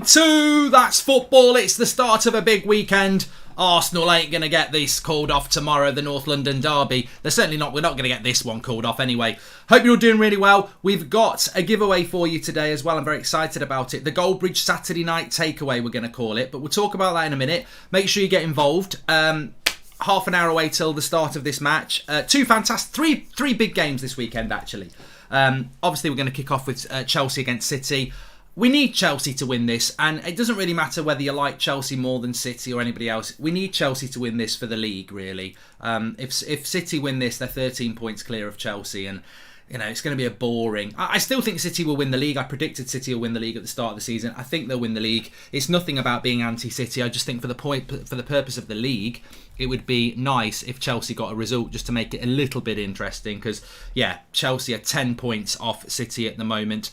Two, that's football. It's the start of a big weekend. Arsenal ain't going to get this called off tomorrow, the North London derby. They're certainly not. We're not going to get this one called off anyway. Hope you're all doing really well. We've got a giveaway for you today as well. I'm very excited about it. The Goldbridge Saturday night takeaway, we're going to call it. But we'll talk about that in a minute. Make sure you get involved. Half an hour away till the start of this match. Three big games this weekend, actually. Obviously, we're going to kick off with Chelsea against City. We need Chelsea to win this, and it doesn't really matter whether you like Chelsea more than City or anybody else. We need Chelsea to win this for the league, really. If City win this, they're 13 points clear of Chelsea, and it's going to be a boring. I still think City will win the league. I predicted City will win the league at the start of the season. I think they'll win the league. It's nothing about being anti-City. I just think for the purpose of the league, it would be nice if Chelsea got a result just to make it a little bit interesting. Because Chelsea are 10 points off City at the moment.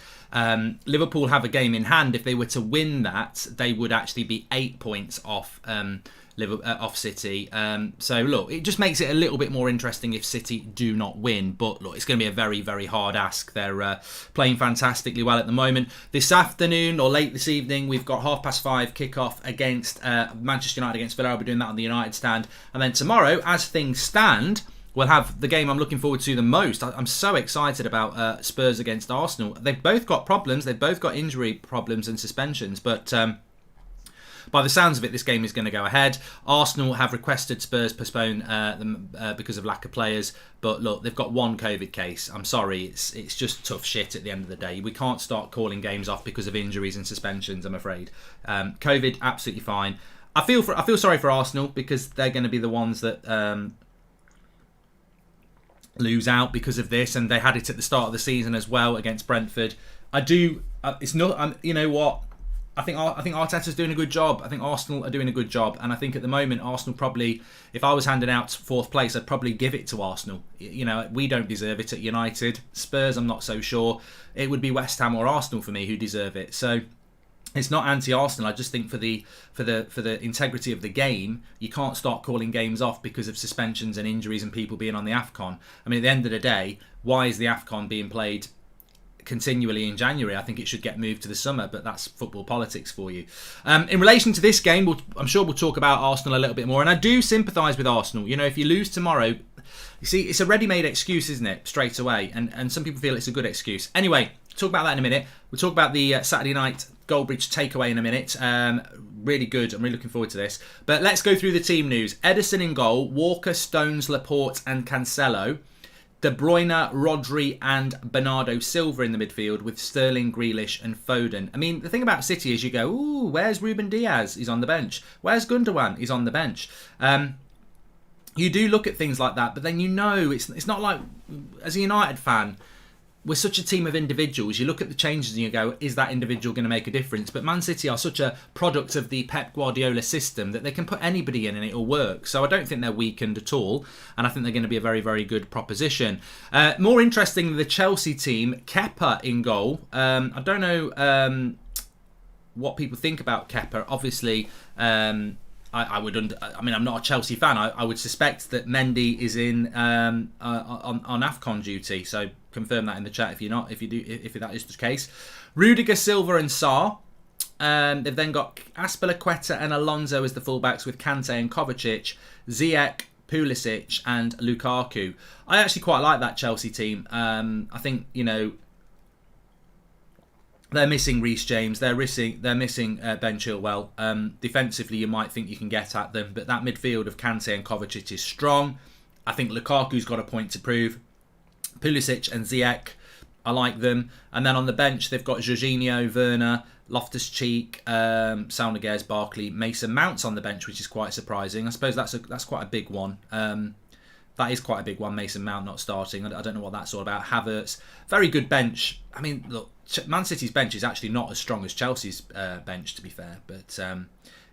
Liverpool have a game in hand. If they were to win that, they would actually be 8 points off off City. So look, it just makes it a little bit more interesting if City do not win. But look, it's going to be a very, very hard ask. They're playing fantastically well at the moment. This afternoon or late this evening, we've got 5:30 kickoff against Manchester United against Villa. I'll be doing that on the United stand. And then tomorrow, as things stand, we'll have the game I'm looking forward to the most. I'm so excited about Spurs against Arsenal. They've both got problems. They've both got injury problems and suspensions. But by the sounds of it, this game is going to go ahead. Arsenal have requested Spurs postpone them because of lack of players. But look, they've got one COVID case. I'm sorry, it's just tough shit at the end of the day. We can't start calling games off because of injuries and suspensions, I'm afraid. COVID, absolutely fine. I feel sorry for Arsenal because they're going to be the ones that lose out because of this, and they had it at the start of the season as well against Brentford. It's not. You know what? I think Arteta's doing a good job. I think Arsenal are doing a good job, and I think at the moment Arsenal probably, if I was handing out fourth place, I'd probably give it to Arsenal. We don't deserve it at United. Spurs, I'm not so sure. It would be West Ham or Arsenal for me who deserve it. So it's not anti-Arsenal. I just think for the integrity of the game, you can't start calling games off because of suspensions and injuries and people being on the AFCON. I mean, at the end of the day, why is the AFCON being played continually in January? I think it should get moved to the summer, but that's football politics for you. In relation to this game, I'm sure we'll talk about Arsenal a little bit more, and I do sympathise with Arsenal. If you lose tomorrow, you see, it's a ready-made excuse, isn't it, straight away, and some people feel it's a good excuse. Anyway, talk about that in a minute. We'll talk about the Saturday night Goldbridge takeaway in a minute. Really good. I'm really looking forward to this. But let's go through the team news. Ederson in goal, Walker, Stones, Laporte and Cancelo. De Bruyne, Rodri and Bernardo Silva in the midfield with Sterling, Grealish and Foden. I mean, the thing about City is you go, ooh, where's Ruben Diaz? He's on the bench. Where's Gundogan? He's on the bench. You do look at things like that, but then it's not like, as a United fan, we're such a team of individuals. You look at the changes and you go, is that individual going to make a difference? But Man City are such a product of the Pep Guardiola system that they can put anybody in and it'll work. So I don't think they're weakened at all. And I think they're going to be a very, very good proposition. More interesting, the Chelsea team, Kepa in goal. I don't know what people think about Kepa. Obviously, I'm not a Chelsea fan. I would suspect that Mendy is in on AFCON duty. So confirm that in the chat if you're not. If that is the case. Rudiger, Silva, and Sarr. They've then got Aspilicueta and Alonso as the fullbacks with Kante and Kovacic, Ziyech, Pulisic, and Lukaku. I actually quite like that Chelsea team. I think they're missing Reece James. They're missing Ben Chilwell. Defensively, you might think you can get at them, but that midfield of Kante and Kovacic is strong. I think Lukaku's got a point to prove. Pulisic and Ziyech, I like them. And then on the bench, they've got Jorginho, Werner, Loftus-Cheek, Saul Niguez, Barkley, Mason Mount's on the bench, which is quite surprising. I suppose that's quite a big one. That is quite a big one, Mason Mount not starting. I don't know what that's all about. Havertz, very good bench. I mean, look, Man City's bench is actually not as strong as Chelsea's bench, to be fair. But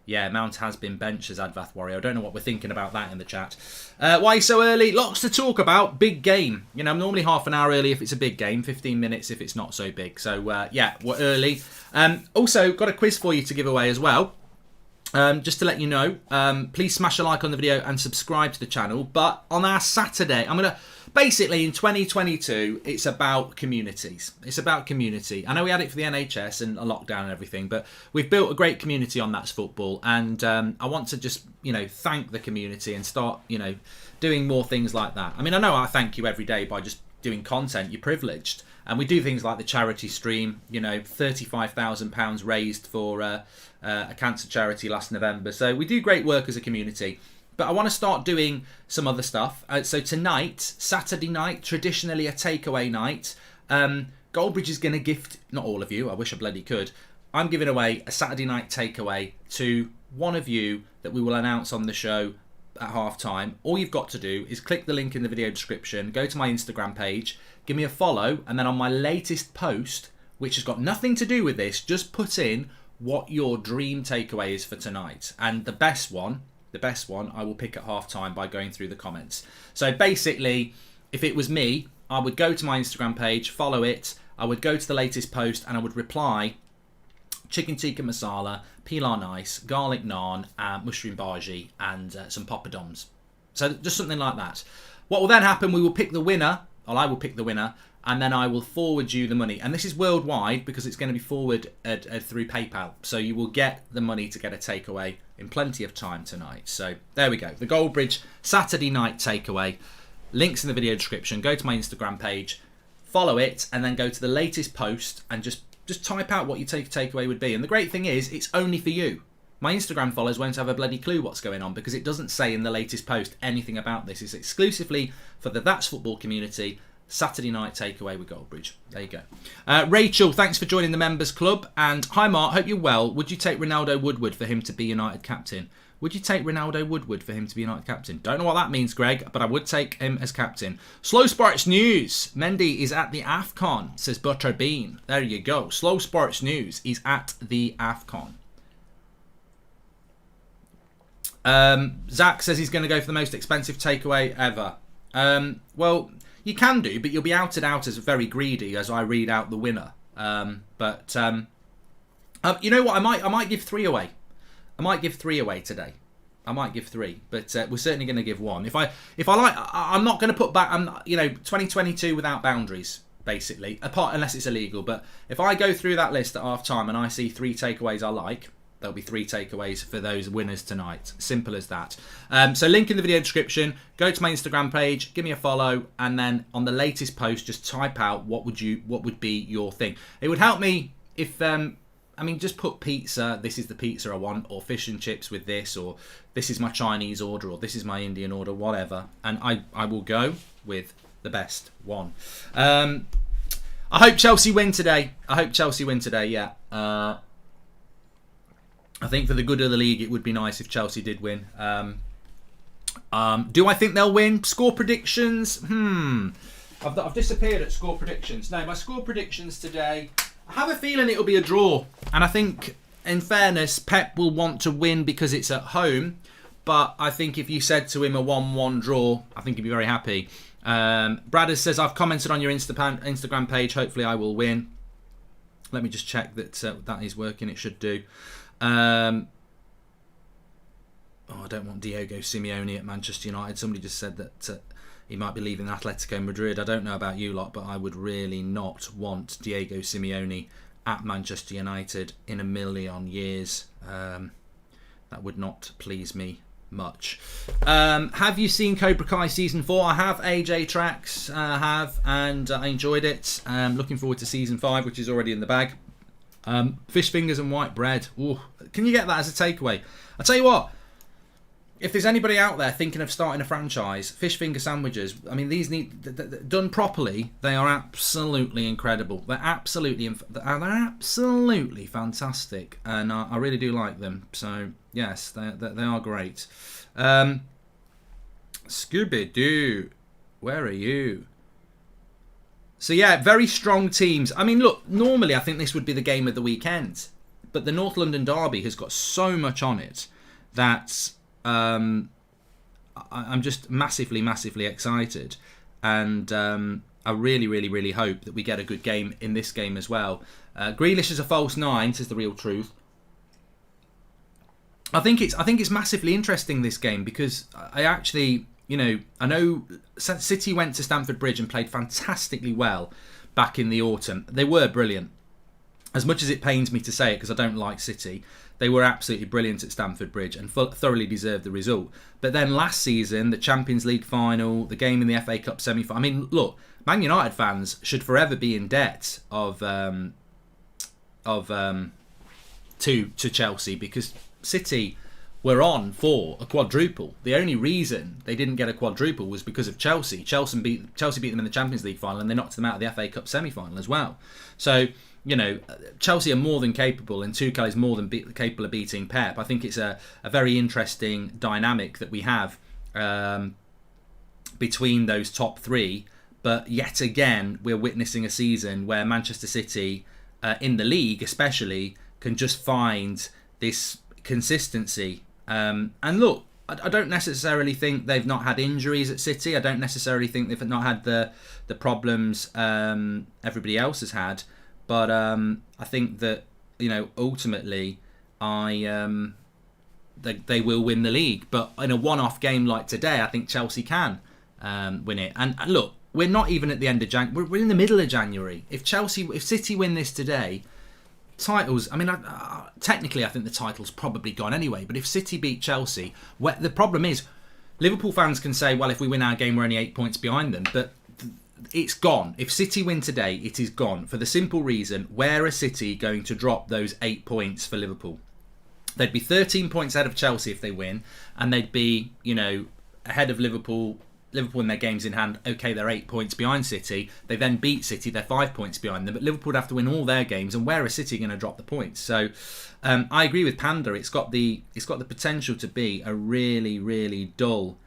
Mount has been benched as Advath Warrior. I don't know what we're thinking about that in the chat. Why so early? Lots to talk about. Big game. I'm normally half an hour early if it's a big game, 15 minutes if it's not so big. So, we're early. Also, got a quiz for you to give away as well. Just to let you know, please smash a like on the video and subscribe to the channel. But on our Saturday, I'm going to basically in 2022, it's about communities. It's about community. I know we had it for the NHS and a lockdown and everything, but we've built a great community on That's Football. And I want to just, thank the community and start, doing more things like that. I mean, I know I thank you every day by just doing content. You're privileged. And we do things like the charity stream, £35,000 raised for a cancer charity last November. So we do great work as a community. But I want to start doing some other stuff. So tonight, Saturday night, traditionally a takeaway night, Goldbridge is going to gift, not all of you, I wish I bloody could, I'm giving away a Saturday night takeaway to one of you that we will announce on the show at half time. All you've got to do is click the link in the video description, go to my Instagram page, give me a follow, and then on my latest post, which has got nothing to do with this, just put in what your dream takeaway is for tonight. And the best one I will pick at half time by going through the comments. So basically, if it was me, I would go to my Instagram page, follow it, I would go to the latest post and I would reply chicken tikka masala, peel on ice, garlic naan, mushroom bhaji, and some poppadoms. So just something like that. What will then happen, we will pick the winner, or I will pick the winner, and then I will forward you the money. And this is worldwide because it's going to be forwarded through PayPal. So you will get the money to get a takeaway in plenty of time tonight. So there we go. The Goldbridge Saturday night takeaway. Links in the video description. Go to my Instagram page, follow it, and then go to the latest post and just type out what your takeaway would be. And the great thing is, it's only for you. My Instagram followers won't have a bloody clue what's going on because it doesn't say in the latest post anything about this. It's exclusively for the That's Football community. Saturday night takeaway with Goldbridge. There you go. Rachel, thanks for joining the members club. And hi Mark, hope you're well. Would you take Ronaldo Woodward for him to be United captain? Would you take Ronaldo Woodward for him to be United captain? Don't know what that means, Greg, but I would take him as captain. Slow Sports News. Mendy is at the AFCON, says Butterbean. There you go. Slow Sports News. He's at the AFCON. Zach says he's going to go for the most expensive takeaway ever. Well, you can do, but you'll be outed out as very greedy as I read out the winner. You know what? I might give 3 away. I might give 3 away today. I might give 3, but we're certainly going to give 1. If I like, I'm not going to put back. 2022 without boundaries, basically, apart unless it's illegal. But if I go through that list at half time and I see 3 takeaways I like, there'll be 3 takeaways for those winners tonight. Simple as that. So link in the video description. Go to my Instagram page, give me a follow, and then on the latest post, just type out what would be your thing. It would help me if just put pizza. This is the pizza I want, or fish and chips with this, or this is my Chinese order, or this is my Indian order, whatever. And I will go with the best one. I hope Chelsea win today. Yeah. I think for the good of the league, it would be nice if Chelsea did win. Do I think they'll win? Score predictions? I've disappeared at score predictions. No, my score predictions today, I have a feeling it'll be a draw. And I think, in fairness, Pep will want to win because it's at home. But I think if you said to him a 1-1 draw, I think he'd be very happy. Bradders says, I've commented on your Instagram page. Hopefully I will win. Let me just check that that is working. It should do. I don't want Diego Simeone at Manchester United. Somebody just said that he might be leaving Atletico Madrid. I don't know about you lot, but I would really not want Diego Simeone at Manchester United in a million years. That would not please me much. Have you seen Cobra Kai Season 4? I have. AJ Tracks have, and I enjoyed it. Looking forward to Season 5, which is already in the bag. Fish fingers and white bread. Ooh, can you get that as a takeaway? I'll tell you what, if there's anybody out there thinking of starting a franchise, fish finger sandwiches, I mean, these need, done properly, they are absolutely incredible. They're absolutely fantastic, and I really do like them. So yes, they are great. Scooby-Doo, where are you? So yeah, very strong teams. I mean, look, normally I think this would be the game of the weekend, but the North London Derby has got so much on it that I'm just massively excited, and I really hope that we get a good game in this game as well. Grealish is a false 9, says the real truth. I think it's massively interesting, this game, because I actually, I know City went to Stamford Bridge and played fantastically well back in the autumn. They were brilliant. As much as it pains me to say it because I don't like City, they were absolutely brilliant at Stamford Bridge and thoroughly deserved the result. But then last season, the Champions League final, the game in the FA Cup semi-final. I mean, look, Man United fans should forever be in debt to Chelsea, because City were on for a quadruple. The only reason they didn't get a quadruple was because of Chelsea. Chelsea beat them in the Champions League final, and they knocked them out of the FA Cup semi-final as well. So, Chelsea are more than capable, and Tuchel is more than capable of beating Pep. I think it's a very interesting dynamic that we have between those top three. But yet again, we're witnessing a season where Manchester City, in the league especially, can just find this consistency. And look, I don't necessarily think they've not had injuries at City. I don't necessarily think they've not had the problems everybody else has had. But I think that, ultimately, they will win the league. But in a one-off game like today, I think Chelsea can win it. And look, we're not even at the end of January. We're in the middle of January. If City win this today, titles, I mean, technically I think the title's probably gone anyway. But if City beat Chelsea, the problem is, Liverpool fans can say, well, if we win our game, we're only 8 points behind them. But it's gone. If City win today, it is gone. For the simple reason, where are City going to drop those 8 points for Liverpool? They'd be 13 points ahead of Chelsea if they win, and they'd be, ahead of Liverpool in their games in hand. Okay, they're 8 points behind City. They then beat City, they're 5 points behind them, but Liverpool would have to win all their games, and where is City going to drop the points? So I agree with Panda. It's got the potential to be a really, really dull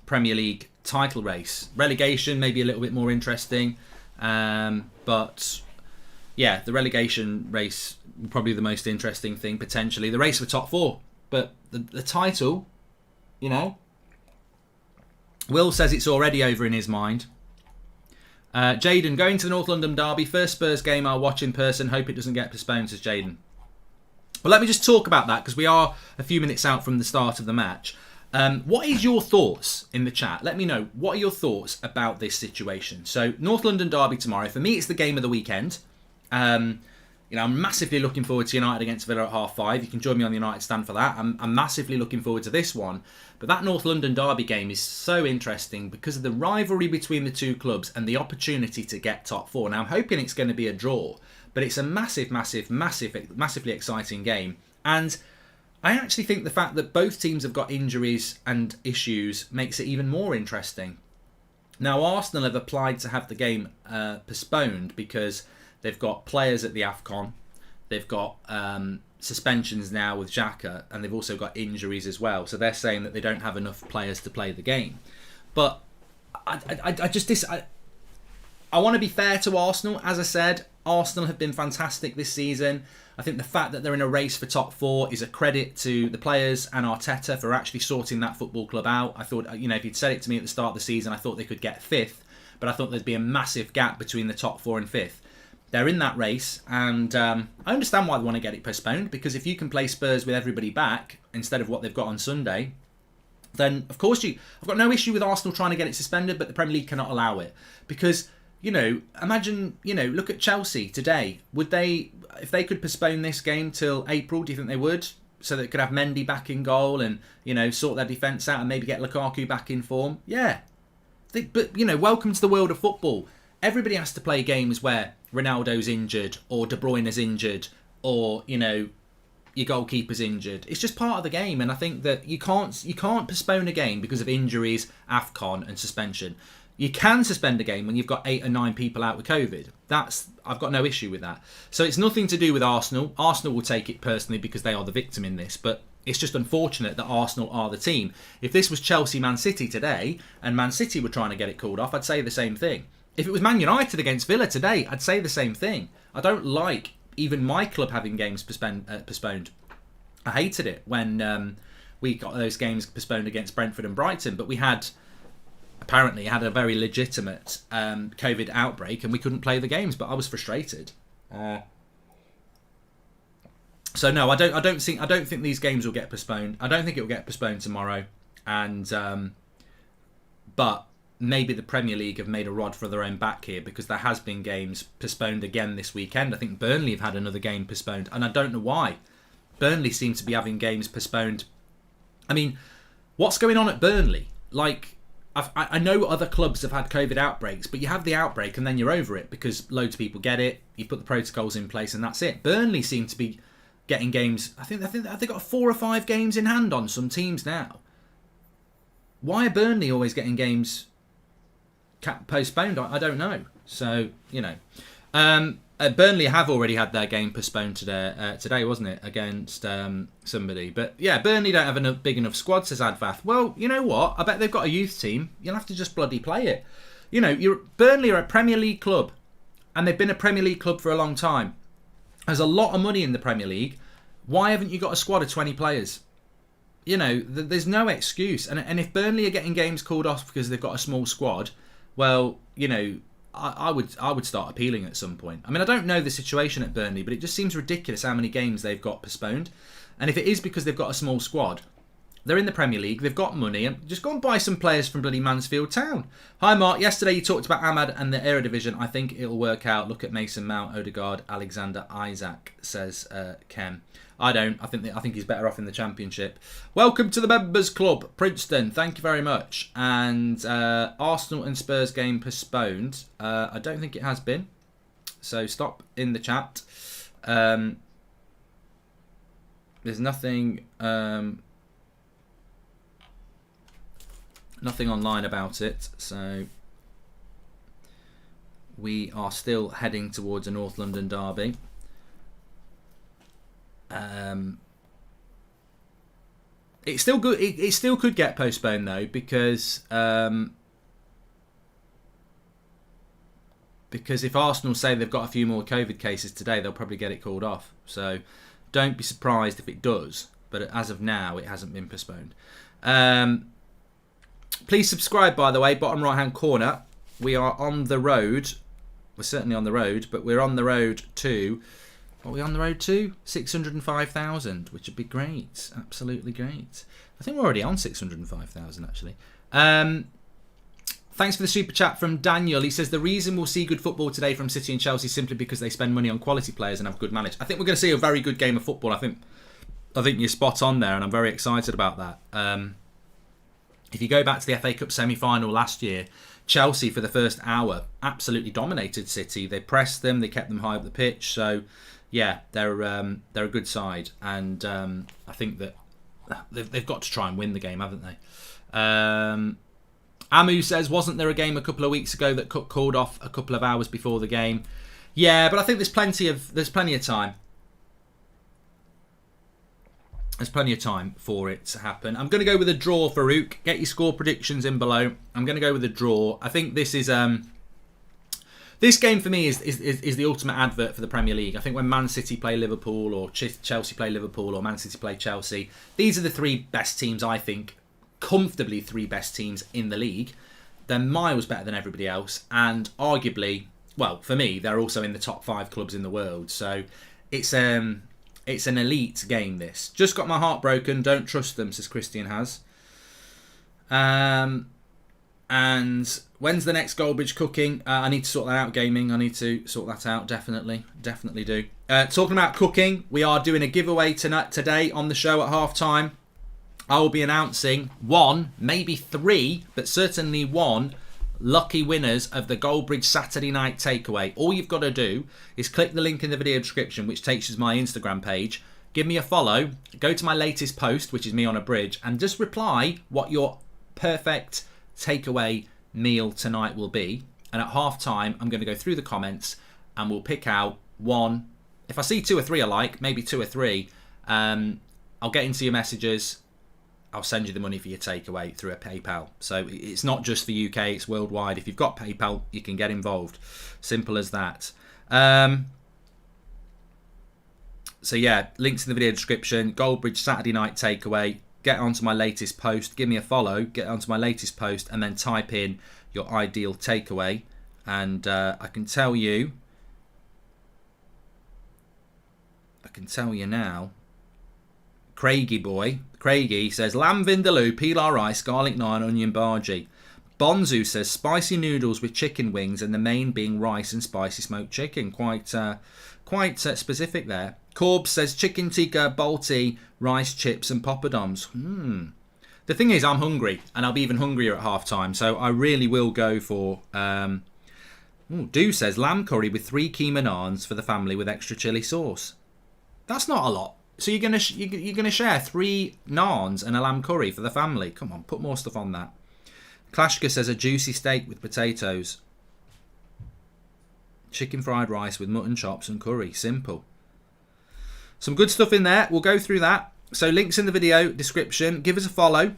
Premier League title race. Relegation maybe a little bit more interesting, but yeah, the relegation race probably the most interesting thing potentially. The race for top four, but the title, Will says it's already over in his mind. Jaden, going to the North London derby, first Spurs game I'll watch in person. Hope it doesn't get postponed, says Jaden. Well, let me just talk about that because we are a few minutes out from the start of the match. What is your thoughts in the chat? Let me know. What are your thoughts about this situation? So, North London derby tomorrow. For me, it's the game of the weekend. I'm massively looking forward to United against Villa at 5:30. You can join me on the United stand for that. I'm massively looking forward to this one. But that North London derby game is so interesting because of the rivalry between the two clubs and the opportunity to get top four. Now, I'm hoping it's going to be a draw, but it's a massively exciting game. And I actually think the fact that both teams have got injuries and issues makes it even more interesting. Now, Arsenal have applied to have the game postponed because they've got players at the AFCON, they've got suspensions now with Xhaka, and they've also got injuries as well. So they're saying that they don't have enough players to play the game. But I want to be fair to Arsenal. As I said, Arsenal have been fantastic this season. I think the fact that they're in a race for top four is a credit to the players and Arteta for actually sorting that football club out. I thought, if you'd said it to me at the start of the season, I thought they could get fifth, but I thought there'd be a massive gap between the top four and fifth. They're in that race, and I understand why they want to get it postponed, because if you can play Spurs with everybody back instead of what they've got on Sunday, then of course I've got no issue with Arsenal trying to get it suspended, but the Premier League cannot allow it. Because imagine, look at Chelsea today. Would they, if they could postpone this game till April, do you think they would? So they could have Mendy back in goal and, sort their defence out and maybe get Lukaku back in form? Yeah. But, welcome to the world of football. Everybody has to play games where Ronaldo's injured or De Bruyne's injured or, your goalkeeper's injured. It's just part of the game, and I think that you can't postpone a game because of injuries, AFCON and suspension. You can suspend a game when you've got 8 or 9 people out with COVID. I've got no issue with that. So it's nothing to do with Arsenal. Arsenal will take it personally because they are the victim in this, but it's just unfortunate that Arsenal are the team. If this was Chelsea Man City today and Man City were trying to get it called off, I'd say the same thing. If it was Man United against Villa today, I'd say the same thing. I don't like even my club having games postponed. I hated it when we got those games postponed against Brentford and Brighton, but we apparently had a very legitimate COVID outbreak and we couldn't play the games, but I was frustrated. So no, I don't think these games will get postponed. I don't think it will get postponed tomorrow, and but maybe the Premier League have made a rod for their own back here, because there has been games postponed again this weekend. I think Burnley have had another game postponed, and I don't know why. Burnley seem to be having games postponed. I mean, what's going on at Burnley? Like, I know other clubs have had COVID outbreaks, but you have the outbreak and then you're over it because loads of people get it. You put the protocols in place and that's it. Burnley seem to be getting games. I think they've got 4 or 5 games in hand on some teams now. Why are Burnley always getting games postponed? I don't know. So, you know. Burnley have already had their game postponed today, wasn't it, against somebody. But yeah, Burnley don't have a big enough squad, says Advath. Well, you know what? I bet they've got a youth team. You'll have to just bloody play it. You know, Burnley are a Premier League club, and they've been a Premier League club for a long time. There's a lot of money in the Premier League. Why haven't you got a squad of 20 players? You know, there's no excuse. And if Burnley are getting games called off because they've got a small squad, well, you know, I would start appealing at some point. I mean, I don't know the situation at Burnley, but it just seems ridiculous how many games they've got postponed. And if it is because they've got a small squad, they're in the Premier League, they've got money, and just go and buy some players from bloody Mansfield Town. Hi Mark, yesterday you talked about Ahmad and the Eredivisie. I think it'll work out. Look at Mason Mount, Odegaard, Alexander Isaac, says Ken. I don't. I think he's better off in the Championship. Welcome to the Members Club, Princeton. Thank you very much. And Arsenal and Spurs game postponed. I don't think it has been. So stop in the chat. There's nothing nothing online about it. So we are still heading towards a North London derby. It's still good. It still could get postponed though, because if Arsenal say they've got a few more COVID cases today, they'll probably get it called off. So don't be surprised if it does. But as of now, it hasn't been postponed. Please subscribe, by the way, bottom right hand corner. We are on the road. We're certainly on the road, but we're on the road to. What are we on the road to? 605,000, which would be great. Absolutely great. I think we're already on 605,000, actually. Thanks for the super chat from Daniel. He says, the reason we'll see good football today from City and Chelsea is simply because they spend money on quality players and have good management. I think we're going to see a very good game of football. I think you're spot on there, and I'm very excited about that. If you go back to the FA Cup semi-final last year, Chelsea, for the first hour, absolutely dominated City. They pressed them. They kept them high up the pitch. So, yeah, they're a good side, and I think that they've got to try and win the game, haven't they? Amu says, wasn't there a game a couple of weeks ago that Cook called off a couple of hours before the game? Yeah, but I think there's plenty of time. There's plenty of time for it to happen. I'm going to go with a draw, Farouk. Get your score predictions in below. I'm going to go with a draw. I think this is this game for me is the ultimate advert for the Premier League. I think when Man City play Liverpool, or Chelsea play Liverpool, or Man City play Chelsea, these are the 3 best teams, I think, comfortably 3 best teams in the league. They're miles better than everybody else, and arguably, well, for me, they're also in the top 5 clubs in the world. So it's an elite game, this. Just got my heart broken. Don't trust them, says Christian has. And when's the next Goldbridge cooking? I need to sort that out, gaming. I need to sort that out, definitely do. Talking about cooking, we are doing a giveaway today on the show at half-time. I will be announcing 1, maybe 3, but certainly 1 lucky winners of the Goldbridge Saturday night takeaway. All you've got to do is click the link in the video description, which takes you to my Instagram page. Give me a follow, go to my latest post, which is me on a bridge, and just reply what your perfect takeaway meal tonight will be. And at half time, I'm going to go through the comments and we'll pick out 1. If I see 2 or 3 alike, maybe 2 or 3, I'll get into your messages. I'll send you the money for your takeaway through a PayPal. So it's not just for UK, it's worldwide. If you've got PayPal, you can get involved. Simple as that. So yeah, links in the video description. Goldbridge Saturday night takeaway. Get onto my latest post. Give me a follow. Get onto my latest post and then type in your ideal takeaway. And I can tell you, I can tell you now. Craigie says lamb vindaloo, pilau rice, garlic naan, onion bhaji. Bonzu says spicy noodles with chicken wings and the main being rice and spicy smoked chicken. Quite specific there. Corb says chicken tikka, balti, rice chips and poppadoms. The thing is, I'm hungry and I'll be even hungrier at half time. So I really will go for... Do says lamb curry with 3 keema naans for the family with extra chili sauce. That's not a lot. So you're gonna share 3 naans and a lamb curry for the family. Come on, put more stuff on that. Klashka says a juicy steak with potatoes. Chicken fried rice with mutton chops and curry. Simple. Some good stuff in there. We'll go through that. So links in the video description. Give us a follow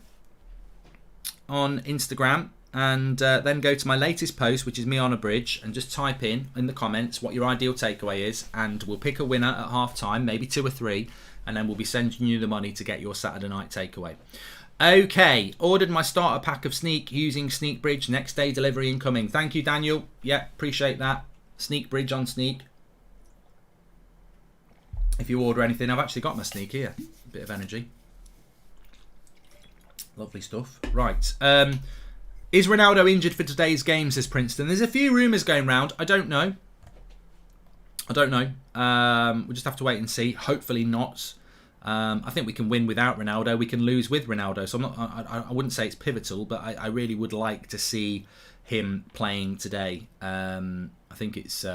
on Instagram. And then go to my latest post, which is me on a bridge. And just type in the comments what your ideal takeaway is. And we'll pick a winner at half time. Maybe 2 or 3. And then we'll be sending you the money to get your Saturday night takeaway. Okay, ordered my starter pack of Sneak using Sneak Bridge. Next day delivery incoming. Thank you, Daniel. Yeah, appreciate that. Sneak Bridge on Sneak. If you order anything, I've actually got my Sneak here. A bit of energy. Lovely stuff. Right. Is Ronaldo injured for today's game, says Princeton. There's a few rumours going round. I don't know. We'll just have to wait and see. Hopefully not. I think we can win without Ronaldo. We can lose with Ronaldo. So I wouldn't say it's pivotal, but I really would like to see him playing today. I think it's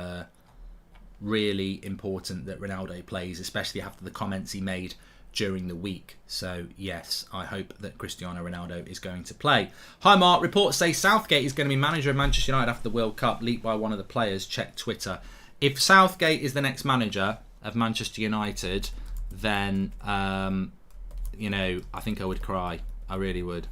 really important that Ronaldo plays, especially after the comments he made during the week. So yes, I hope that Cristiano Ronaldo is going to play. Hi Mark, reports say Southgate is going to be manager of Manchester United after the World Cup, leaked by one of the players. Check Twitter. If Southgate is the next manager of Manchester United, then, I think I would cry. I really would.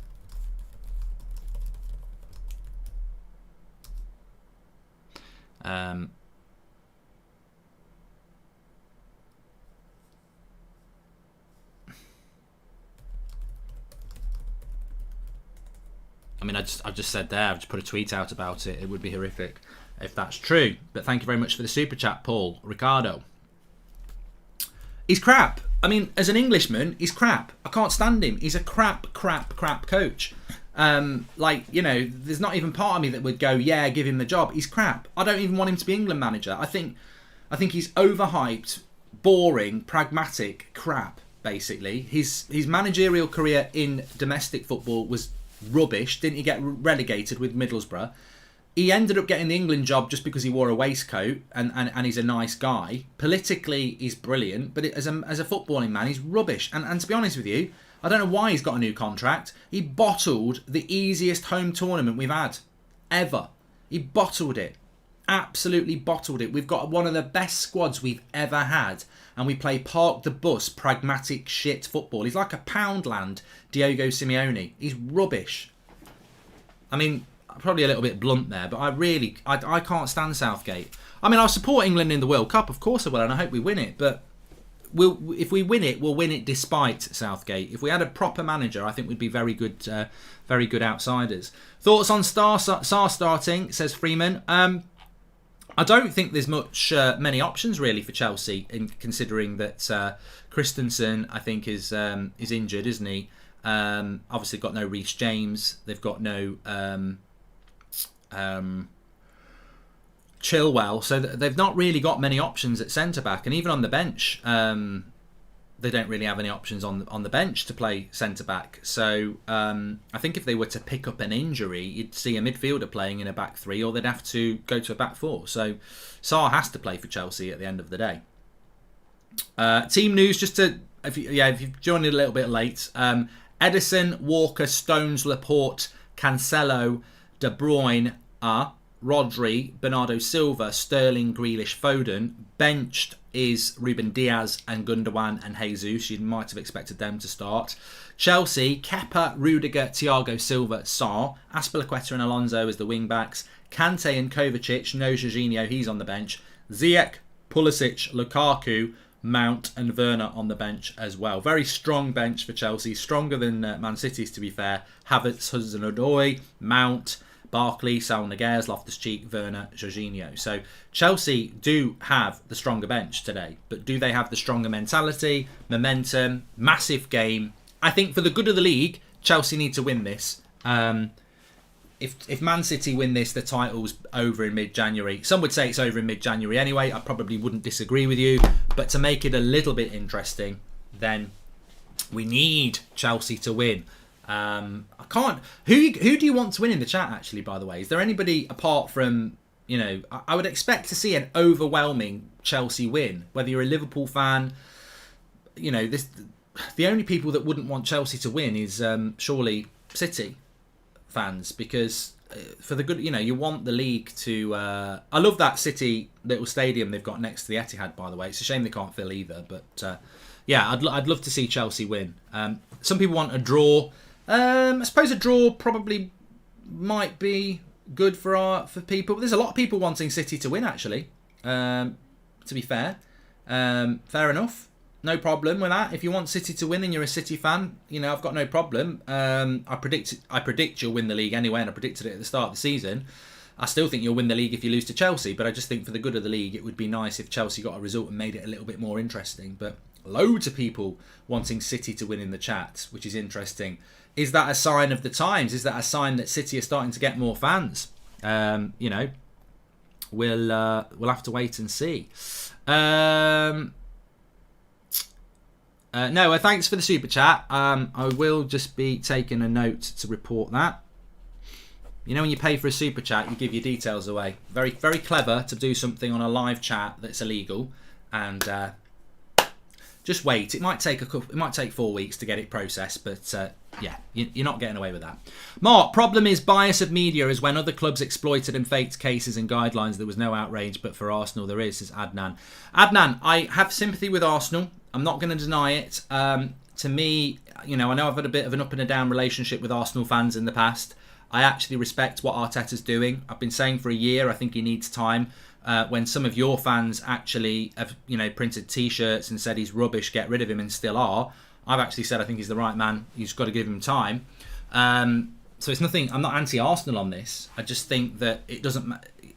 I've just said there, I've just put a tweet out about it. It would be horrific if that's true. But thank you very much for the super chat, Paul. Ricardo. He's crap. As an Englishman, he's crap. I can't stand him. He's a crap coach. There's not even part of me that would go, yeah, give him the job. He's crap. I don't even want him to be England manager. I think he's overhyped, boring, pragmatic crap, basically. His managerial career in domestic football was rubbish. Didn't he get relegated with Middlesbrough? He ended up getting the England job just because he wore a waistcoat and he's a nice guy. Politically, he's brilliant, but as a footballing man, he's rubbish. And to be honest with you, I don't know why he's got a new contract. He bottled the easiest home tournament we've had, ever. He bottled it. Absolutely bottled it. We've got one of the best squads we've ever had. And we play park the bus, pragmatic shit football. He's like a Poundland Diego Simeone. He's rubbish. Probably a little bit blunt there, but I can't stand Southgate. I'll support England in the World Cup, of course I will, and I hope we win it, but if we win it, we'll win it despite Southgate. If we had a proper manager, I think we'd be very good outsiders. Thoughts on Sarr starting, says Freeman. I don't think there's many options really for Chelsea, in considering that Christensen, I think, is injured, isn't he? Obviously got no Reece James. They've got no Chilwell, so they've not really got many options at centre back, and even on the bench, they don't really have any options on the bench to play centre back. So I think if they were to pick up an injury, you'd see a midfielder playing in a back 3, or they'd have to go to a back 4. So Sarr has to play for Chelsea at the end of the day. Team news, just to if you've joined it a little bit late. Edison, Walker, Stones, Laporte, Cancelo, De Bruyne, Rodri, Bernardo Silva, Sterling, Grealish, Foden. Benched is Ruben Diaz and Gundogan and Jesus. You might have expected them to start. Chelsea, Kepa, Rudiger, Thiago Silva, Sarr. Azpilicueta and Alonso as the wing-backs. Kante and Kovacic. No Jorginho, he's on the bench. Ziyech, Pulisic, Lukaku, Mount and Werner on the bench as well. Very strong bench for Chelsea. Stronger than Man City's, to be fair. Havertz, Hudson-Odoi, Mount, Barkley, Saul Niguez, Loftus-Cheek, Werner, Jorginho. So Chelsea do have the stronger bench today, but do they have the stronger mentality, momentum, massive game? I think for the good of the league, Chelsea need to win this. If Man City win this, the title's over in mid-January. Some would say it's over in mid-January anyway. I probably wouldn't disagree with you. But to make it a little bit interesting, then we need Chelsea to win. I can't... Who do you want to win in the chat, actually, by the way? Is there anybody apart from... I would expect to see an overwhelming Chelsea win. Whether you're a Liverpool fan, the only people that wouldn't want Chelsea to win is surely City fans, because for the good, you want the league to... I love that City little stadium they've got next to the Etihad, by the way. It's a shame they can't fill either, but yeah, I'd love to see Chelsea win. Some people want a draw. I suppose a draw probably might be good for people. There's a lot of people wanting City to win, actually. To be fair, fair enough. No problem with that. If you want City to win and you're a City fan, I've got no problem. I predict you'll win the league anyway, and I predicted it at the start of the season. I still think you'll win the league if you lose to Chelsea, but I just think for the good of the league, it would be nice if Chelsea got a result and made it a little bit more interesting. But loads of people wanting City to win in the chat, which is interesting. Is that a sign of the times? Is that a sign that City are starting to get more fans? We'll have to wait and see. No, thanks for the super chat. I will just be taking a note to report that. When you pay for a super chat, you give your details away. Very, very clever to do something on a live chat that's illegal, and just wait. It might take 4 weeks to get it processed, but yeah, you're not getting away with that. Mark, problem is bias of media is when other clubs exploited and faked cases and guidelines. There was no outrage, but for Arsenal there is, says Adnan. Adnan, I have sympathy with Arsenal. I'm not going to deny it. To me, I know I've had a bit of an up and a down relationship with Arsenal fans in the past. I actually respect what Arteta's doing. I've been saying for a year I think he needs time. When some of your fans actually have, printed T-shirts and said he's rubbish, get rid of him, and still are, I've actually said I think he's the right man. You've got to give him time. So it's nothing. I'm not anti-Arsenal on this. I just think that it doesn't.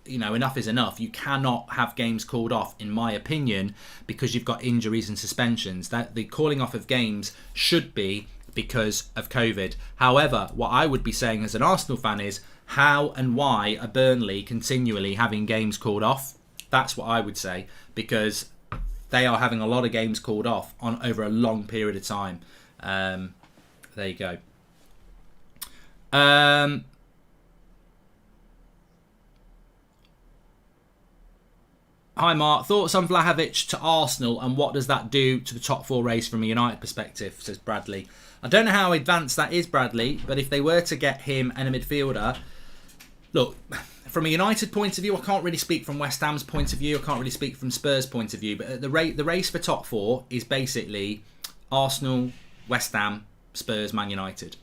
Enough is enough. You cannot have games called off, in my opinion, because you've got injuries and suspensions. That the calling off of games should be because of COVID. However, what I would be saying as an Arsenal fan is, how and why are Burnley continually having games called off? That's what I would say, because they are having a lot of games called off over a long period of time. There you go. Hi Mark, thoughts on Vlahovic to Arsenal and what does that do to the top 4 race from a United perspective, says Bradley. I don't know how advanced that is, Bradley, but if they were to get him and a midfielder, look, from a United point of view, I can't really speak from West Ham's point of view, I can't really speak from Spurs' point of view, but the race for top 4 is basically Arsenal, West Ham, Spurs, Man United.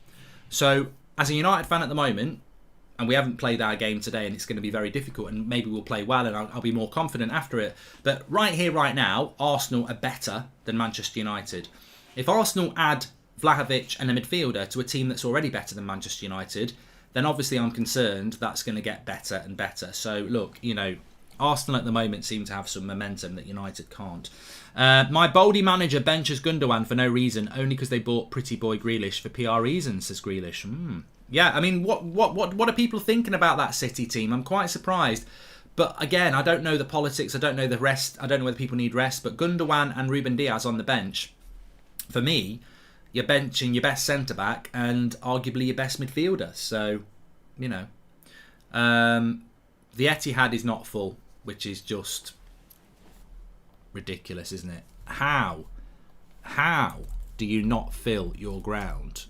So, as a United fan at the moment, and we haven't played our game today and it's going to be very difficult, and maybe we'll play well and I'll be more confident after it. But right here, right now, Arsenal are better than Manchester United. If Arsenal add Vlahovic and a midfielder to a team that's already better than Manchester United, then obviously I'm concerned that's going to get better and better. So look, Arsenal at the moment seem to have some momentum that United can't. My Baldy manager benches Gundogan for no reason, only because they bought Pretty Boy Grealish for PR reasons, says Grealish. Yeah, I mean, what are people thinking about that City team? I'm quite surprised. But again, I don't know the politics. I don't know the rest. I don't know whether people need rest. But Gundogan and Ruben Diaz on the bench, for me, you're benching your best centre-back and arguably your best midfielder. So, the Etihad is not full, which is just ridiculous, isn't it? How do you not fill your ground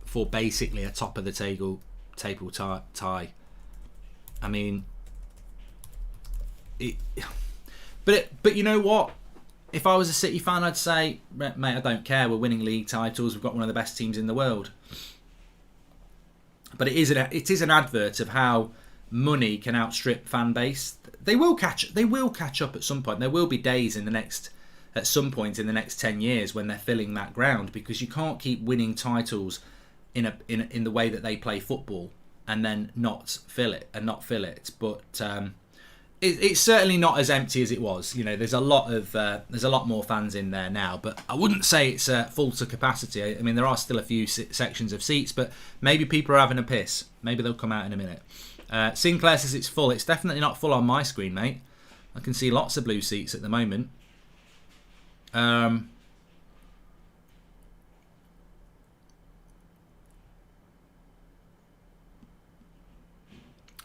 for basically a top of the table tie? I mean, but you know what? If I was a City fan, I'd say, mate, I don't care. We're winning league titles. We've got one of the best teams in the world. But it is an advert of how money can outstrip fan base. They will catch up at some point. There will be days at some point in the next 10 years when they're filling that ground, because you can't keep winning titles in the way that they play football and then not fill it. But it's certainly not as empty as it was. You know, there's a lot more fans in there now, but I wouldn't say it's full to capacity. I mean, there are still a few sections of seats, but maybe people are having a piss. Maybe they'll come out in a minute. Sinclair says it's full. It's definitely not full on my screen, mate. I can see lots of blue seats at the moment.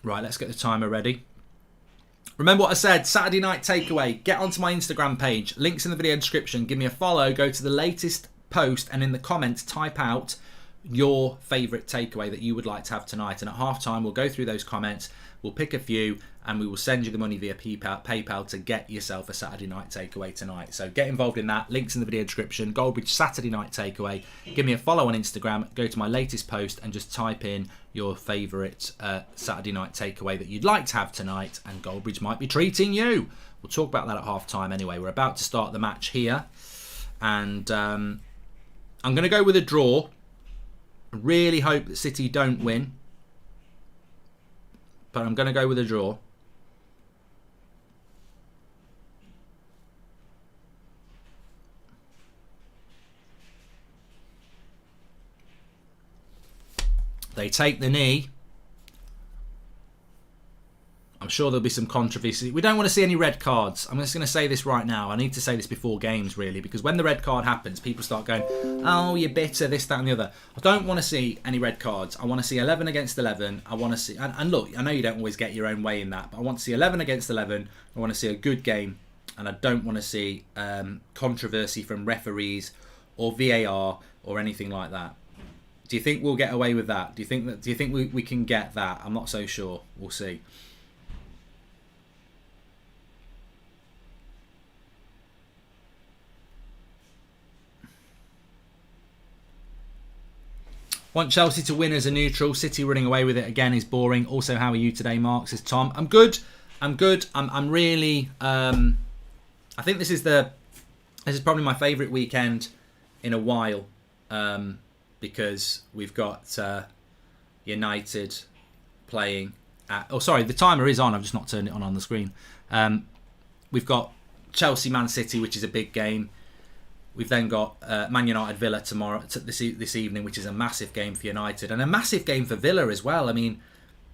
Right, let's get the timer ready. Remember what I said, Saturday night takeaway. Get onto my Instagram page. Links in the video description. Give me a follow. Go to the latest post and in the comments type out your favourite takeaway that you would like to have tonight. And at half time, we'll go through those comments. We'll pick a few and we will send you the money via PayPal to get yourself a Saturday night takeaway tonight. So get involved in that. Links in the video description. Goldbridge Saturday night takeaway. Give me a follow on Instagram. Go to my latest post and just type in your favourite Saturday night takeaway that you'd like to have tonight, and Goldbridge might be treating you. We'll talk about that at half time anyway. We're about to start the match here, and I'm going to go with a draw. I really hope that City don't win, but I'm going to go with a draw. They take the knee. I'm sure there'll be some controversy. We don't want to see any red cards. I'm just going to say this right now. I need to say this before games, really, because when the red card happens, people start going, oh, you're bitter, this, that, and the other. I don't want to see any red cards. I want to see 11 against 11. I want to see, and look, I know you don't always get your own way in that, but I want to see 11 against 11. I want to see a good game, and I don't want to see controversy from referees or VAR or anything like that. Do you think we'll get away with that? Do you think we can get that? I'm not so sure. We'll see. Want Chelsea to win as a neutral. City running away with it again is boring. Also, how are you today, Mark? Says Tom. I'm good. I'm really. I think this is probably my favourite weekend in a while. Because we've got United playing at... Oh, sorry, the timer is on. I've just not turned it on the screen. We've got Chelsea Man City, which is a big game. We've then got Man United Villa tomorrow, this evening, which is a massive game for United. And a massive game for Villa as well. I mean,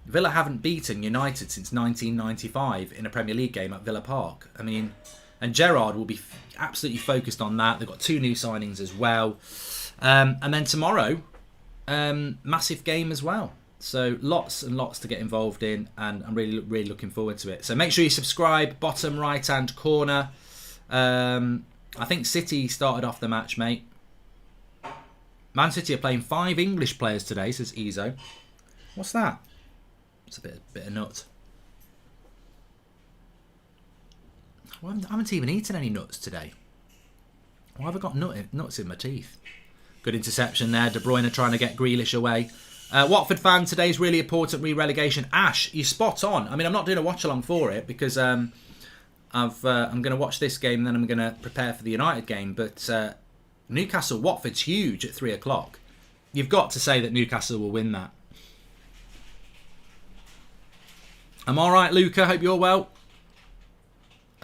Villa haven't beaten United since 1995 in a Premier League game at Villa Park. I mean, and Gerrard will be absolutely focused on that. They've got 2 new signings as well. And then tomorrow, massive game as well. So lots and lots to get involved in, and I'm really, really looking forward to it. So make sure you subscribe, bottom right-hand corner. I think City started off the match, mate. Man City are playing 5 English players today, says Ezo. What's that? It's a bit of nut. Well, I haven't even eaten any nuts today. Why have I got nuts in my teeth? Good interception there. De Bruyne trying to get Grealish away. Watford fan, today's really important re-relegation. Ash, you're spot on. I mean, I'm not doing a watch-along for it because I'm going to watch this game and then I'm going to prepare for the United game. But Newcastle-Watford's huge at 3 o'clock. You've got to say that Newcastle will win that. I'm all right, Luca. Hope you're well.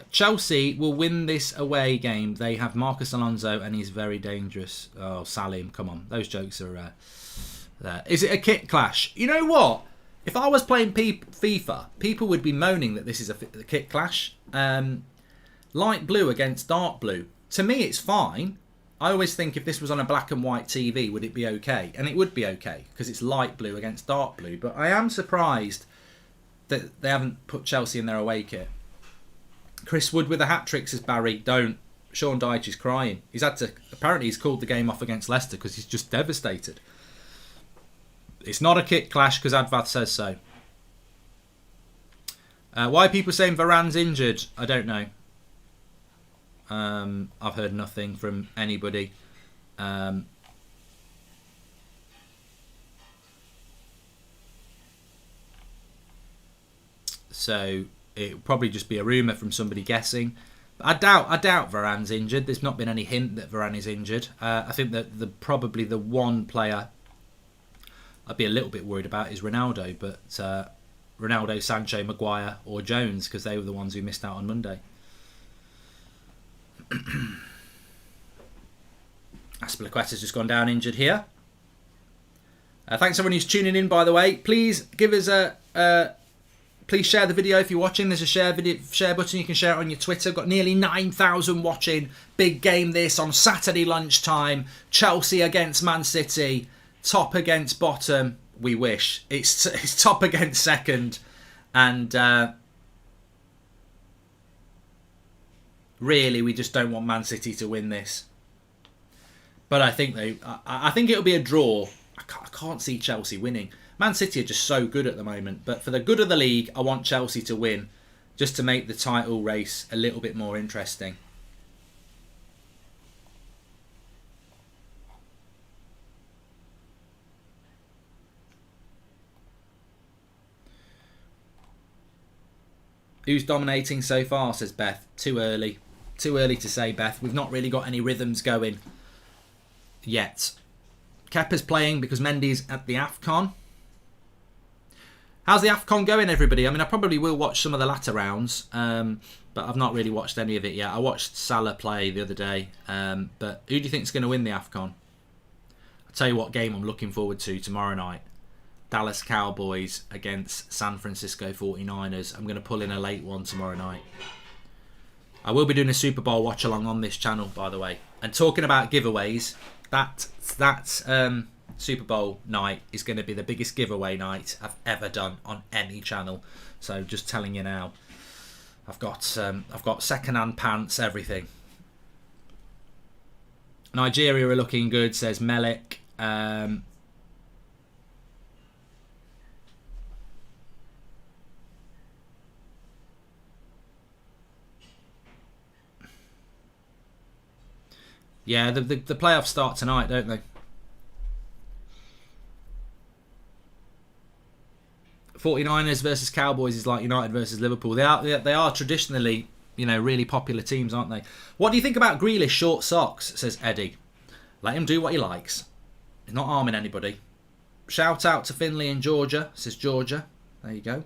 Chelsea will win this away game. They have Marcus Alonso and he's very dangerous. Oh, Salim, come on. Those jokes are there. Is it a kit clash? You know what? If I was playing FIFA, people would be moaning that this is a kit clash. Light blue against dark blue. To me, it's fine. I always think if this was on a black and white TV, would it be okay? And it would be okay because it's light blue against dark blue. But I am surprised that they haven't put Chelsea in their away kit. Chris Wood with a hat-trick, says Barry. Don't. Sean Dyche is crying. Apparently he's called the game off against Leicester because he's just devastated. It's not a kit clash because Advath says so. Why are people saying Varane's injured? I don't know. I've heard nothing from anybody. So it would probably just be a rumour from somebody guessing. But I doubt Varane's injured. There's not been any hint that Varane is injured. I think that probably the one player I'd be a little bit worried about is Ronaldo, but Ronaldo, Sancho, Maguire or Jones, because they were the ones who missed out on Monday. Aspilicueta's just gone down injured here. Thanks everyone who's tuning in, by the way. Please give us please share the video if you're watching. There's a share button. You can share it on your Twitter. Got nearly 9,000 watching. Big game this on Saturday lunchtime. Chelsea against Man City. Top against bottom. We wish. It's top against second. And really, we just don't want Man City to win this. But I think I think it'll be a draw. I can't see Chelsea winning. Man City are just so good at the moment. But for the good of the league, I want Chelsea to win, just to make the title race a little bit more interesting. Who's dominating so far, says Beth. Too early. Too early to say, Beth. We've not really got any rhythms going yet. Kepa's playing because Mendy's at the AFCON. How's the AFCON going, everybody? I mean, I probably will watch some of the latter rounds, but I've not really watched any of it yet. I watched Salah play the other day, but who do you think is going to win the AFCON? I'll tell you what game I'm looking forward to tomorrow night. Dallas Cowboys against San Francisco 49ers. I'm going to pull in a late one tomorrow night. I will be doing a Super Bowl watch-along on this channel, by the way. And talking about giveaways, that Super Bowl night is going to be the biggest giveaway night I've ever done on any channel. So just telling you now, I've got second-hand pants, everything. Nigeria are looking good, says Melik. Yeah, the playoffs start tonight, don't they? 49ers versus Cowboys is like United versus Liverpool. They are traditionally, really popular teams, aren't they? What do you think about Grealish short socks, says Eddie. Let him do what he likes. He's not harming anybody. Shout out to Finley in Georgia, says Georgia. There you go.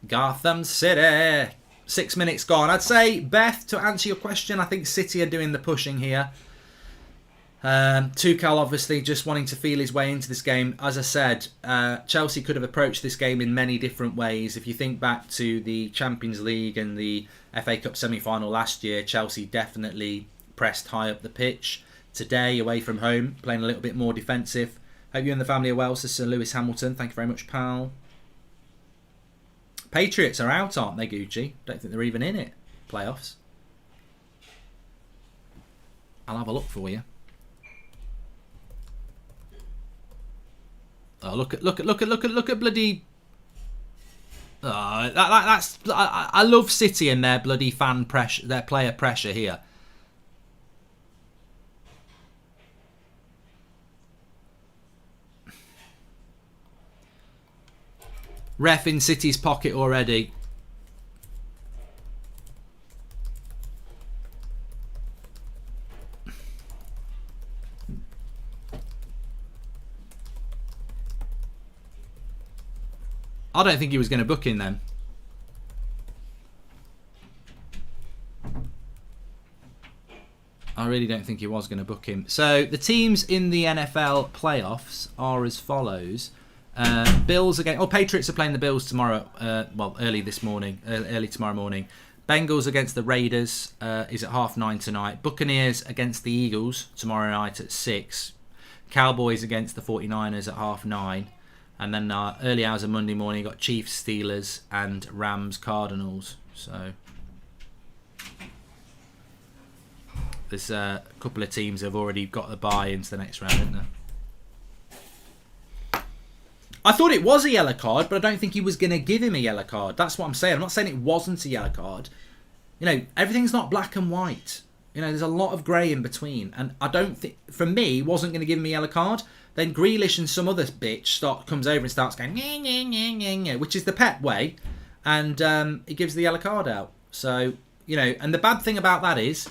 Gotham City. 6 minutes gone. I'd say, Beth, to answer your question, I think City are doing the pushing here. Tuchel obviously just wanting to feel his way into this game. As I said, Chelsea could have approached this game in many different ways. If you think back to the Champions League and the FA Cup semi-final last year, Chelsea definitely pressed high up the pitch. Today, away from home, playing a little bit more defensive. Hope you and the family are well, says Sir Lewis Hamilton. Thank you very much, pal. Patriots are out, aren't they, Gucci? Don't think they're even in it. Playoffs. I'll have a look for you. Oh, look at bloody. That's. I love City and their bloody fan pressure, their player pressure here. Ref in City's pocket already. I don't think he was going to book in then. I really don't think he was going to book him. So the teams in the NFL playoffs are as follows. Bills again. Patriots are playing the Bills tomorrow. Early tomorrow morning. Bengals against the Raiders is at 9:30 tonight. Buccaneers against the Eagles tomorrow night at 6. Cowboys against the 49ers at 9:30. And then early hours of Monday morning, got Chiefs, Steelers, and Rams, Cardinals. So there's a couple of teams that have already got the bye into the next round, isn't there? I thought it was a yellow card, but I don't think he was going to give him a yellow card. That's what I'm saying. I'm not saying it wasn't a yellow card. Everything's not black and white. There's a lot of grey in between. And I don't think, for me, he wasn't going to give him a yellow card. Then Grealish and some other bitch comes over and starts going, nyeh, nyeh, nyeh, nyeh, nyeh, which is the Pep way. And he gives the yellow card out. So, and the bad thing about that is,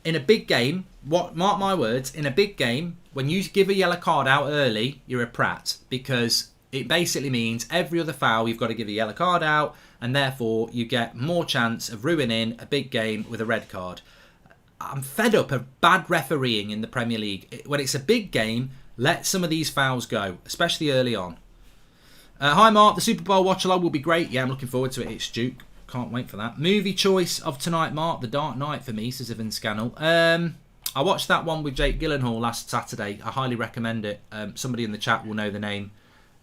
in a big game, mark my words, in a big game, when you give a yellow card out early, you're a prat, because it basically means every other foul you've got to give a yellow card out, and therefore you get more chance of ruining a big game with a red card. I'm fed up of bad refereeing in the Premier League. When it's a big game, let some of these fouls go, especially early on. Hi Mark, the Super Bowl watch-along will be great. Yeah, I'm looking forward to it. It's Duke. Can't wait for that. Movie choice of tonight, Mark. The Dark Knight for me, says Evan Scannell. I watched that one with Jake Gyllenhaal last Saturday. I highly recommend it. Somebody in the chat will know the name.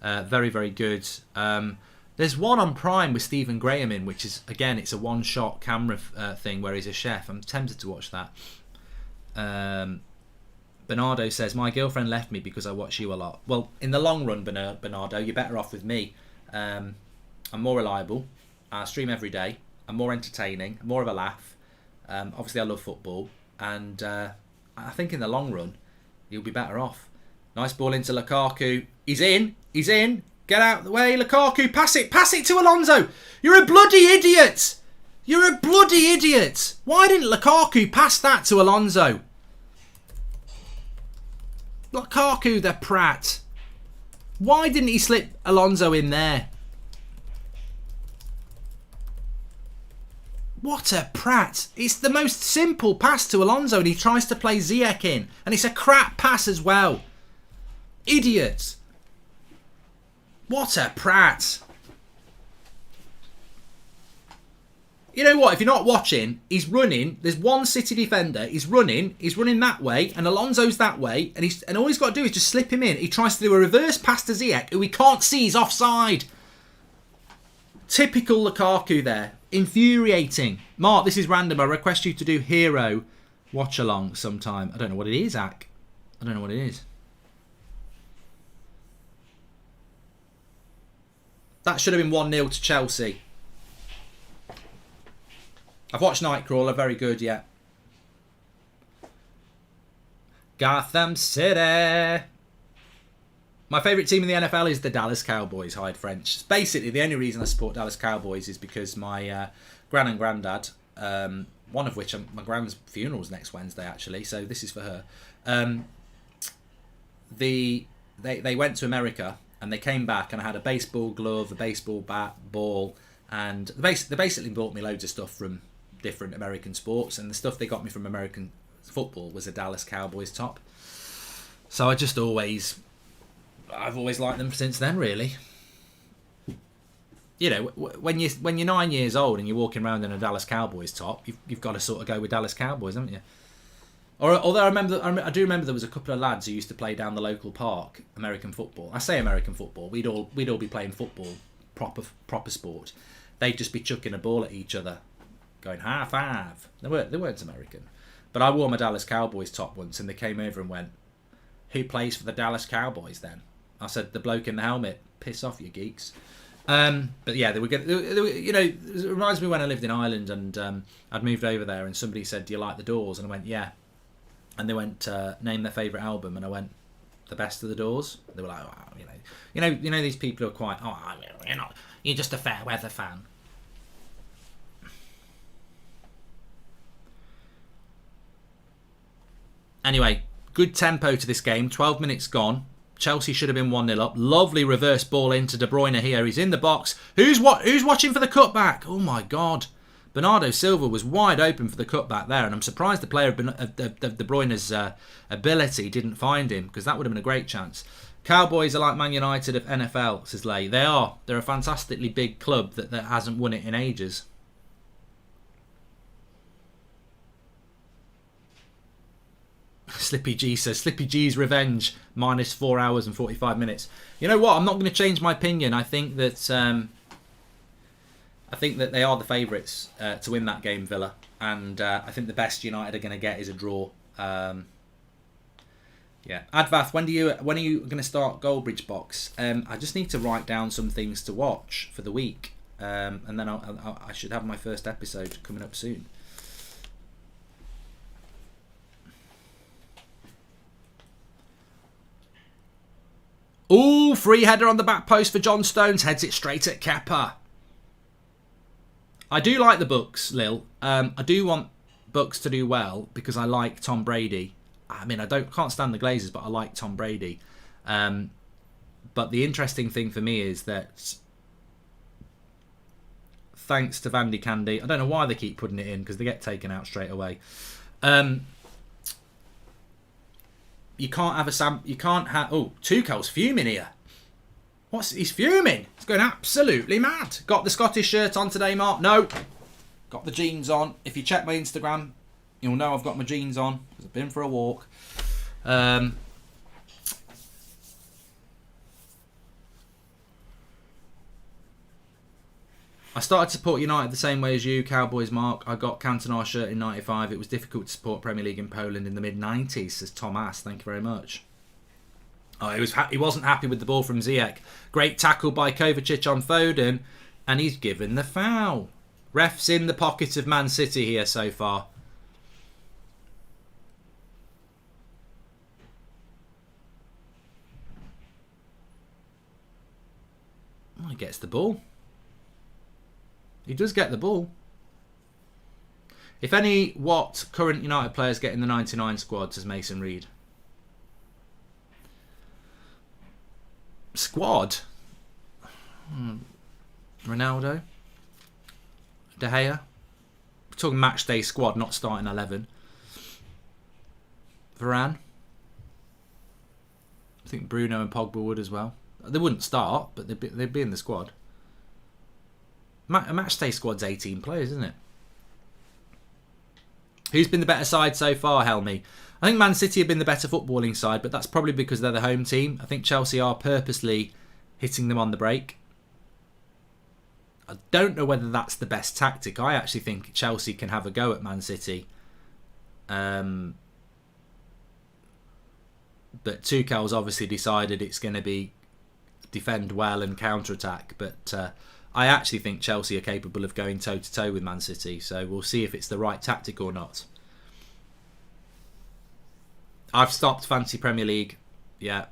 Very, very good. There's one on Prime with Stephen Graham in, which is, again, it's a one-shot camera thing where he's a chef. I'm tempted to watch that. Bernardo says, my girlfriend left me because I watch you a lot. Well, in the long run, Bernardo, you're better off with me. I'm more reliable. I stream every day. I'm more entertaining. More of a laugh. Obviously, I love football. And I think in the long run, you'll be better off. Nice ball into Lukaku. He's in. He's in. Get out of the way, Lukaku. Pass it. Pass it to Alonso. You're a bloody idiot. You're a bloody idiot. Why didn't Lukaku pass that to Alonso? Lukaku, the prat. Why didn't he slip Alonso in there? What a prat. It's the most simple pass to Alonso and he tries to play Ziyech in. And it's a crap pass as well. Idiot. What a prat. You know what? If you're not watching, he's running. There's one City defender. He's running that way, and Alonso's that way, and all he's got to do is just slip him in. He tries to do a reverse pass to Ziyech, who he can't see. He's offside. Typical Lukaku there. Infuriating. Mark, this is random. I request you to do Hero watch along sometime. I don't know what it is, Ak. I don't know what it is. That should have been 1-0 to Chelsea. I've watched Nightcrawler, very good, yeah. Gotham City. My favourite team in the NFL is the Dallas Cowboys, Hyde French. It's basically, the only reason I support Dallas Cowboys is because my gran and granddad, one of which, my grand's funeral's next Wednesday, actually, so this is for her. They went to America, and they came back, and I had a baseball glove, a baseball bat, ball, and they basically bought me loads of stuff from different American sports, and the stuff they got me from American football was a Dallas Cowboys top. So I've always liked them since then, really. You know, when you're 9 years old and you're walking around in a Dallas Cowboys top, you've got to sort of go with Dallas Cowboys, haven't you? Although I do remember there was a couple of lads who used to play down the local park, American football. I say American football. We'd all be playing football, proper sport. They'd just be chucking a ball at each other, going high five. They weren't American, but I wore my Dallas Cowboys top once, and they came over and went, "Who plays for the Dallas Cowboys then?" I said, "The bloke in the helmet." Piss off, you geeks. But yeah, they were good. You know, it reminds me when I lived in Ireland and I'd moved over there, and somebody said, "Do you like the Doors?" And I went, "Yeah." And they went, name their favourite album, and I went, "The Best of the Doors." They were like, "Oh, you know, these people who are quite, you're just a fair weather fan." Anyway, good tempo to this game. 12 minutes gone. Chelsea should have been 1-0 up. Lovely reverse ball into De Bruyne here. He's in the box. Who's watching for the cutback? Oh my God. Bernardo Silva was wide open for the cutback there, and I'm surprised the player of De Bruyne's ability didn't find him, because that would have been a great chance. Cowboys are like Man United of NFL, says Lay. They are. They're a fantastically big club that hasn't won it in ages. Slippy G says, Slippy G's revenge, minus 4 hours and 45 minutes. You know what? I'm not going to change my opinion. I think that they are the favourites to win that game, Villa, and I think the best United are going to get is a draw. Yeah, Advath, when are you going to start Goldbridge box? I just need to write down some things to watch for the week, and then I should have my first episode coming up soon. Ooh, free header on the back post for John Stones. Heads it straight at Kepa. I do like the books, Lil. I do want Bucks to do well because I like Tom Brady. I mean, can't stand the Glazers, but I like Tom Brady. But the interesting thing for me is that thanks to Vandy Candy, I don't know why they keep putting it in because they get taken out straight away. You can't have Tuchel's fuming here. He's fuming. He's going absolutely mad. Got the Scottish shirt on today, Mark? No. Got the jeans on. If you check my Instagram, you'll know I've got my jeans on because I've been for a walk. I started to support United the same way as you, Cowboys, Mark. I got Cantona's shirt in 95. It was difficult to support Premier League in Poland in the mid-90s, says Tom Ass. Thank you very much. Oh, he wasn't happy with the ball from Ziyech. Great tackle by Kovacic on Foden, and he's given the foul. Ref's in the pocket of Man City here so far. Oh, he gets the ball. He does get the ball. If any, what current United players get in the 99 squad, says Mason Reed? Squad? Ronaldo? De Gea? We're talking match day squad, not starting 11. Varane? I think Bruno and Pogba would as well. They wouldn't start, but they'd be in the squad. A match day squad's 18 players, isn't it? Who's been the better side so far, Helmy? I think Man City have been the better footballing side, but that's probably because they're the home team. I think Chelsea are purposely hitting them on the break. I don't know whether that's the best tactic. I actually think Chelsea can have a go at Man City. But Tuchel's obviously decided it's going to be defend well and counter-attack. But I actually think Chelsea are capable of going toe-to-toe with Man City. So we'll see if it's the right tactic or not. I've stopped Fantasy Premier League. Yeah.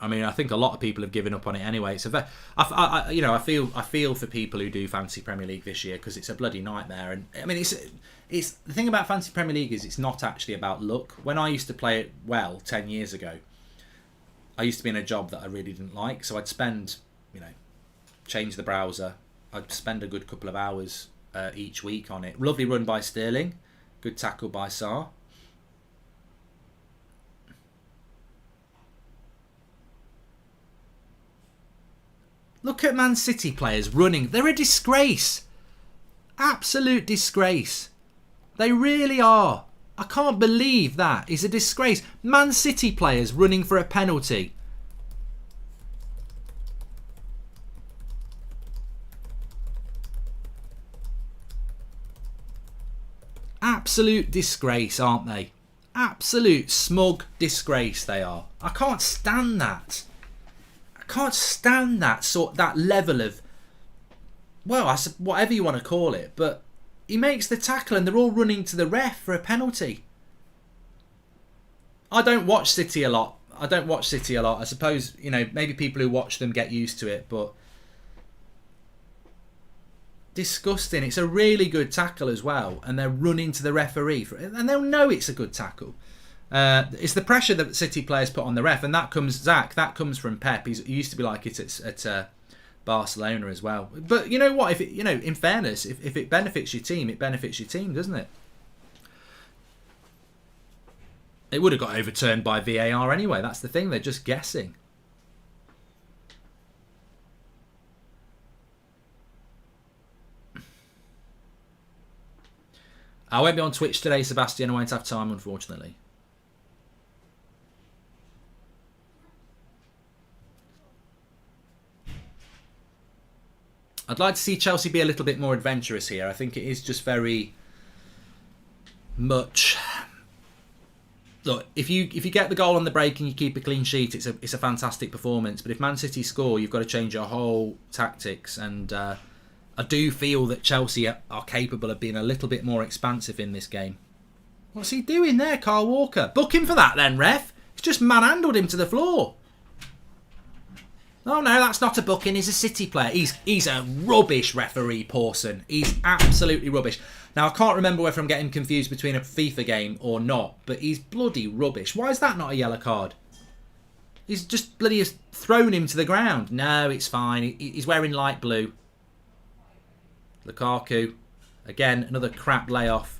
I mean, I think a lot of people have given up on it anyway. So, I feel for people who do Fantasy Premier League this year because it's a bloody nightmare. And I mean, it's the thing about Fantasy Premier League is it's not actually about luck. When I used to play it well 10 years ago, I used to be in a job that I really didn't like. So I'd spend, change the browser. I'd spend a good couple of hours each week on it. Lovely run by Sterling. Good tackle by Sarr. Look at Man City players running. They're a disgrace. Absolute disgrace. They really are. I can't believe that. It's a disgrace. Man City players running for a penalty. Absolute disgrace, aren't they? Absolute smug disgrace they are. I can't stand that. Can't stand that level of, whatever you want to call it, but he makes the tackle and they're all running to the ref for a penalty. I don't watch City a lot. I suppose, maybe people who watch them get used to it, but disgusting. It's a really good tackle as well, and they're running to the referee and they'll know it's a good tackle. It's the pressure that City players put on the ref, and that comes from Pep. He used to be like it at Barcelona as well. But you know what? If it, in fairness, if it benefits your team, it benefits your team, doesn't it? It would have got overturned by VAR anyway. That's the thing. They're just guessing. I won't be on Twitch today, Sebastian. I won't have time, unfortunately. I'd like to see Chelsea be a little bit more adventurous here. I think it is just very much. Look, if you get the goal on the break and you keep a clean sheet, it's a fantastic performance. But if Man City score, you've got to change your whole tactics. And I do feel that Chelsea are capable of being a little bit more expansive in this game. What's he doing there, Carl Walker? Book him for that then, ref. He's just manhandled him to the floor. Oh no, that's not a booking. He's a City player. He's a rubbish referee, Pawson. He's absolutely rubbish. Now I can't remember whether I'm getting confused between a FIFA game or not, but he's bloody rubbish. Why is that not a yellow card? He's just bloody thrown him to the ground. No, it's fine. He's wearing light blue. Lukaku, again, another crap layoff.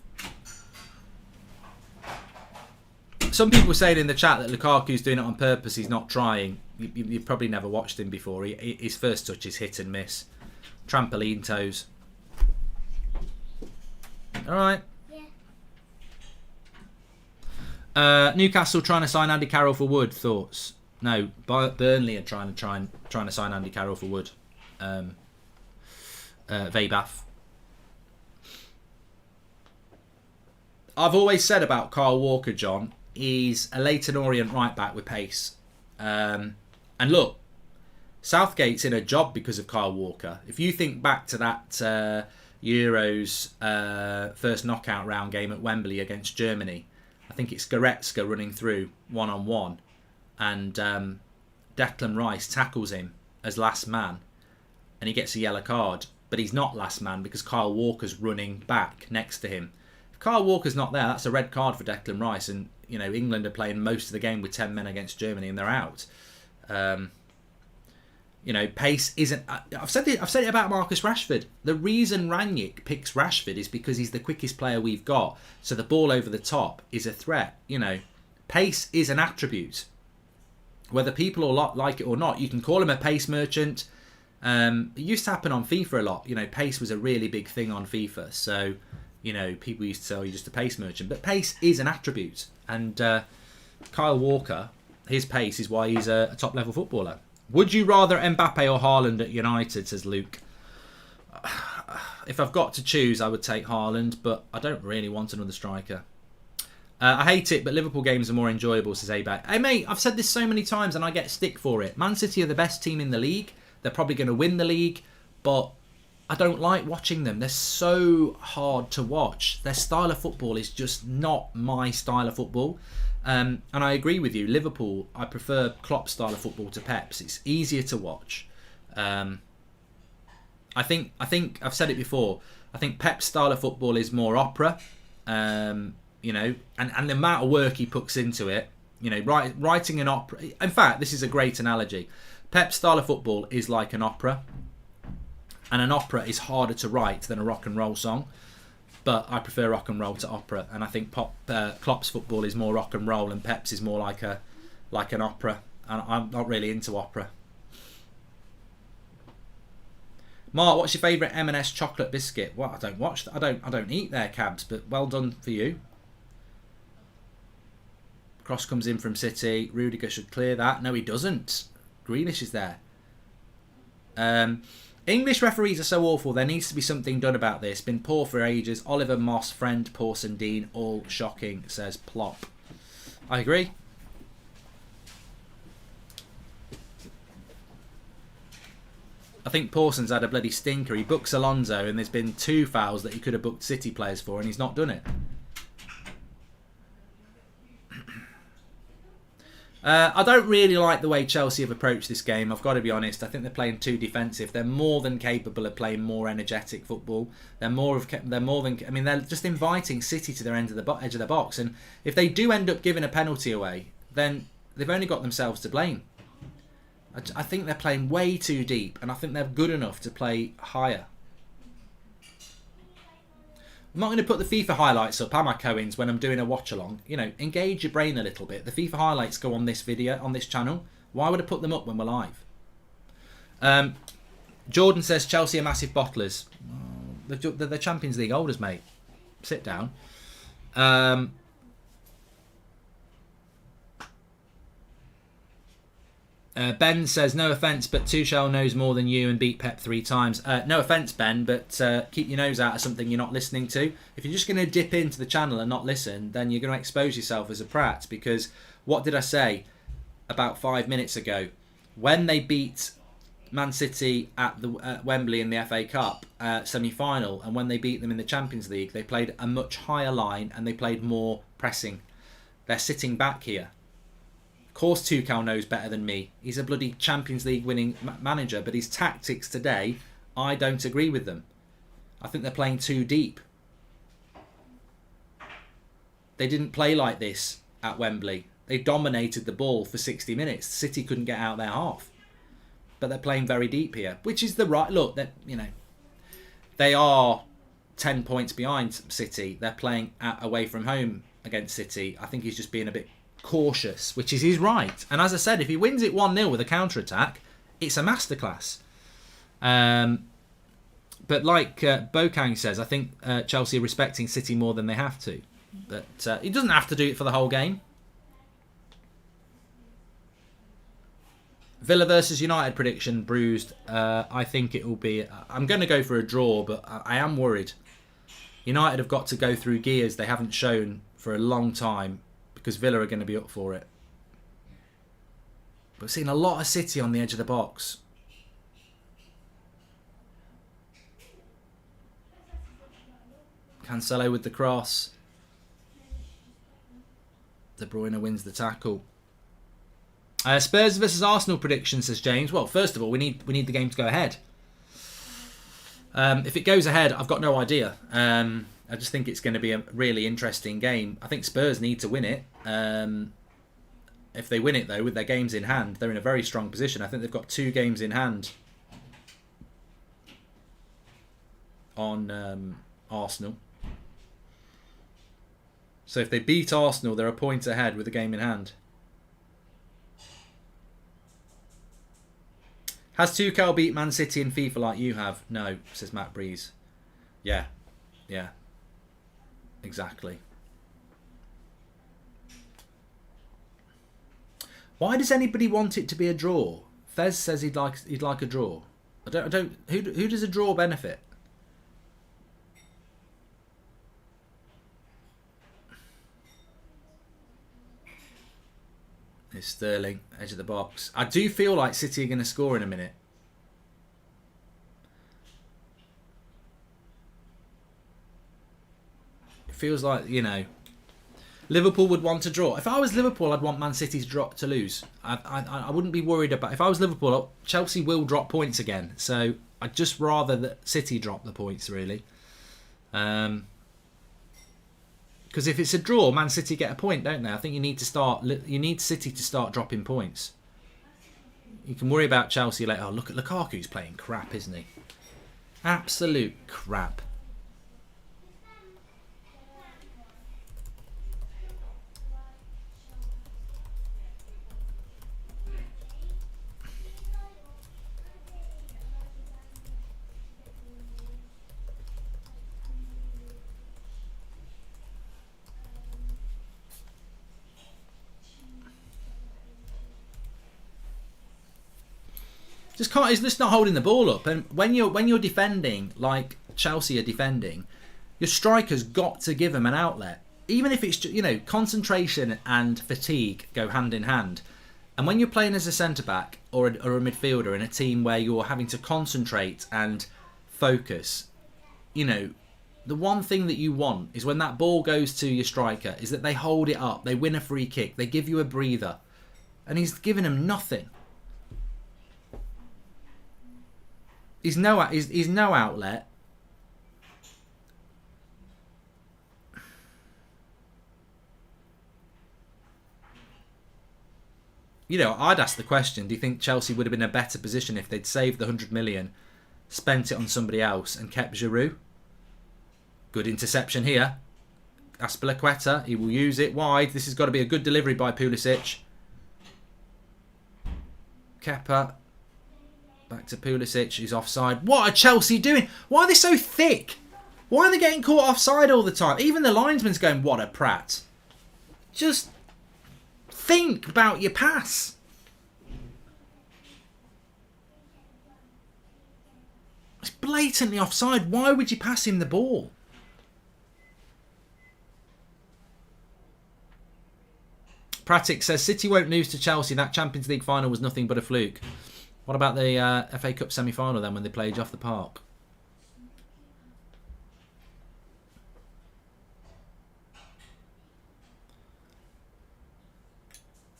Some people saying in the chat that Lukaku's doing it on purpose. He's not trying. You've probably never watched him before. His first touch is hit and miss. Trampoline toes. All right. Yeah. Newcastle trying to sign Andy Carroll for Wood. Thoughts? No. Burnley are trying to sign Andy Carroll for Wood. Webath. I've always said about Kyle Walker, John, he's a Leyton Orient right back with pace. And look, Southgate's in a job because of Kyle Walker. If you think back to that Euros first knockout round game at Wembley against Germany, I think it's Goretzka running through one-on-one, and Declan Rice tackles him as last man, and he gets a yellow card. But he's not last man because Kyle Walker's running back next to him. If Kyle Walker's not there, that's a red card for Declan Rice, and you know England are playing most of the game with 10 men against Germany, and they're out. You know, pace isn't. I've said it about Marcus Rashford. The reason Rangnick picks Rashford is because he's the quickest player we've got. So the ball over the top is a threat. You know, pace is an attribute. Whether people like it or not, you can call him a pace merchant. It used to happen on FIFA a lot. You know, pace was a really big thing on FIFA. So, you know, people used to say, oh, you're just a pace merchant. But pace is an attribute. And Kyle Walker, his pace is why he's a top-level footballer. Would you rather Mbappe or Haaland at United, says Luke. If I've got to choose, I would take Haaland, but I don't really want another striker. I hate it, but Liverpool games are more enjoyable, says Abak. Hey, mate, I've said this so many times and I get stick for it. Man City are the best team in the league. They're probably going to win the league, but I don't like watching them. They're so hard to watch. Their style of football is just not my style of football. And I agree with you. Liverpool, I prefer Klopp's style of football to Pep's. It's easier to watch. I think I've said it before. I think Pep's style of football is more opera. You know, and the amount of work he puts into it. You know, writing an opera. In fact, this is a great analogy. Pep's style of football is like an opera, and an opera is harder to write than a rock and roll song. But I prefer rock and roll to opera, and I think Klopp's football is more rock and roll, and Pep's is more like an opera. And I'm not really into opera. Mark, what's your favourite M&S chocolate biscuit? Well, I don't watch. I don't eat their cabs, but well done for you. Cross comes in from City. Rudiger should clear that. No, he doesn't. Grealish is there. English referees are so awful. There needs to be something done about this. Been poor for ages. Oliver, Moss, Friend, Pawson, Dean, all shocking, says Plop. I agree. I think Pawson's had a bloody stinker. He books Alonso and there's been 2 fouls that he could have booked City players for and he's not done it. I don't really like the way Chelsea have approached this game. I've got to be honest. I think they're playing too defensive. They're more than capable of playing more energetic football. They're just inviting City to their edge of the box. And if they do end up giving a penalty away, then they've only got themselves to blame. I think they're playing way too deep, and I think they're good enough to play higher. I'm not going to put the FIFA highlights up, am I, Coins, when I'm doing a watch-along? You know, engage your brain a little bit. The FIFA highlights go on this video, on this channel. Why would I put them up when we're live? Jordan says Chelsea are massive bottlers. They're the Champions League holders, mate. Sit down. Ben says, no offence, but Tuchel knows more than you and beat Pep 3 times. No offence, Ben, but keep your nose out of something you're not listening to. If you're just going to dip into the channel and not listen, then you're going to expose yourself as a prat. Because what did I say about 5 minutes ago? When they beat Man City at the Wembley in the FA Cup semi-final, and when they beat them in the Champions League, they played a much higher line and they played more pressing. They're sitting back here. Of course, Tuchel knows better than me. He's a bloody Champions League winning manager, but his tactics today, I don't agree with them. I think they're playing too deep. They didn't play like this at Wembley. They dominated the ball for 60 minutes. City couldn't get out their half. But they're playing very deep here, which is the right look. That they are 10 points behind City. They're playing away from home against City. I think he's just being a bit cautious, which is his right. And as I said, if he wins it 1-0 with a counter-attack, it's a masterclass. But like Bokang says, I think Chelsea are respecting City more than they have to. But he doesn't have to do it for the whole game. Villa versus United prediction, Bruised. I think it will be... I'm going to go for a draw, but I am worried. United have got to go through gears they haven't shown for a long time because Villa are going to be up for it. We've seen a lot of City on the edge of the box. Cancelo with the cross. De Bruyne wins the tackle. Spurs versus Arsenal prediction, says James. Well, first of all, we need the game to go ahead. If it goes ahead, I've got no idea. I just think it's going to be a really interesting game. I think Spurs need to win it. If they win it, though, with their games in hand, they're in a very strong position. I think they've got 2 games in hand on Arsenal. So if they beat Arsenal, they're a point ahead with a game in hand. Has Tuchel beat Man City in FIFA like you have? No, says Matt Breeze. Yeah. Exactly. Why does anybody want it to be a draw? Fez says he'd like a draw. I don't. Who does a draw benefit? It's Sterling, edge of the box. I do feel like City are going to score in a minute. It feels like, Liverpool would want to draw. If I was Liverpool, I'd want Man City's drop to lose. I wouldn't be worried about... If I was Liverpool, Chelsea will drop points again. So I'd just rather that City drop the points, really. Because if it's a draw, Man City get a point, don't they? I think you need City to start dropping points. You can worry about Chelsea later. Oh, look at Lukaku's playing crap, isn't he? Absolute crap. He's just not holding the ball up. And when you're defending like Chelsea are defending, your striker's got to give them an outlet. Even if it's concentration and fatigue go hand in hand. And when you're playing as a centre back or a midfielder in a team where you're having to concentrate and focus, the one thing that you want is when that ball goes to your striker is that they hold it up, they win a free kick, they give you a breather, and he's giving them nothing. He's no outlet. I'd ask the question, do you think Chelsea would have been in a better position if they'd saved the 100 million, spent it on somebody else and kept Giroud? Good interception here. Aspilicueta, he will use it wide. This has got to be a good delivery by Pulisic. Kepa. Back to Pulisic, he's offside. What are Chelsea doing? Why are they so thick? Why are they getting caught offside all the time? Even the linesman's going, what a prat. Just think about your pass. It's blatantly offside. Why would you pass him the ball? Pratic says, City won't lose to Chelsea. That Champions League final was nothing but a fluke. What about the FA Cup semi-final then when they played off the park?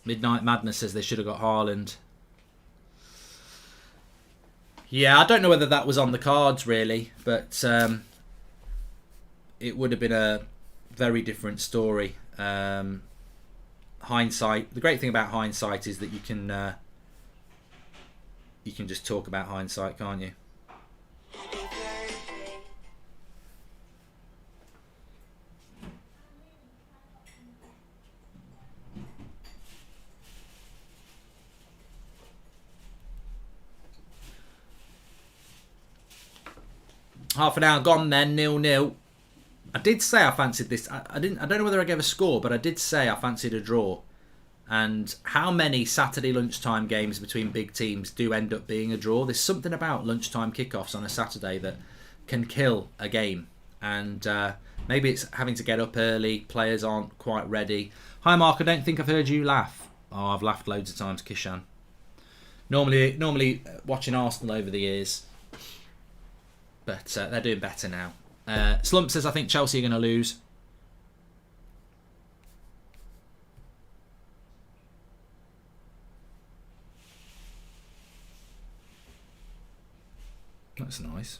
Midnight Madness says they should have got Haaland. Yeah, I don't know whether that was on the cards really, but it would have been a very different story. Hindsight. The great thing about hindsight is that you can just talk about hindsight, can't you? Half an hour gone then, 0-0. I did say I fancied this. I don't know whether I gave a score, but I did say I fancied a draw. And how many Saturday lunchtime games between big teams do end up being a draw? There's something about lunchtime kickoffs on a Saturday that can kill a game. And maybe it's having to get up early. Players aren't quite ready. Hi, Mark. I don't think I've heard you laugh. Oh, I've laughed loads of times, Kishan. Normally watching Arsenal over the years. But they're doing better now. Slump says, I think Chelsea are going to lose. That's nice.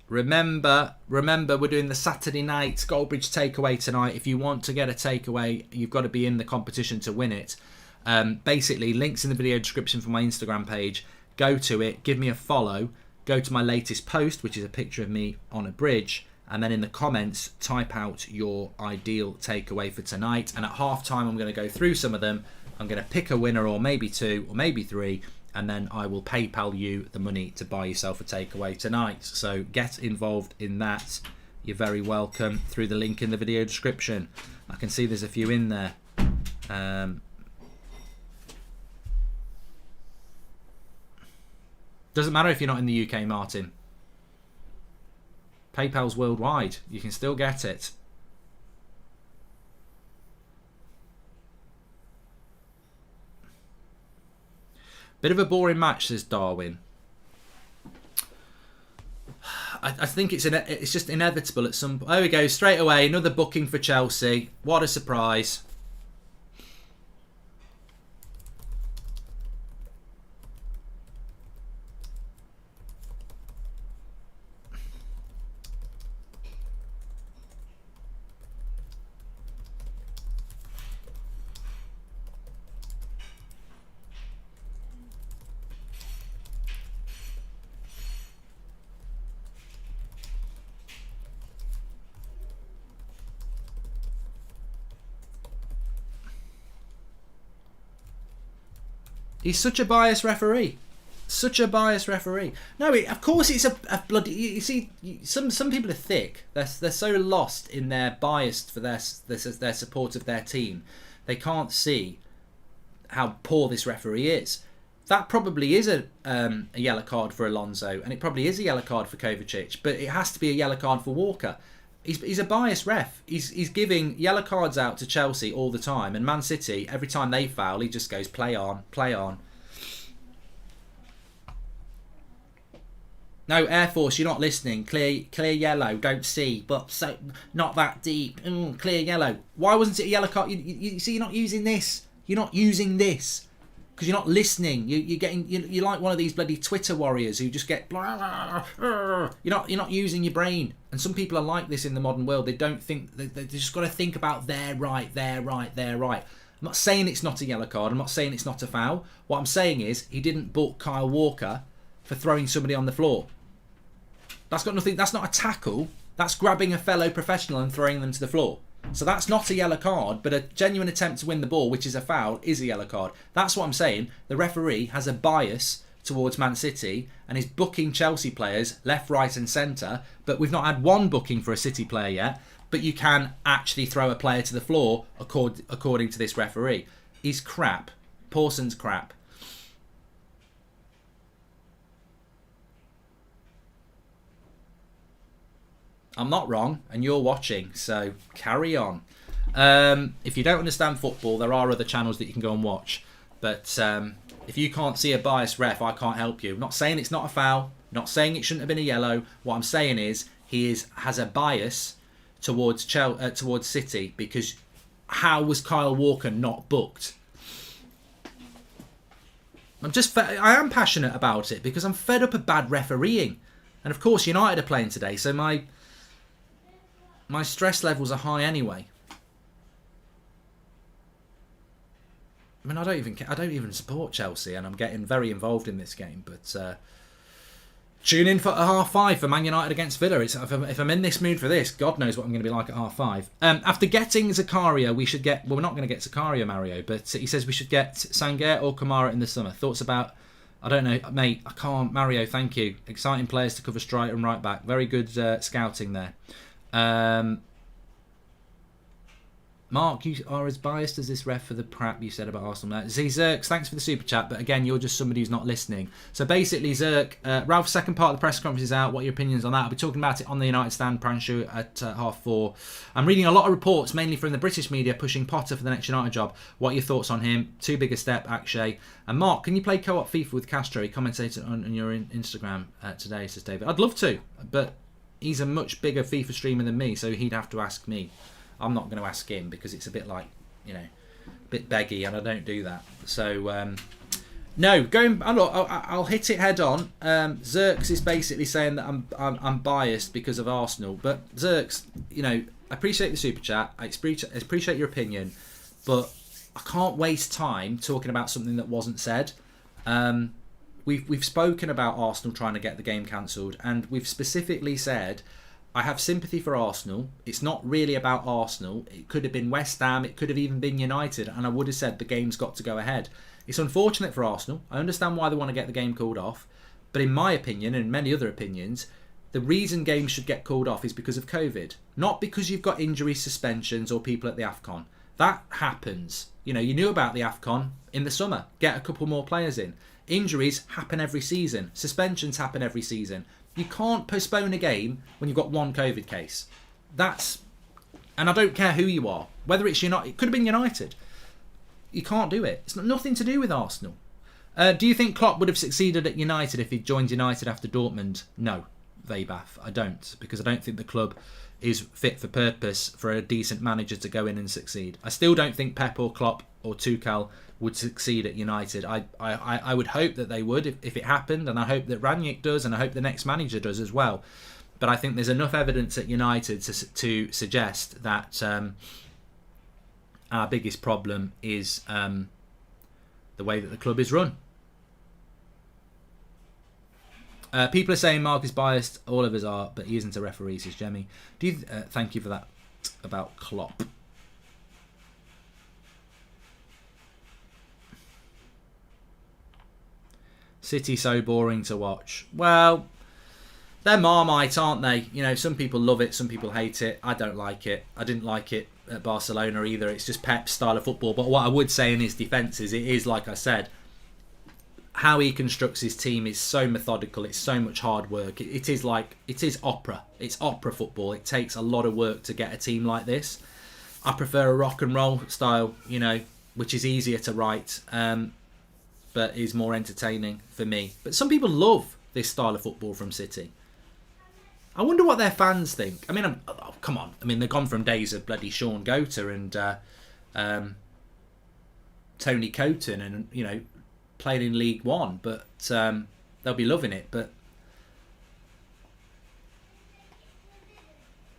Remember, we're doing the Saturday night Goldbridge takeaway tonight. If you want to get a takeaway, you've got to be in the competition to win it. Basically, links in the video description for my Instagram page. Go to it, give me a follow, go to my latest post, which is a picture of me on a bridge, and then in the comments, type out your ideal takeaway for tonight. And at half time, I'm going to go through some of them. I'm going to pick a winner, or maybe two, or maybe three, and then I will PayPal you the money to buy yourself a takeaway tonight. So get involved in that. You're very welcome through the link in the video description. I can see there's a few in there. Doesn't matter if you're not in the UK, Martin. PayPal's worldwide. You can still get it. Bit of a boring match, says Darwin. I think it's just inevitable at some point. There we go, straight away, another booking for Chelsea. What a surprise. He's such a biased referee. Such a biased referee. No, of course it's a bloody... You see, some people are thick. They're so lost in their bias for their support of their team. They can't see how poor this referee is. That probably is a yellow card for Alonso, and it probably is a yellow card for Kovacic, but it has to be a yellow card for Walker. He's a biased ref. He's giving yellow cards out to Chelsea all the time, and Man City, every time they foul, he just goes, play on, play on. No, Air Force, you're not listening. Clear yellow, don't see, but so not that deep. Clear yellow. Why wasn't it a yellow card? You see, you're not using this. You're not using this because you're not listening. You're like one of these bloody Twitter warriors who just get blah, blah, blah. You're not using your brain. And some people are like this in the modern world. They don't think. They just got to think about their right. I'm not saying it's not a yellow card. I'm not saying it's not a foul. What I'm saying is he didn't book Kyle Walker for throwing somebody on the floor. That's got nothing. That's not a tackle. That's grabbing a fellow professional and throwing them to the floor. So that's not a yellow card, but a genuine attempt to win the ball, which is a foul, is a yellow card. That's what I'm saying. The referee has a bias towards Man City and is booking Chelsea players left, right and centre, but we've not had one booking for a City player yet, but you can actually throw a player to the floor according to this referee. He's crap. Pawson's crap. I'm not wrong, and you're watching, so carry on. If you don't understand football, there are other channels that you can go and watch. But if you can't see a biased ref, I can't help you. I'm not saying it's not a foul. Not saying it shouldn't have been a yellow. What I'm saying is has a bias towards City, because how was Kyle Walker not booked? I am passionate about it because I'm fed up of bad refereeing, and of course United are playing today, so my stress levels are high anyway. I mean, I don't even support Chelsea, and I'm getting very involved in this game. But tune in for 5:30 for Man United against Villa. If I'm in this mood for this, God knows what I'm going to be like at 5:30. After getting Zakaria, we should get. Well, we're not going to get Zakaria, Mario, but he says we should get Sangaré or Kamara in the summer. Thoughts about? I don't know, mate. I can't. Mario, thank you. Exciting players to cover striker and right back. Very good scouting there. Mark, you are as biased as this ref for the crap you said about Arsenal. Zerks, thanks for the super chat, but again, you're just somebody who's not listening. So basically, Zerk, Ralph's second part of the press conference is out. What are your opinions on that? I'll be talking about it on the United Stand Pranshu at 4:30. I'm reading a lot of reports, mainly from the British media, pushing Potter for the next United job. What are your thoughts on him? Too big a step, Akshay. And Mark, can you play co-op FIFA with Castro? He commentated on your Instagram today, says David. I'd love to, but he's a much bigger FIFA streamer than me, so he'd have to ask me. I'm not going to ask him because it's a bit like, a bit beggy, and I don't do that. So, no, I'll hit it head on. Zerks is basically saying that I'm biased because of Arsenal, but Zerks, I appreciate the super chat. I appreciate your opinion, but I can't waste time talking about something that wasn't said. We've spoken about Arsenal trying to get the game cancelled, and we've specifically said, I have sympathy for Arsenal. It's not really about Arsenal. It could have been West Ham. It could have even been United. And I would have said the game's got to go ahead. It's unfortunate for Arsenal. I understand why they want to get the game called off. But in my opinion, and many other opinions, the reason games should get called off is because of COVID. Not because you've got injury suspensions or people at the AFCON. That happens. You knew about the AFCON in the summer. Get a couple more players in. Injuries happen every season. Suspensions happen every season. You can't postpone a game when you've got one COVID case. And I don't care who you are. Whether it's United, it could have been United. You can't do it. It's nothing to do with Arsenal. Do you think Klopp would have succeeded at United if he'd joined United after Dortmund? No, Webath, I don't. Because I don't think the club is fit for purpose for a decent manager to go in and succeed. I still don't think Pep or Klopp or Tuchel would succeed at United. I would hope that they would if it happened, and I hope that Rangnick does, and I hope the next manager does as well. But I think there's enough evidence at United to suggest that our biggest problem is the way that the club is run. People are saying Mark is biased. All of us are, but he isn't a referee, says Jemmy. Thank you for that about Klopp. City so boring to watch. Well, they're Marmite, aren't they? Some people love it, some people hate it. I don't like it. I didn't like it at Barcelona either. It's just Pep's style of football. But what I would say in his defence is, it is, like I said, how he constructs his team is so methodical. It's so much hard work. It is opera. It's opera football. It takes a lot of work to get a team like this. I prefer a rock and roll style, which is easier to write. But is more entertaining for me. But some people love this style of football from City. I wonder what their fans think. I mean, come on. I mean, they've gone from days of bloody Sean Gota and Tony Coton and, playing in League One. But they'll be loving it. But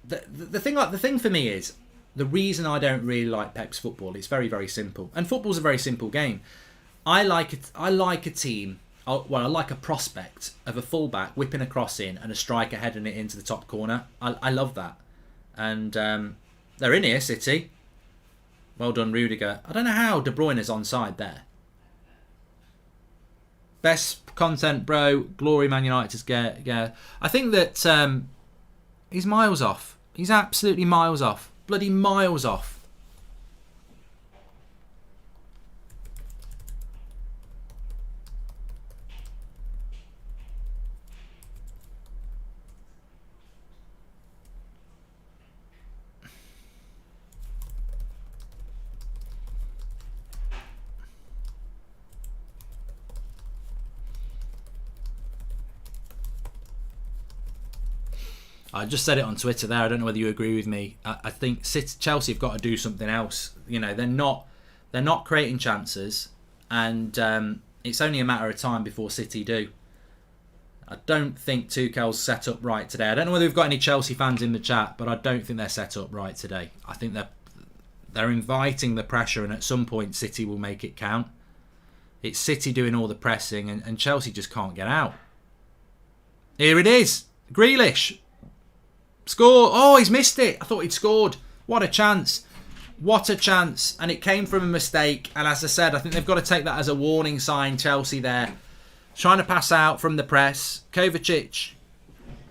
the thing for me is, the reason I don't really like Pep's football is very, very simple. And football's a very simple game. I like a team. I like a prospect of a fullback whipping a cross in and a striker heading it into the top corner. I love that, and they're in here, City. Well done, Rudiger. I don't know how De Bruyne is onside there. Best content, bro. Glory, Man United. Yeah. I think that he's miles off. He's absolutely miles off. Bloody miles off. I just said it on Twitter there. I don't know whether you agree with me. I think Chelsea have got to do something else. You know, they're not creating chances, and it's only a matter of time before City do. I don't think Tuchel's set up right today. I don't know whether we've got any Chelsea fans in the chat, but I don't think they're set up right today. I think they're inviting the pressure, and at some point City will make it count. It's City doing all the pressing, and Chelsea just can't get out. Here it is. Grealish. Score. Oh, he's missed it. I thought he'd scored. What a chance. What a chance. And it came from a mistake. And as I said, I think they've got to take that as a warning sign, Chelsea there. Trying to pass out from the press. Kovacic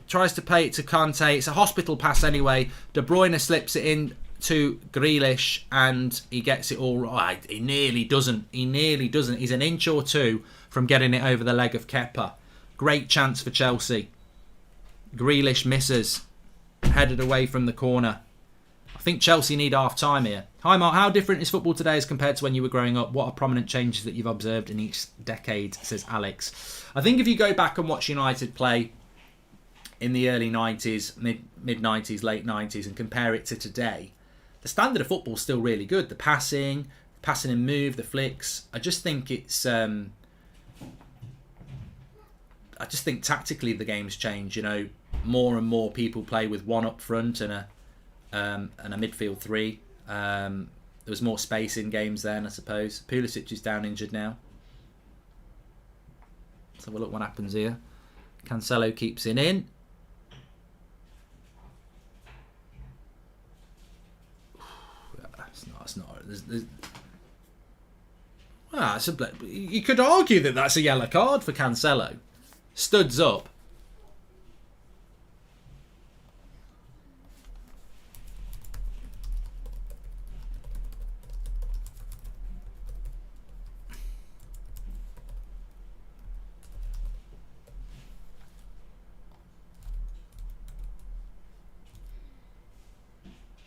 tries to play it to Kante. It's a hospital pass anyway. De Bruyne slips it in to Grealish and he gets it all right. He nearly doesn't. He's an inch or two from getting it over the leg of Kepa. Great chance for Chelsea. Grealish misses. Headed away from the corner. I think Chelsea need half-time here. Hi Mark, how different is football today as compared to when you were growing up? What are prominent changes that you've observed in each decade, says Alex. I think if you go back and watch United play in the early 90s, mid-90s, late 90s and compare it to today, the standard of football is still really good. The passing and move, the flicks. I just think it's... I just think tactically the game's changed, you know. More and more people play with one up front and a midfield three. There was more space in games then, I suppose. Pulisic is down injured now. Let's have a look what happens here. Cancelo keeps it in. You could argue that that's a yellow card for Cancelo. Studs up.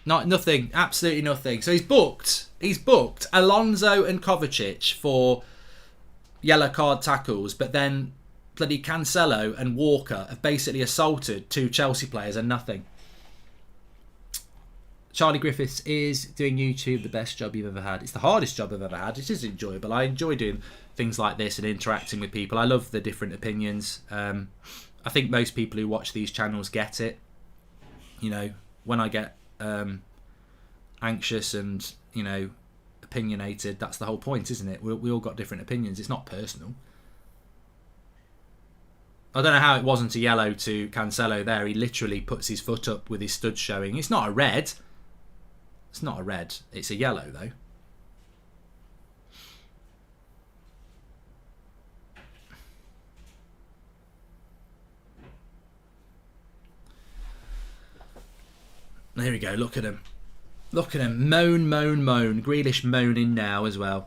Nothing. Absolutely nothing. So he's booked Alonso and Kovacic for yellow card tackles, but then bloody Cancelo and Walker have basically assaulted two Chelsea players and nothing. Charlie Griffiths is doing YouTube the best job you've ever had. It's the hardest job I've ever had. It is enjoyable. I enjoy doing things like this and interacting with people. I love the different opinions. I think most people who watch these channels get it. You know, when I get anxious and, you know, opinionated, that's the whole point, isn't it? We all got different opinions. It's not personal. I don't know how it wasn't a yellow to Cancelo there. He literally puts his foot up with his studs showing. It's not a red. It's not a red. It's a yellow though. There we go. Look at him. Look at him. Moan, moan, moan. Grealish moaning now as well.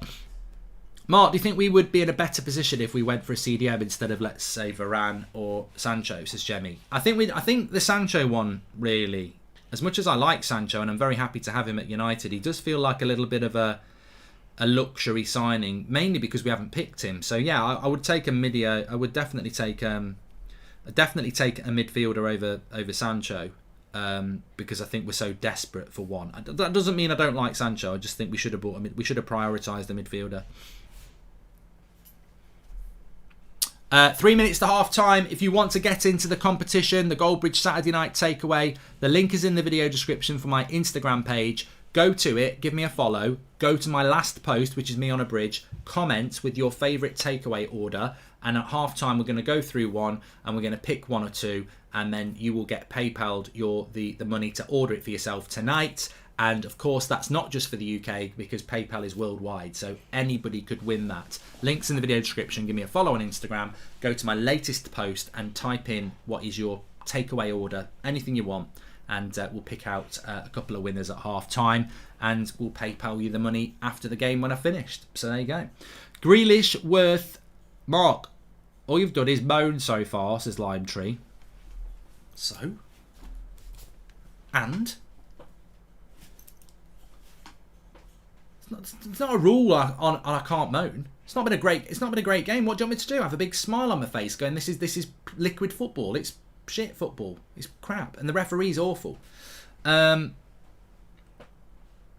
Mark, do you think we would be in a better position if we went for a CDM instead of, let's say, Varane or Sancho, says Jemmy? I think the Sancho one, really, as much as I like Sancho and I'm very happy to have him at United, he does feel like a little bit of a luxury signing, mainly because we haven't picked him. So yeah, I would take a midia. I would definitely take a midfielder over Sancho. Because I think we're so desperate for one. That doesn't mean I don't like Sancho. I just think we should have prioritised the midfielder. 3 minutes to half time. If you want to get into the competition, the Goldbridge Saturday night takeaway, the link is in the video description for my Instagram page. Go to it, give me a follow, go to my last post, which is me on a bridge, comment with your favourite takeaway order, and at half time we're going to go through one and we're going to pick one or two, and then you will get PayPal'd the money to order it for yourself tonight. And of course that's not just for the UK, because PayPal is worldwide, so anybody could win that. Links in the video description. Give me a follow on Instagram, go to my latest post and type in what is your takeaway order, anything you want, and we'll pick out a couple of winners at half time, and we'll PayPal you the money after the game when I've finished. So there you go. Grealish worth... Mark, all you've done is moan so far, says Lime Tree. So? And? It's not a rule on I can't moan. It's not been a great game. What do you want me to do? Have a big smile on my face going, this is liquid football. It's shit football. It's crap, and the referee's awful.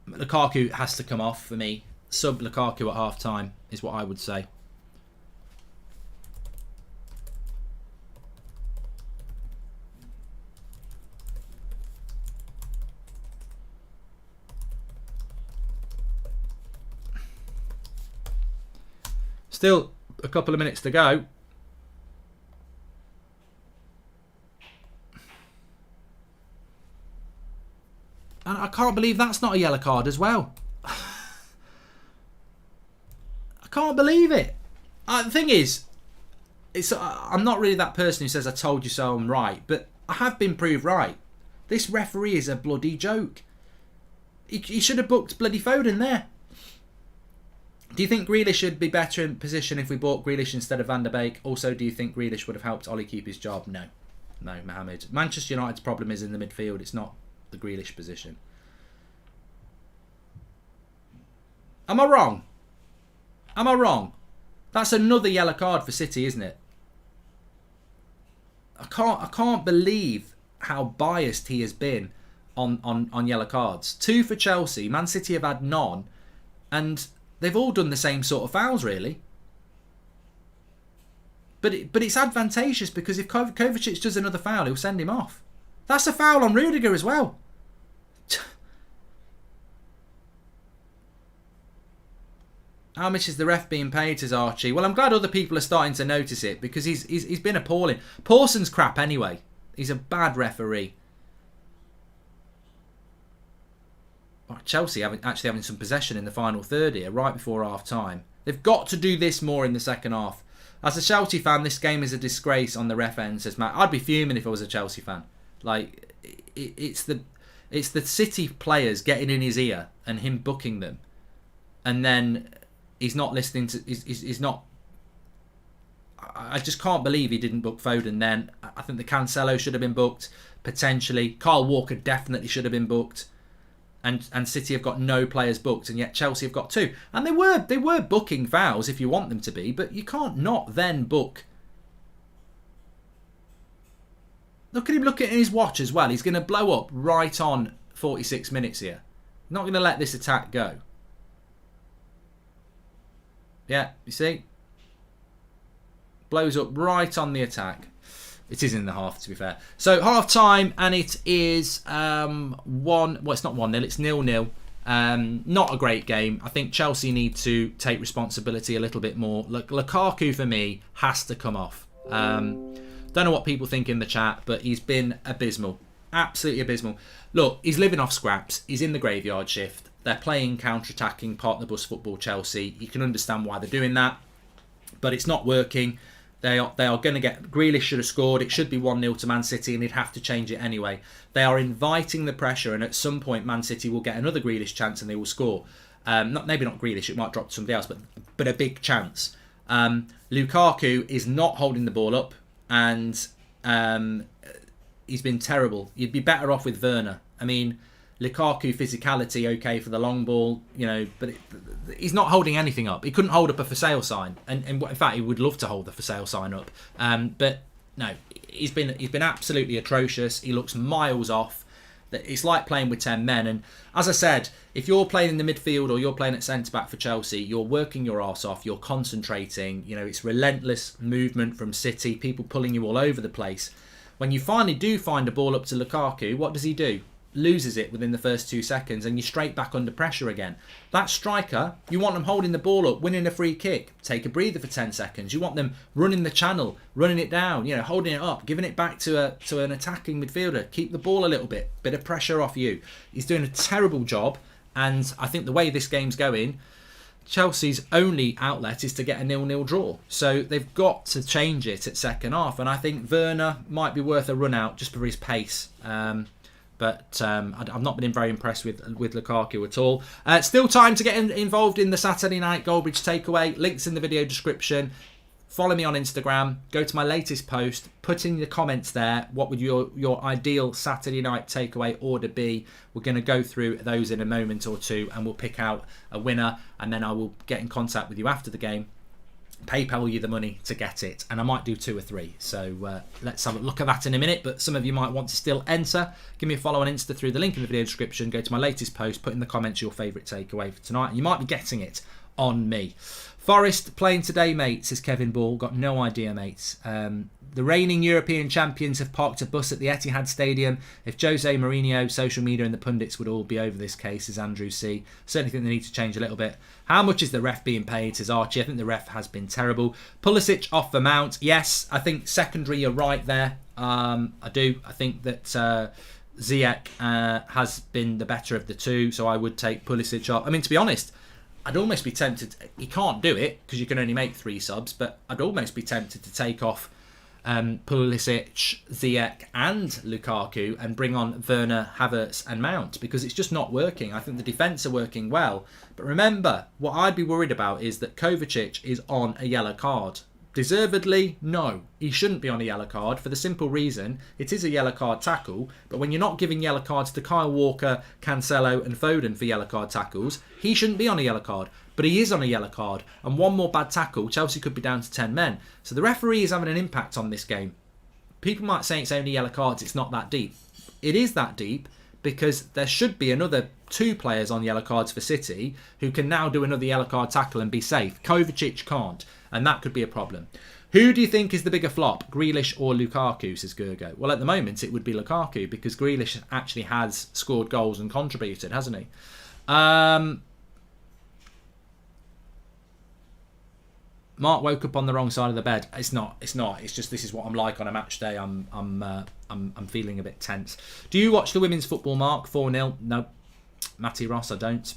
Lukaku has to come off for me. Sub Lukaku at half time is what I would say. Still a couple of minutes to go. And I can't believe that's not a yellow card as well. I can't believe it. The thing is, I'm not really that person who says I told you so, I'm right. But I have been proved right. This referee is a bloody joke. He should have booked bloody Foden there. Do you think Grealish should be better in position if we bought Grealish instead of Van der Beek? Also, do you think Grealish would have helped Ollie keep his job? No. No, Mohamed. Manchester United's problem is in the midfield. It's not the Grealish position. Am I wrong? Am I wrong? That's another yellow card for City, isn't it? I can't believe how biased he has been on yellow cards. 2 for Chelsea. Man City have had none. And they've all done the same sort of fouls, really. But it's advantageous because if Kovacic does another foul, he'll send him off. That's a foul on Rudiger as well. How much is the ref being paid, says Archie? Well, I'm glad other people are starting to notice it because he's been appalling. Pawson's crap anyway. He's a bad referee. Chelsea actually having some possession in the final third here, right before half-time. They've got to do this more in the second half. As a Chelsea fan, this game is a disgrace on the ref end, says Matt. I'd be fuming if I was a Chelsea fan. Like, it's the City players getting in his ear and him booking them. And then he's not listening to... He's not... I just can't believe he didn't book Foden then. I think the Cancelo should have been booked, potentially. Kyle Walker definitely should have been booked. And City have got no players booked, and yet Chelsea have got 2. And they were booking fouls if you want them to be, but you can't not then book. Look at him looking at his watch as well. He's going to blow up right on 46 minutes here. Not going to let this attack go. Yeah, you see? Blows up right on the attack. It is in the half, to be fair. So, half-time, and it is 1... Well, it's not 1-0, it's 0-0. Not a great game. I think Chelsea need to take responsibility a little bit more. Lukaku, for me, has to come off. Don't know what people think in the chat, but he's been abysmal. Absolutely abysmal. Look, he's living off scraps. He's in the graveyard shift. They're playing counter-attacking, partner bus football Chelsea. You can understand why they're doing that, but it's not working. They are going to get... Grealish should have scored. It should be 1-0 to Man City, and he'd have to change it anyway. They are inviting the pressure, and at some point Man City will get another Grealish chance and they will score. Maybe not Grealish, it might drop to somebody else, but a big chance. Lukaku is not holding the ball up, and he's been terrible. You'd be better off with Werner. I mean, Lukaku physicality okay for the long ball, but he's not holding anything up. He couldn't hold up a for sale sign, and in fact he would love to hold the for sale sign up. But no, he's been absolutely atrocious. He looks miles off. It's like playing with 10 men. And as I said, if you're playing in the midfield or you're playing at centre back for Chelsea, you're working your arse off. You're concentrating. It's relentless movement from City. People pulling you all over the place. When you finally do find a ball up to Lukaku, what does he do? Loses it within the first 2 seconds, and you're straight back under pressure again. That striker, you want them holding the ball up, winning a free kick, take a breather for 10 seconds. You want them running the channel, running it down, holding it up, giving it back to an attacking midfielder. Keep the ball a little bit of pressure off you. He's doing a terrible job, and I think the way this game's going, Chelsea's only outlet is to get a 0-0 draw. So they've got to change it at second half, and I think Werner might be worth a run out just for his pace. But I've not been very impressed with Lukaku at all. Still time to get involved in the Saturday night Goldbridge takeaway. Links in the video description. Follow me on Instagram. Go to my latest post. Put in the comments there. What would your ideal Saturday night takeaway order be? We're going to go through those in a moment or two, and we'll pick out a winner. And then I will get in contact with you after the game PayPal you the money to get it, and I might do 2 or 3. So let's have a look at that in a minute. But some of you might want to still enter. Give me a follow on Insta through the link in the video description. Go to my latest post, put in the comments your favourite takeaway for tonight, and you might be getting it on me. Forest playing today, mate, says Kevin Ball. Got no idea, mates. The reigning European champions have parked a bus at the Etihad Stadium. If Jose Mourinho, social media and the pundits would all be over this case, says Andrew C. Certainly think they need to change a little bit. How much is the ref being paid, says Archie. I think the ref has been terrible. Pulisic off the mount. Yes, I think secondary, you're right there. I do. I think that Ziyech has been the better of the two, so I would take Pulisic off. I mean, to be honest, I'd almost be tempted. He can't do it because you can only make 3 subs, but I'd almost be tempted to take off Pulisic, Ziyech and Lukaku and bring on Werner, Havertz and Mount, because it's just not working. I think the defence are working well. But remember, what I'd be worried about is that Kovacic is on a yellow card. Deservedly, no. He shouldn't be on a yellow card for the simple reason it is a yellow card tackle, but when you're not giving yellow cards to Kyle Walker, Cancelo and Foden for yellow card tackles, he shouldn't be on a yellow card. But he is on a yellow card, and one more bad tackle, Chelsea could be down to 10 men. So the referee is having an impact on this game. People might say it's only yellow cards, it's not that deep. It is that deep, because there should be another 2 players on yellow cards for City who can now do another yellow card tackle and be safe. Kovacic can't, and that could be a problem. Who do you think is the bigger flop, Grealish or Lukaku, says Gergo? Well, at the moment it would be Lukaku, because Grealish actually has scored goals and contributed, hasn't he? Mark woke up on the wrong side of the bed. It's not. It's just this is what I'm like on a match day. I'm feeling a bit tense. Do you watch the women's football, Mark? 4-0? No. Matty Ross, I don't.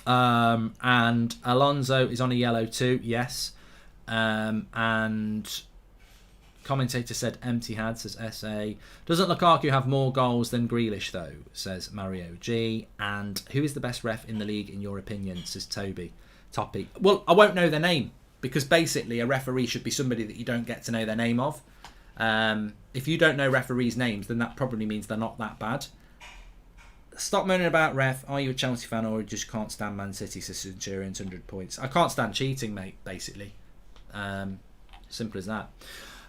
And Alonso is on a yellow too. Yes. And commentator said empty had, says SA. Doesn't Lukaku have more goals than Grealish though, says Mario G. And who is the best ref in the league in your opinion, says Toby. Well, I won't know their name, because basically a referee should be somebody that you don't get to know their name of. If you don't know referees' names, then that probably means they're not that bad. Stop moaning about ref. Are you a Chelsea fan or you just can't stand Man City, says Centurion's 100 points? I can't stand cheating, mate, basically. Simple as that.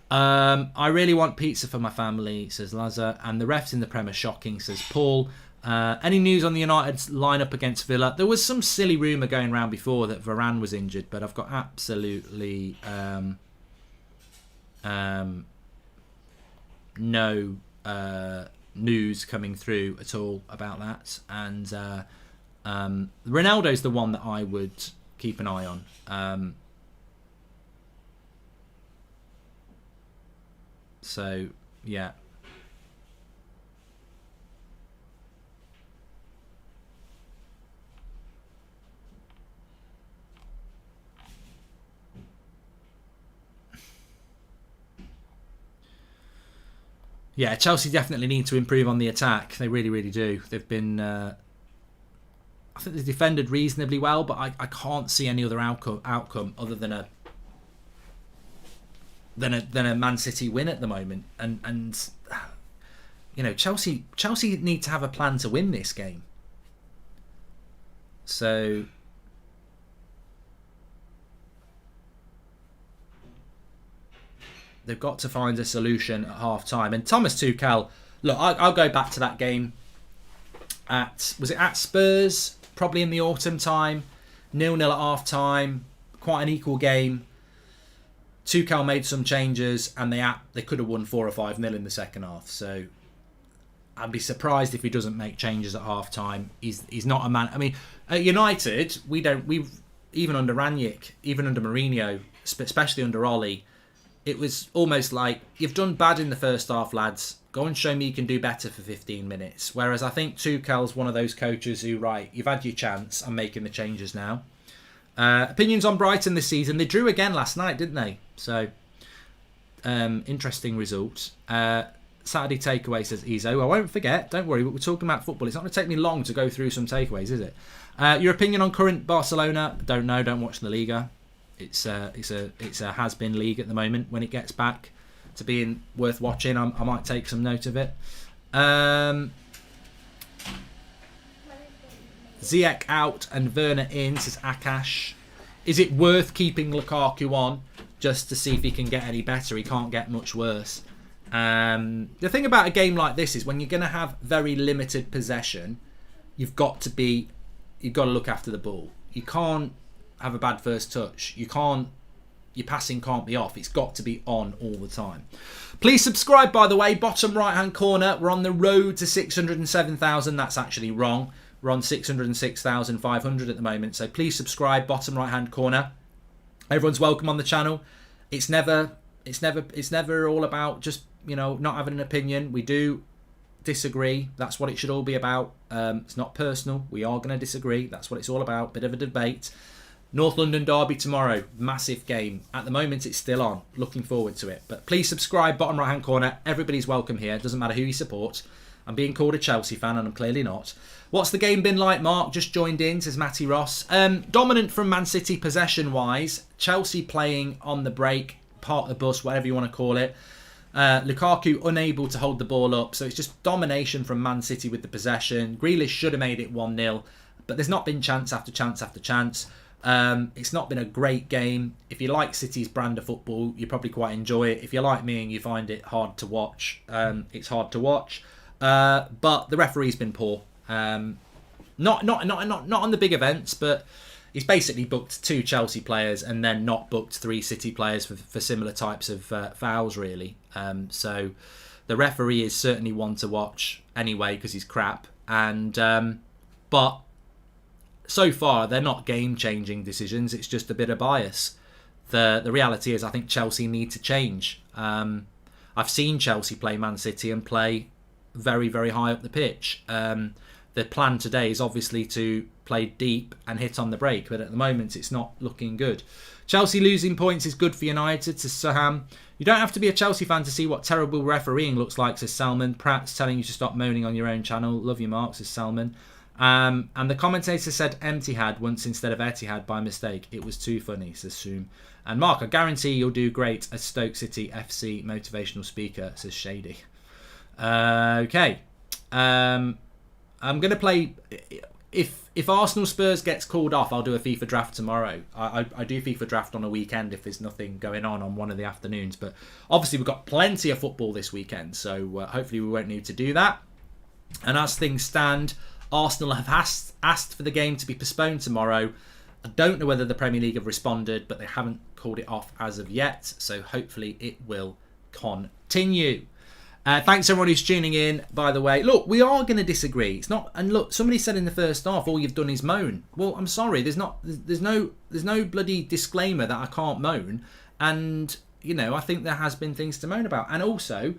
I really want pizza for my family, says Lazar. And the refs in the Prem are shocking, says Paul. Any news on the United's lineup against Villa? There was some silly rumour going around before that Varane was injured, but I've got absolutely no news coming through at all about that. And Ronaldo's the one that I would keep an eye on. So, yeah. Yeah, Chelsea definitely need to improve on the attack. They really, really do. They've been... I think they've defended reasonably well, but I can't see any other outcome other than a Man City win at the moment. And you know, Chelsea need to have a plan to win this game. So... they've got to find a solution at half-time. And Thomas Tuchel, look, I'll go back to that game was it at Spurs? Probably in the autumn time. 0-0 at half-time. Quite an equal game. Tuchel made some changes and they could have won 4 or 5-0 in the second half. So I'd be surprised if he doesn't make changes at half-time. He's not a man. I mean, at United, we've even under Ranić, even under Mourinho, especially under Ollie, it was almost like, you've done bad in the first half, lads. Go and show me you can do better for 15 minutes. Whereas I think Tuchel's one of those coaches who, right, you've had your chance. I'm making the changes now. Opinions on Brighton this season. They drew again last night, didn't they? So, interesting result. Saturday takeaway, says Ezo. I won't forget. Don't worry, but we're talking about football. It's not going to take me long to go through some takeaways, is it? Your opinion on current Barcelona? Don't know. Don't watch the Liga. It's a has-been league at the moment. When it gets back to being worth watching, I might take some note of it. Ziyech out and Werner in, says Akash. Is it worth keeping Lukaku on just to see if he can get any better? He can't get much worse. The thing about a game like this is when you're going to have very limited possession, you've got to look after the ball. You can't have a bad first touch. Your passing can't be off. It's got to be on all the time. Please subscribe, by the way. Bottom right hand corner. We're on the road to 607,000. That's actually wrong. We're on 606,500 at the moment. So please subscribe. Bottom right hand corner. Everyone's welcome on the channel. It's never all about just, not having an opinion. We do disagree. That's what it should all be about. It's not personal. We are going to disagree. That's what it's all about. Bit of a debate. North London derby tomorrow. Massive game. At the moment, it's still on. Looking forward to it. But please subscribe. Bottom right hand corner. Everybody's welcome here. Doesn't matter who you support. I'm being called a Chelsea fan and I'm clearly not. What's the game been like, Mark? Just joined in, says Matty Ross. Dominant from Man City possession-wise. Chelsea playing on the break. Part the bus, whatever you want to call it. Lukaku unable to hold the ball up. So it's just domination from Man City with the possession. Grealish should have made it 1-0. But there's not been chance after chance after chance. It's not been a great game. If you like City's brand of football, you probably quite enjoy it. If you're like me and you find it hard to watch, it's hard to watch. But the referee's been poor. Not on the big events, but he's basically booked 2 Chelsea players and then not booked 3 City players for similar types of fouls, really. So the referee is certainly one to watch anyway because he's crap. But so far, they're not game-changing decisions. It's just a bit of bias. The reality is I think Chelsea need to change. I've seen Chelsea play Man City and play very, very high up the pitch. The plan today is obviously to play deep and hit on the break, but at the moment it's not looking good. Chelsea losing points is good for United, says Saham. You don't have to be a Chelsea fan to see what terrible refereeing looks like, says Salman. Pratt's telling you to stop moaning on your own channel. Love you, Mark, says Salman. And the commentator said Etihad once instead of Etihad by mistake. It was too funny, says Soom. And Mark, I guarantee you'll do great as Stoke City FC motivational speaker, says Shady. Okay. I'm going to play... If Arsenal Spurs gets called off, I'll do a FIFA draft tomorrow. I do FIFA draft on a weekend if there's nothing going on one of the afternoons. But obviously we've got plenty of football this weekend, so hopefully we won't need to do that. And as things stand, Arsenal have asked for the game to be postponed tomorrow. I don't know whether the Premier League have responded, but they haven't called it off as of yet. So hopefully it will continue. Thanks everyone who's tuning in, by the way. Look, we are going to disagree. It's not, and look, somebody said in the first half, all you've done is moan. Well, I'm sorry, there's no bloody disclaimer that I can't moan. And, I think there has been things to moan about. And also,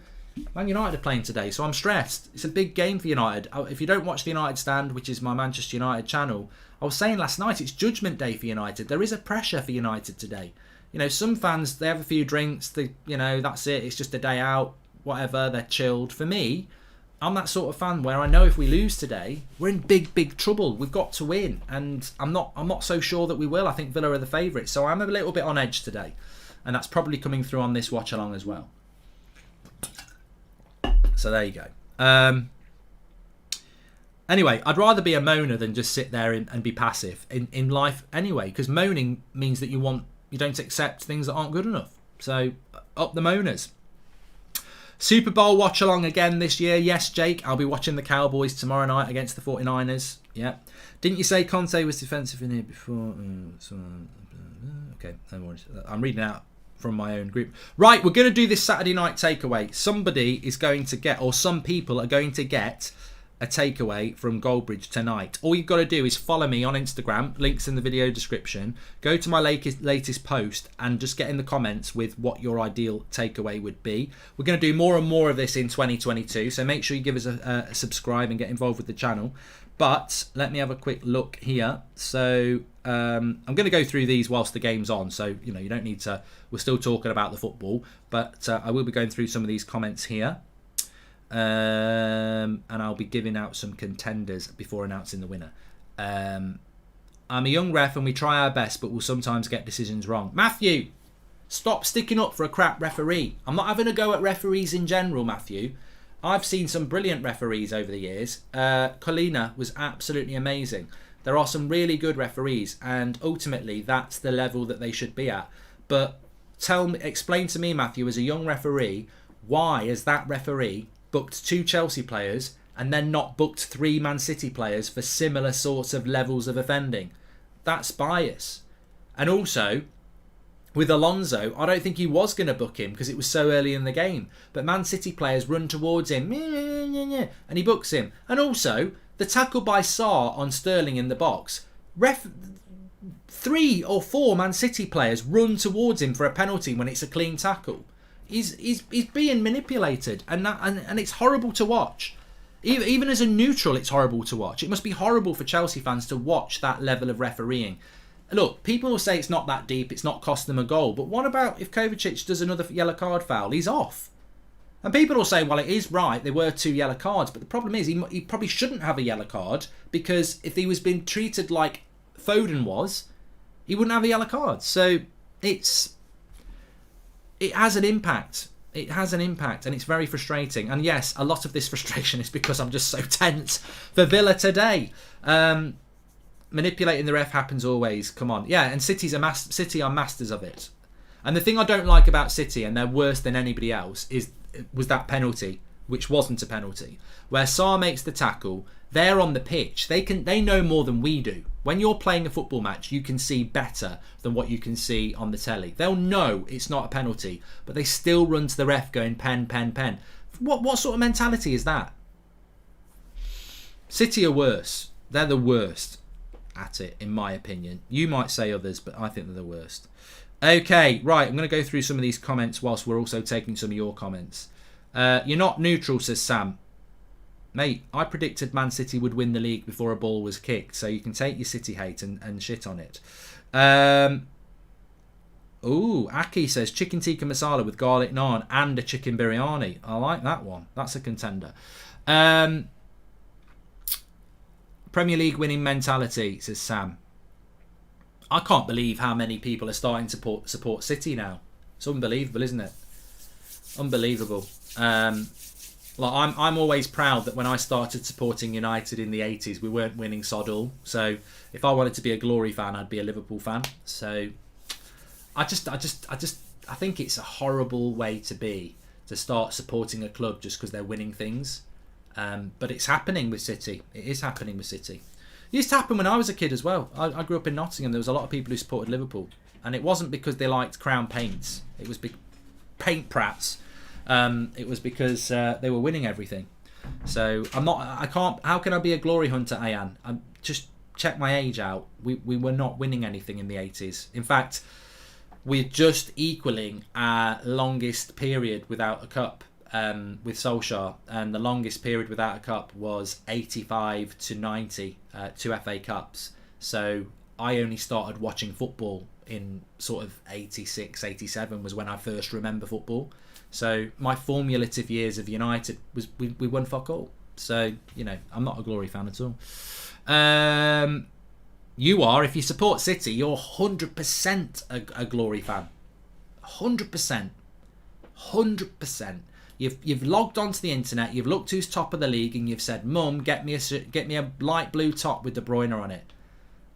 Man United are playing today, so I'm stressed. It's a big game for United. If you don't watch the United Stand, which is my Manchester United channel, I was saying last night, it's Judgment Day for United. There is a pressure for United today. Some fans, they have a few drinks, that's it, it's just a day out. Whatever, they're chilled. For me, I'm that sort of fan where I know if we lose today, we're in big trouble. We've got to win, and I'm not so sure that we will. I think Villa are the favourites, so I'm a little bit on edge today, and that's probably coming through on this watch along as well. So there you go. Anyway, I'd rather be a moaner than just sit there and be passive in life anyway, because moaning means that you don't accept things that aren't good enough. So up the moaners. Super Bowl watch along again this year. Yes, Jake, I'll be watching the Cowboys tomorrow night against the 49ers. Yeah. Didn't you say Conte was defensive in here before? Okay, no worries. I'm reading out from my own group. Right, we're going to do this Saturday night takeaway. Somebody is going to get, or some people are going to get, a takeaway from Goldbridge tonight. All you've got to do is follow me on Instagram, links in the video description, go to my latest post and just get in the comments with what your ideal takeaway would be. We're going to do more and more of this in 2022, so make sure you give us a subscribe and get involved with the channel. But let me have a quick look here. So I'm going to go through these whilst the game's on, so you don't need to, we're still talking about the football, but I will be going through some of these comments here. And I'll be giving out some contenders before announcing the winner. I'm a young ref and we try our best, but we'll sometimes get decisions wrong. Matthew, stop sticking up for a crap referee. I'm not having a go at referees in general, Matthew. I've seen some brilliant referees over the years. Colina was absolutely amazing. There are some really good referees, and ultimately that's the level that they should be at. But explain to me, Matthew, as a young referee, why has that referee booked 2 Chelsea players and then not booked 3 Man City players for similar sorts of levels of offending? That's bias. And also, with Alonso, I don't think he was going to book him because it was so early in the game. But Man City players run towards him, and he books him. And also, the tackle by Sarr on Sterling in the box, 3 or 4 Man City players run towards him for a penalty when it's a clean tackle. He's being manipulated, and it's horrible to watch. Even as a neutral, it's horrible to watch. It must be horrible for Chelsea fans to watch that level of refereeing. Look, people will say it's not that deep, it's not cost them a goal, but what about if Kovacic does another yellow card foul? He's off. And people will say, well, it is right, there were 2 yellow cards, but the problem is he probably shouldn't have a yellow card, because if he was being treated like Foden was, he wouldn't have a yellow card. So it has an impact. It has an impact, and it's very frustrating. And yes, a lot of this frustration is because I'm just so tense for Villa today. Manipulating the ref happens always. Come on. Yeah, and City are masters of it. And the thing I don't like about City, and they're worse than anybody else, was that penalty, which wasn't a penalty, where Sarr makes the tackle. They're on the pitch. They know more than we do. When you're playing a football match, you can see better than what you can see on the telly. They'll know it's not a penalty, but they still run to the ref going pen, pen, pen. What sort of mentality is that? City are worse. They're the worst at it, in my opinion. You might say others, but I think they're the worst. Okay, right. I'm going to go through some of these comments whilst we're also taking some of your comments. You're not neutral, says Sam. Mate, I predicted Man City would win the league before a ball was kicked, so you can take your City hate and shit on it. Aki says chicken tikka masala with garlic naan and a chicken biryani. I like that one. That's a contender. Premier League winning mentality, says Sam. I can't believe how many people are starting to support City now. It's unbelievable, isn't it? Unbelievable. I'm always proud that when I started supporting United in the 80s, we weren't winning sod all. So if I wanted to be a glory fan, I'd be a Liverpool fan. So I think it's a horrible way to be, to start supporting a club just because they're winning things. But it's happening with City. It is happening with City. It used to happen when I was a kid as well. I grew up in Nottingham. There was a lot of people who supported Liverpool, and it wasn't because they liked Crown paints. It was paint prats. It was because they were winning everything. So I can't. How can I be a glory hunter, Ayan? Just check my age out. We were not winning anything in the 80s. In fact, we're just equaling our longest period without a cup with Solskjaer, and the longest period without a cup was 85 to 90, 2 FA Cups. So I only started watching football in sort of 86, 87 was when I first remember football. So my formulative years of United was we won fuck all. So, I'm not a glory fan at all. You are. If you support City, you're 100% a glory fan. 100%. 100%. You've logged onto the internet, you've looked who's top of the league, and you've said, Mum, get me a light blue top with De Bruyne on it.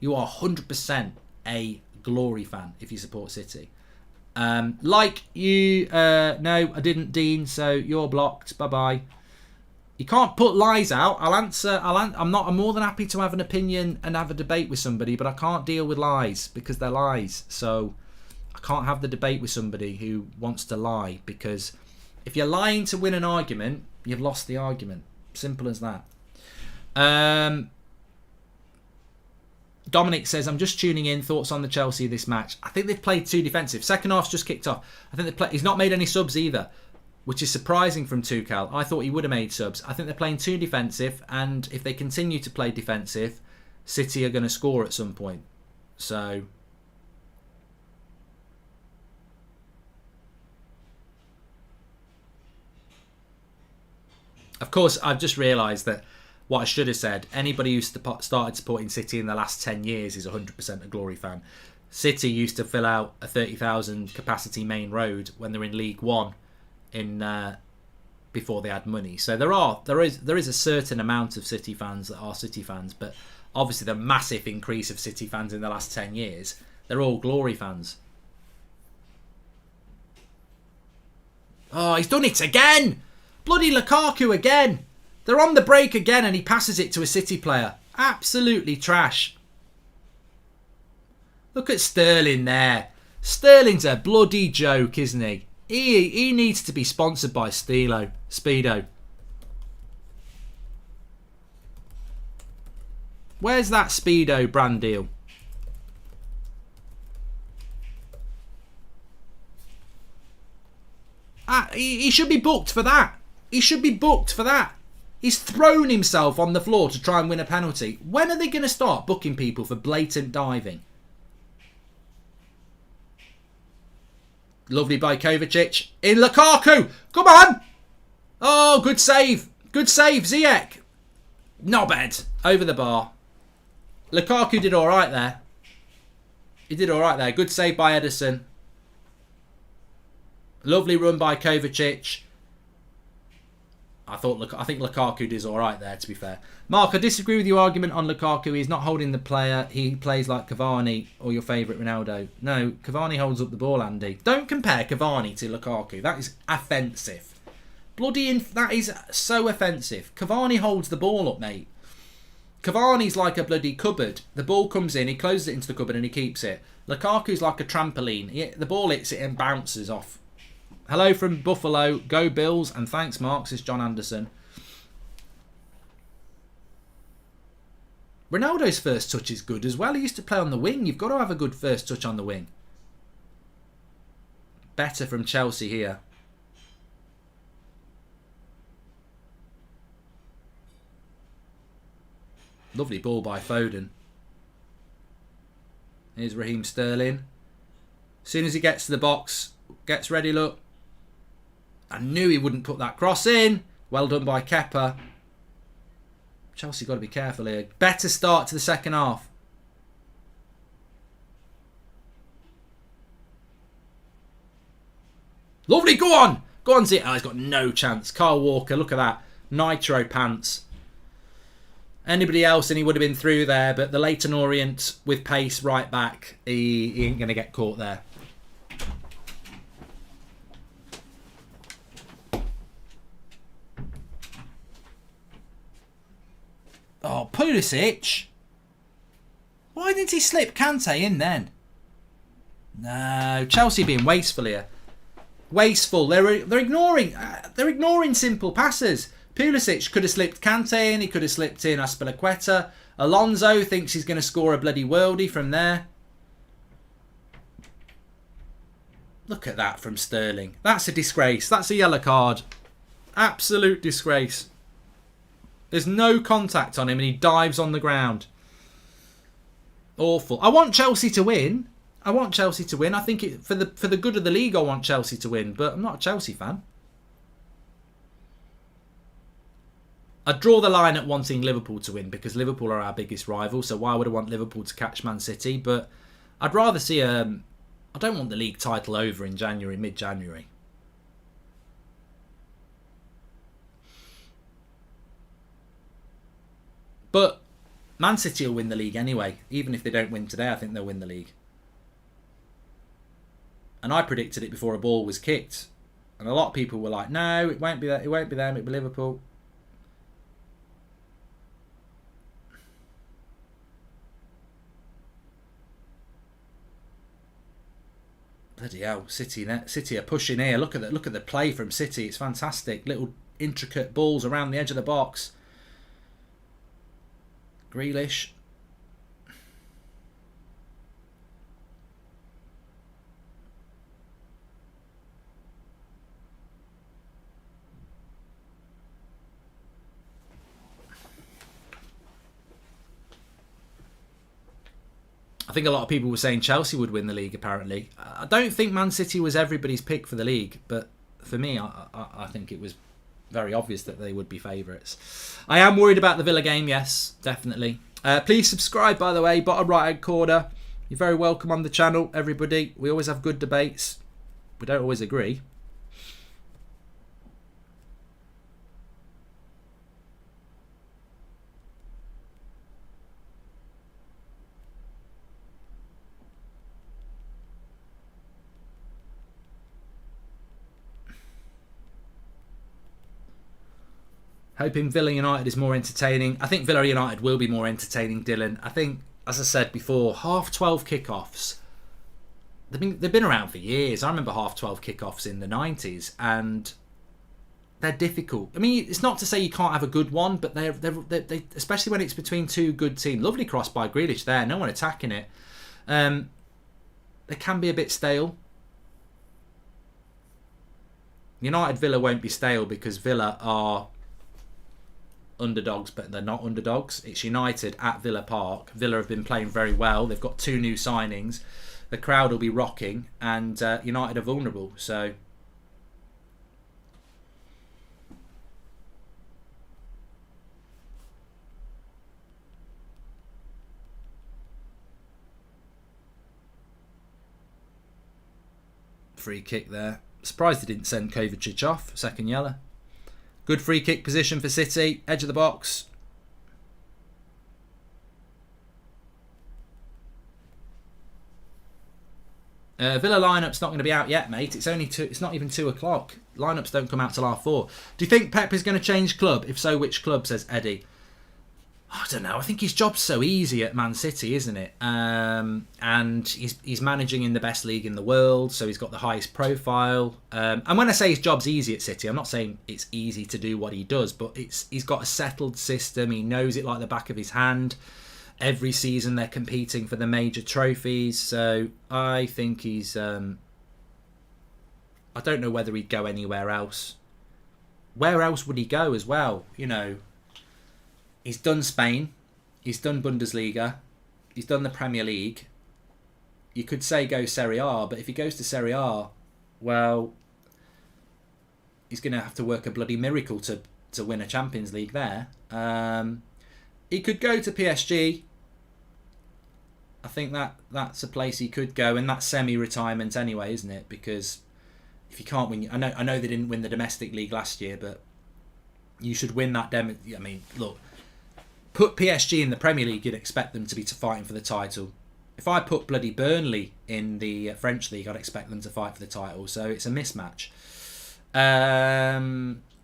You are 100% a glory fan if you support City. No, I didn't, Dean, so you're blocked. Bye-bye. You can't put lies out. I'm more than happy to have an opinion and have a debate with somebody, but I can't deal with lies because they're lies. So I can't have the debate with somebody who wants to lie, because if you're lying to win an argument, you've lost the argument. Simple as that. Dominic says, I'm just tuning in. Thoughts on the Chelsea this match? I think they've played too defensive. Second half's just kicked off. I think he's not made any subs either, which is surprising from Tuchel. I thought he would have made subs. I think they're playing too defensive, and if they continue to play defensive, City are going to score at some point. So of course, I've just realised that what I should have said, anybody who started supporting City in the last 10 years is 100% a glory fan. City used to fill out a 30,000 capacity main road when they're in League One before they had money. So there is a certain amount of City fans that are City fans, but obviously the massive increase of City fans in the last 10 years, they're all glory fans. Oh, he's done it again! Bloody Lukaku again! They're on the break again and he passes it to a City player. Absolutely trash. Look at Sterling there. Sterling's a bloody joke, isn't he? He needs to be sponsored by Speedo. Where's that Speedo brand deal? He should be booked for that. He should be booked for that. He's thrown himself on the floor to try and win a penalty. When are they going to start booking people for blatant diving? Lovely by Kovacic. In Lukaku. Come on. Oh, good save. Good save, Ziyech. Knobhead. Over the bar. Lukaku did all right there. He did all right there. Good save by Ederson. Lovely run by Kovacic. I think Lukaku does all right there, to be fair. Mark, I disagree with your argument on Lukaku. He's not holding the player. He plays like Cavani or your favourite Ronaldo. No, Cavani holds up the ball, Andy. Don't compare Cavani to Lukaku. That is offensive. That is so offensive. Cavani holds the ball up, mate. Cavani's like a bloody cupboard. The ball comes in, he closes it into the cupboard and he keeps it. Lukaku's like a trampoline. The ball hits it and bounces off. Hello from Buffalo. Go Bills. And thanks, Mark, says John Anderson. Ronaldo's first touch is good as well. He used to play on the wing. You've got to have a good first touch on the wing. Better from Chelsea here. Lovely ball by Foden. Here's Raheem Sterling. As soon as he gets to the box, gets ready, look. I knew he wouldn't put that cross in. Well done by Kepa. Chelsea got to be careful here. Better start to the second half. Lovely, go on. Go on, Zit. Oh, he's got no chance. Kyle Walker, look at that. Nitro pants. Anybody else and he would have been through there, but the Leyton Orient with pace right back, he ain't going to get caught there. Oh, Pulisic. Why didn't he slip Kante in then? No, Chelsea being wasteful here. Wasteful. They're ignoring simple passes. Pulisic could have slipped Kante in. He could have slipped in Azpilicueta. Alonso thinks he's going to score a bloody worldie from there. Look at that from Sterling. That's a disgrace. That's a yellow card. Absolute disgrace. There's no contact on him and he dives on the ground. Awful. I want Chelsea to win. I think for the good of the league, I want Chelsea to win. But I'm not a Chelsea fan. I'd draw the line at wanting Liverpool to win because Liverpool are our biggest rival. So why would I want Liverpool to catch Man City? But I'd rather see I don't want the league title over in January, mid-January. But Man City will win the league anyway. Even if they don't win today, I think they'll win the league. And I predicted it before a ball was kicked. And a lot of people were like, no, it won't be that. It won't be them. It'll be Liverpool. Bloody hell, City are pushing here. Look at the play from City. It's fantastic. Little intricate balls around the edge of the box. Grealish. I think a lot of people were saying Chelsea would win the league, apparently. I don't think Man City was everybody's pick for the league, but for me, I think it was very obvious that they would be favourites. I am worried about the Villa game, yes, definitely. Please subscribe, by the way, bottom right-hand corner. You're very welcome on the channel, everybody. We always have good debates. We don't always agree. Hoping Villa United is more entertaining. I think Villa United will be more entertaining, Dylan. I think, as I said before, 12:30 kickoffs. They've been around for years. I remember 12:30 kickoffs in the 90s, and they're difficult. I mean, it's not to say you can't have a good one, but they especially when it's between two good teams. Lovely cross by Grealish there. No one attacking it. They can be a bit stale. United Villa won't be stale because Villa are underdogs, but they're not underdogs. It's United at Villa Park. Villa have been playing very well. They've got 2 new signings. The crowd will be rocking, and United are vulnerable. So free kick there. Surprised they didn't send Kovacic off. Second yellow. Good free kick position for City. Edge of the box. Villa lineup's not going to be out yet, mate. It's only it's not even 2 o'clock. Lineups don't come out till 4:30. Do you think Pep is going to change club? If so, which club? Says Eddie. I don't know. I think his job's so easy at Man City, isn't it? And he's managing in the best league in the world, so he's got the highest profile. And when I say his job's easy at City, I'm not saying it's easy to do what he does, but he's got a settled system. He knows it like the back of his hand. Every season they're competing for the major trophies, so I think he's... I don't know whether he'd go anywhere else. Where else would he go as well? You know, he's done Spain, he's done Bundesliga, he's done the Premier League. You could say go Serie A, but if he goes to Serie A, well, he's going to have to work a bloody miracle to win a Champions League there. He could go to PSG. I think that's a place he could go, and that's semi-retirement anyway, isn't it? Because if you can't win, I know they didn't win the domestic league last year, but you should win that. I mean, look, put PSG in the Premier League, you'd expect them to be fighting for the title. If I put bloody Burnley in the French league, I'd expect them to fight for the title. So it's a mismatch.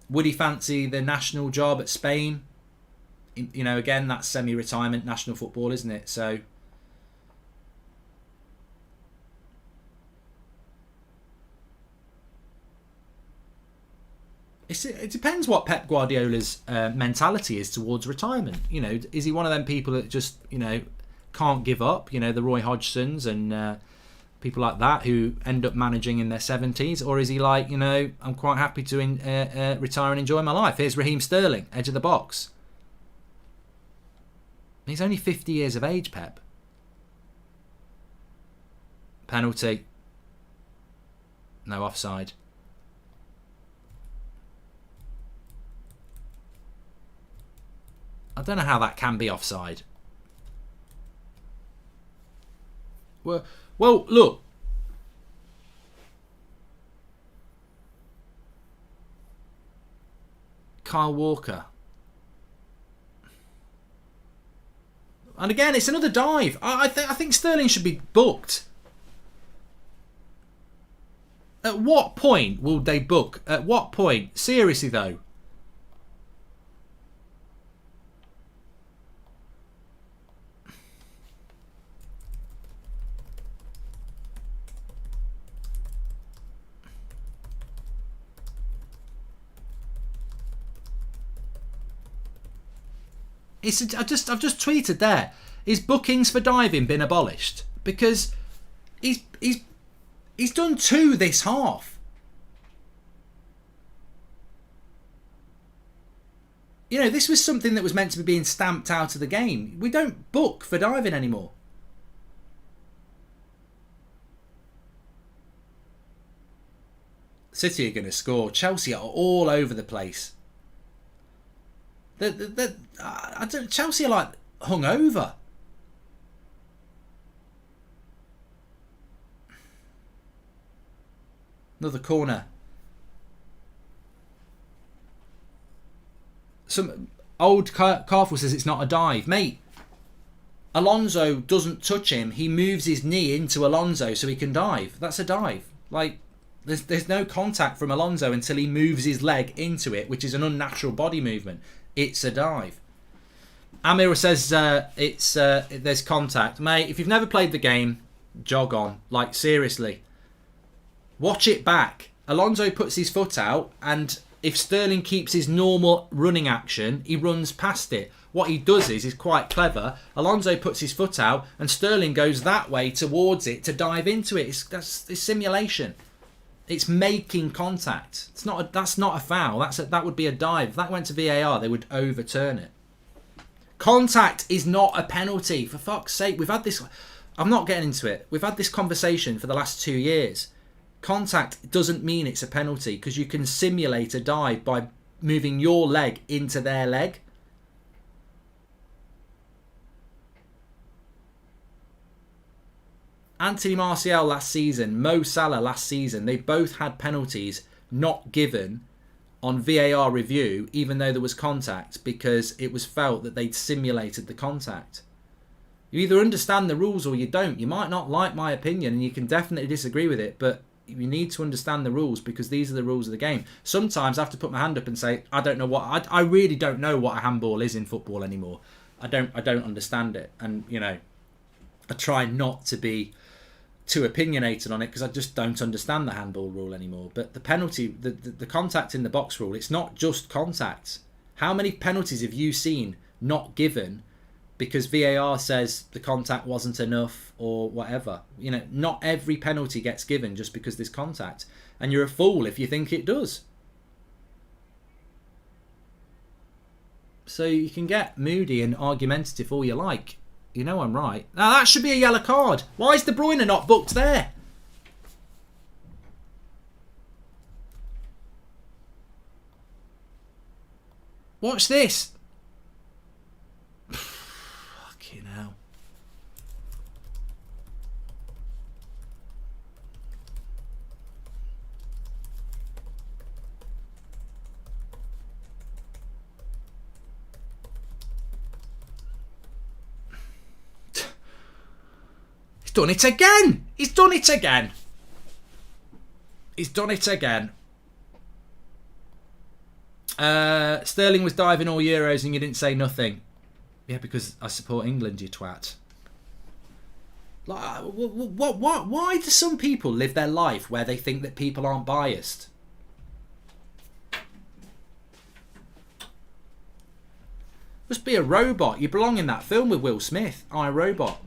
Would he fancy the national job at Spain? You know, again, that's semi-retirement national football, isn't it? So it depends what Pep Guardiola's mentality is towards retirement. You know, is he one of them people that just, you know, can't give up? You know, the Roy Hodgsons and people like that who end up managing in their 70s, or is he like, you know, I'm quite happy to retire and enjoy my life? Here's Raheem Sterling, edge of the box. He's only 50 years of age, Pep. Penalty. No offside. I don't know how that can be offside. Well, look. Kyle Walker. And again, it's another dive. I think Sterling should be booked. At what point will they book? At what point? Seriously, though. I've just tweeted there. Is bookings for diving been abolished? Because he's done 2 this half. You know, this was something that was meant to be being stamped out of the game. We don't book for diving anymore. City are going to score. Chelsea are all over the place. Chelsea are like hungover. Another corner. Some old Carful says it's not a dive. Mate, Alonso doesn't touch him. He moves his knee into Alonso so he can dive. That's a dive. Like, There's no contact from Alonso until he moves his leg into it, which is an unnatural body movement. It's a dive. Amir says there's contact. Mate, if you've never played the game, jog on. Like, seriously. Watch it back. Alonso puts his foot out, and if Sterling keeps his normal running action, he runs past it. What he does is quite clever. Alonso puts his foot out, and Sterling goes that way towards it to dive into it. It's simulation. It's making contact. That's not a foul. That would be a dive. If that went to VAR, they would overturn it. Contact is not a penalty. For fuck's sake, we've had this. I'm not getting into it. We've had this conversation for the last 2 years. Contact doesn't mean it's a penalty because you can simulate a dive by moving your leg into their leg. Anthony Martial last season, Mo Salah last season, they both had penalties not given on VAR review, even though there was contact, because it was felt that they'd simulated the contact. You either understand the rules or you don't. You might not like my opinion and you can definitely disagree with it, but you need to understand the rules because these are the rules of the game. Sometimes I have to put my hand up and say, I don't know what, I really don't know what a handball is in football anymore. I don't understand it. And, you know, I try not to be too opinionated on it because I just don't understand the handball rule anymore. But the penalty, the contact in the box rule, it's not just contact. How many penalties have you seen not given because VAR says the contact wasn't enough or whatever? You know, not every penalty gets given just because there's contact. And you're a fool if you think it does. So you can get moody and argumentative all you like. You know I'm right. Now that should be a yellow card. Why is De Bruyne not booked there? Watch this. Fucking hell. He's done it again. He's done it again. He's done it again. Sterling was diving all Euros and you didn't say nothing. Yeah, because I support England, you twat. Like, why do some people live their life where they think that people aren't biased? Must be a robot. You belong in that film with Will Smith, I, Robot.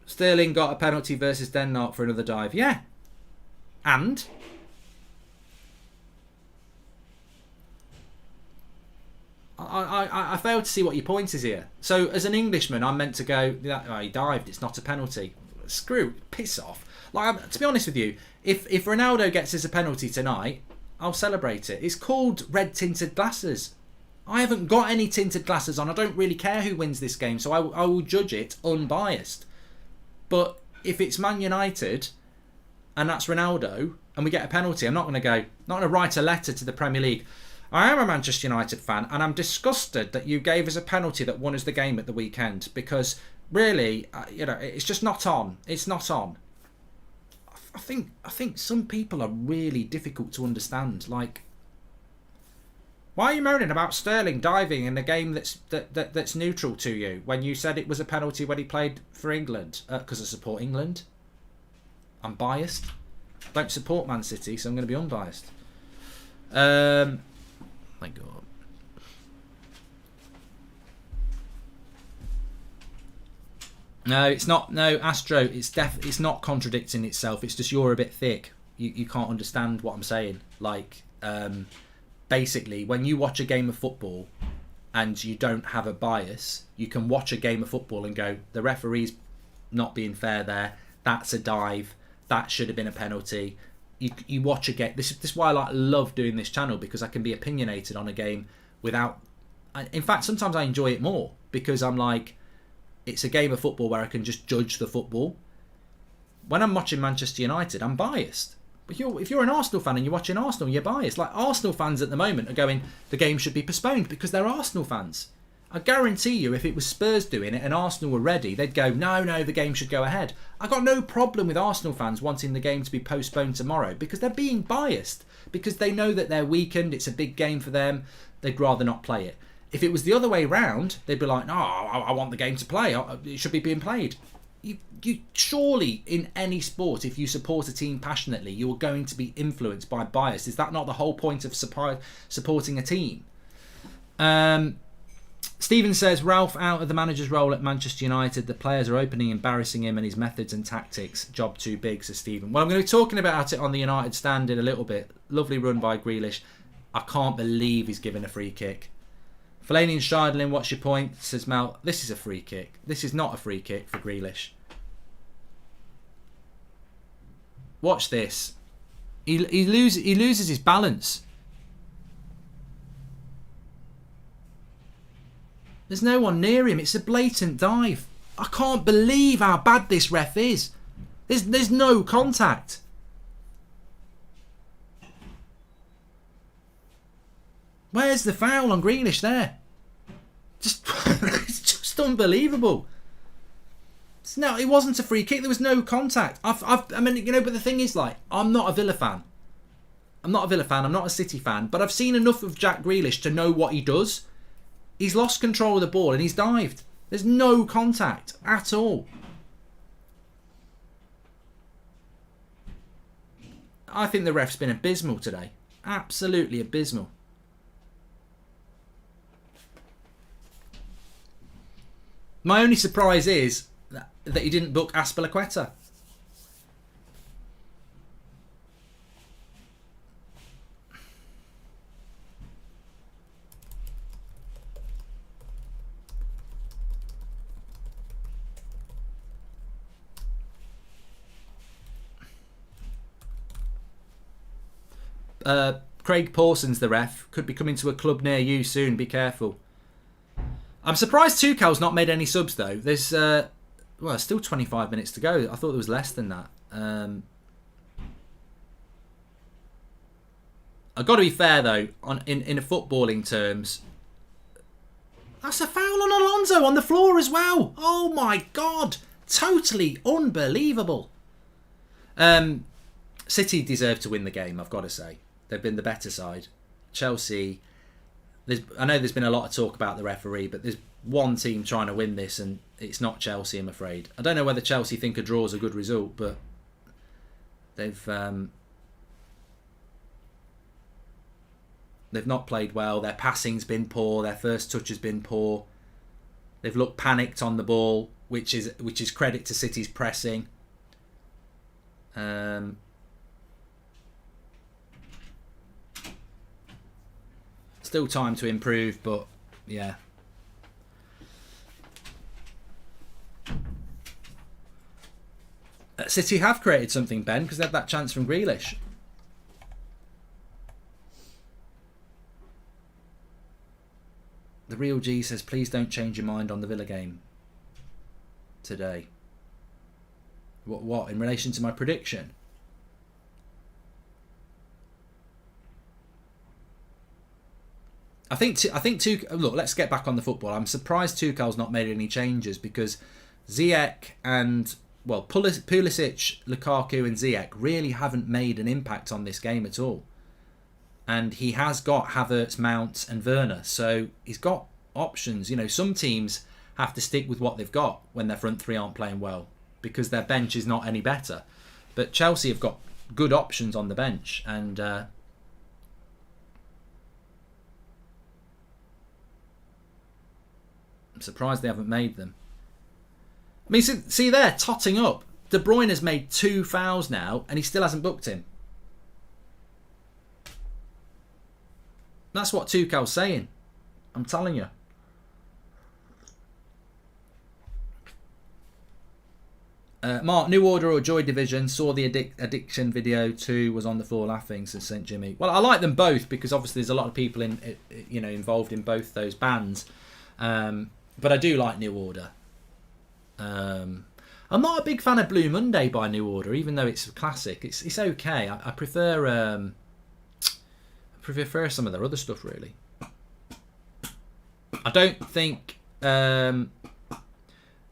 Sterling got a penalty versus Denmark for another dive. Yeah. And? I fail to see what your point is here. So, as an Englishman, I'm meant to go, oh, he dived, it's not a penalty. Screw, piss off. Like, to be honest with you, if Ronaldo gets us a penalty tonight, I'll celebrate it. It's called red tinted glasses. I haven't got any tinted glasses on. I don't really care who wins this game, so I will judge it unbiased. But if it's Man United and that's Ronaldo and we get a penalty, I'm not going to write a letter to the Premier League. I am a Manchester United fan and I'm disgusted that you gave us a penalty that won us the game at the weekend because really, it's just not on. It's not on. I think some people are really difficult to understand. Like, why are you moaning about Sterling diving in a game that's neutral to you when you said it was a penalty when he played for England? Because I support England. I'm biased. I don't support Man City, so I'm going to be unbiased. My God. No, it's not. No, Astro, it's not contradicting itself. It's just you're a bit thick. You can't understand what I'm saying. Like, basically, when you watch a game of football and you don't have a bias, you can watch a game of football and go, the referee's not being fair there. That's a dive. That should have been a penalty. You watch a game. This is why I love doing this channel, because I can be opinionated on a game without... In fact, sometimes I enjoy it more because I'm like, it's a game of football where I can just judge the football. When I'm watching Manchester United, I'm biased. If you're an Arsenal fan and you're watching Arsenal, you're biased. Like, Arsenal fans at the moment are going, the game should be postponed because they're Arsenal fans. I guarantee you, if it was Spurs doing it and Arsenal were ready, they'd go, no, the game should go ahead. I got no problem with Arsenal fans wanting the game to be postponed tomorrow because they're being biased, because they know that they're weakened, it's a big game for them, they'd rather not play it. If it was the other way round, they'd be like, no, I want the game to play, it should be being played. You surely, in any sport, if you support a team passionately, you're going to be influenced by bias. Is that not the whole point of supporting a team? Stephen says, Ralph out of the manager's role at Manchester United. The players are openly embarrassing him and his methods and tactics. Job too big, says Stephen. Well, I'm going to be talking about it on the United Stand in a little bit. Lovely run by Grealish. I can't believe he's given a free kick. Fellaini and Scheidlin, what's your point? Says Mel. This is a free kick. This is not a free kick for Grealish. Watch this. He loses his balance. There's no one near him. It's a blatant dive. I can't believe how bad this ref is. There's no contact. Where's the foul on Grealish there? It's just unbelievable. No, it wasn't a free kick. There was no contact. I mean, you know, but the thing is, like, I'm not a Villa fan. I'm not a City fan. But I've seen enough of Jack Grealish to know what he does. He's lost control of the ball and he's dived. There's no contact at all. I think the ref's been abysmal today. Absolutely abysmal. My only surprise is that he didn't book Azpilicueta. Craig Pawson's the ref. Could be coming to a club near you soon. Be careful. I'm surprised Tuchel's not made any subs though. There's still 25 minutes to go. I thought there was less than that. I've got to be fair though. In a footballing terms, that's a foul on Alonso on the floor as well. Oh my god! Totally unbelievable. City deserve to win the game. I've got to say. They've been the better side. Chelsea, I know there's been a lot of talk about the referee, but there's one team trying to win this and it's not Chelsea, I'm afraid. I don't know whether Chelsea think a draw is a good result, but they've not played well. Their passing's been poor. Their first touch has been poor. They've looked panicked on the ball, which is credit to City's pressing. Still time to improve, but yeah. City have created something, Ben, because they had that chance from Grealish. The Real G says, please don't change your mind on the Villa game today. What? In relation to my prediction? I think look, let's get back on the football. I'm surprised Tuchel's not made any changes because Ziyech and Pulisic, Lukaku and Ziyech really haven't made an impact on this game at all. And he has got Havertz, Mount and Werner, so he's got options. You know, some teams have to stick with what they've got when their front three aren't playing well because their bench is not any better. But Chelsea have got good options on the bench, and I'm surprised they haven't made them. I mean, see there, totting up. De Bruyne has made 2 fouls now, and he still hasn't booked him. That's what Tuchel's saying. I'm telling you. Mark, New Order or Joy Division, saw the addiction video too, was on the floor laughing, says St Jimmy. Well, I like them both because obviously there's a lot of people involved in both those bands. But I do like New Order. I'm not a big fan of Blue Monday by New Order, even though it's a classic. It's okay. I prefer some of their other stuff, really. I don't think...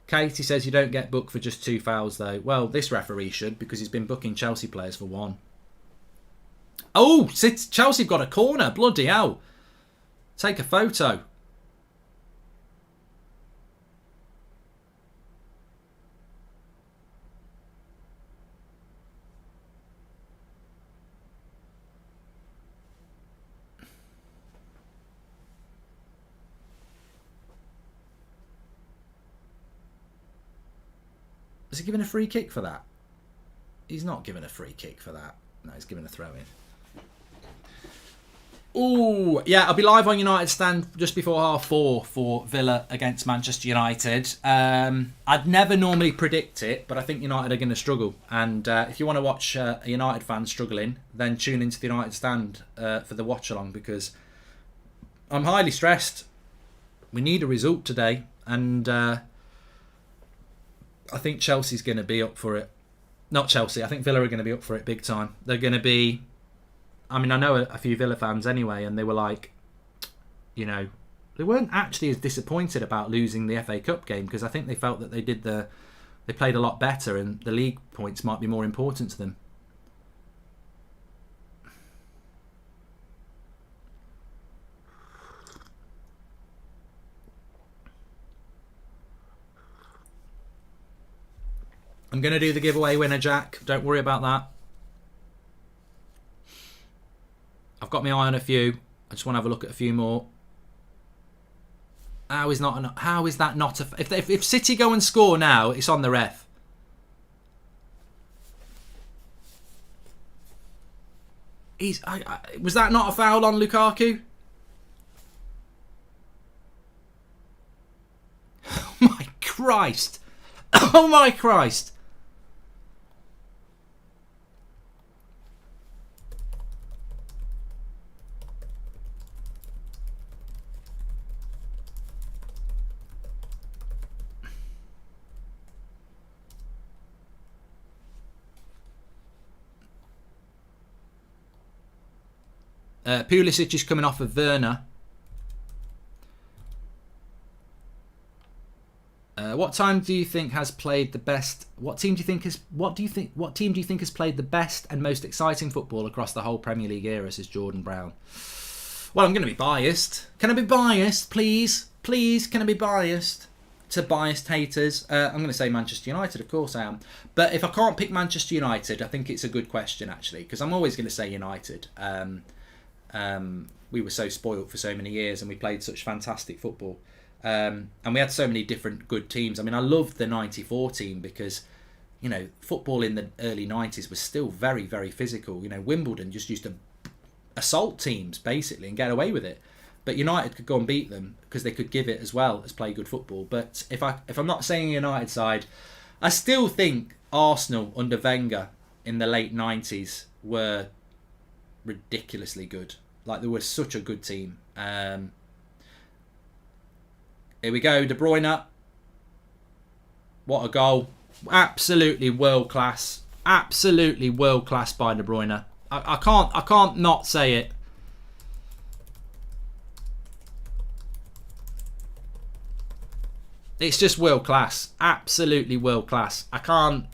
Katie says you don't get booked for just 2 fouls, though. Well, this referee should, because he's been booking Chelsea players for 1. Oh, Chelsea have got a corner. Bloody hell. Take a photo. Is he given a free kick for that? He's not given a free kick for that. No, he's given a throw-in. Ooh, yeah, I'll be live on United Stand just before 4:30 for Villa against Manchester United. I'd never normally predict it, but I think United are going to struggle. And if you want to watch a United fan struggling, then tune into the United Stand for the watch-along, because I'm highly stressed. We need a result today, and I think Chelsea's going to be up for it. Not Chelsea. I think Villa are going to be up for it big time. They're going to be... I mean, I know a few Villa fans anyway, and they were like, you know, they weren't actually as disappointed about losing the FA Cup game, because I think they felt that they played a lot better, and the league points might be more important to them. I'm going to do the giveaway winner, Jack. Don't worry about that. I've got my eye on a few. I just want to have a look at a few more. How is that not a... If City go and score now, it's on the ref. Was that not a foul on Lukaku? Oh my Christ. Oh my Christ. Pulisic is coming off of Werner. What team do you think has played the best and most exciting football across the whole Premier League era, says Jordan Brown? Well, I'm going to be biased. Can I be biased, please? Please, can I be biased? To biased haters, I'm going to say Manchester United, of course I am. But if I can't pick Manchester United, I think it's a good question, actually, because I'm always going to say United. We were so spoilt for so many years, and we played such fantastic football. And we had so many different good teams. I mean, I loved the 94 team because, you know, football in the early 90s was still very, very physical. You know, Wimbledon just used to assault teams, basically, and get away with it. But United could go and beat them because they could give it as well as play good football. But if I'm not saying United side, I still think Arsenal under Wenger in the late 90s were ridiculously good. Like, they were such a good team. Here we go, De Bruyne. What a goal. Absolutely world class. Absolutely world class by De Bruyne. I can't not say it. It's just world class. Absolutely world class. I can't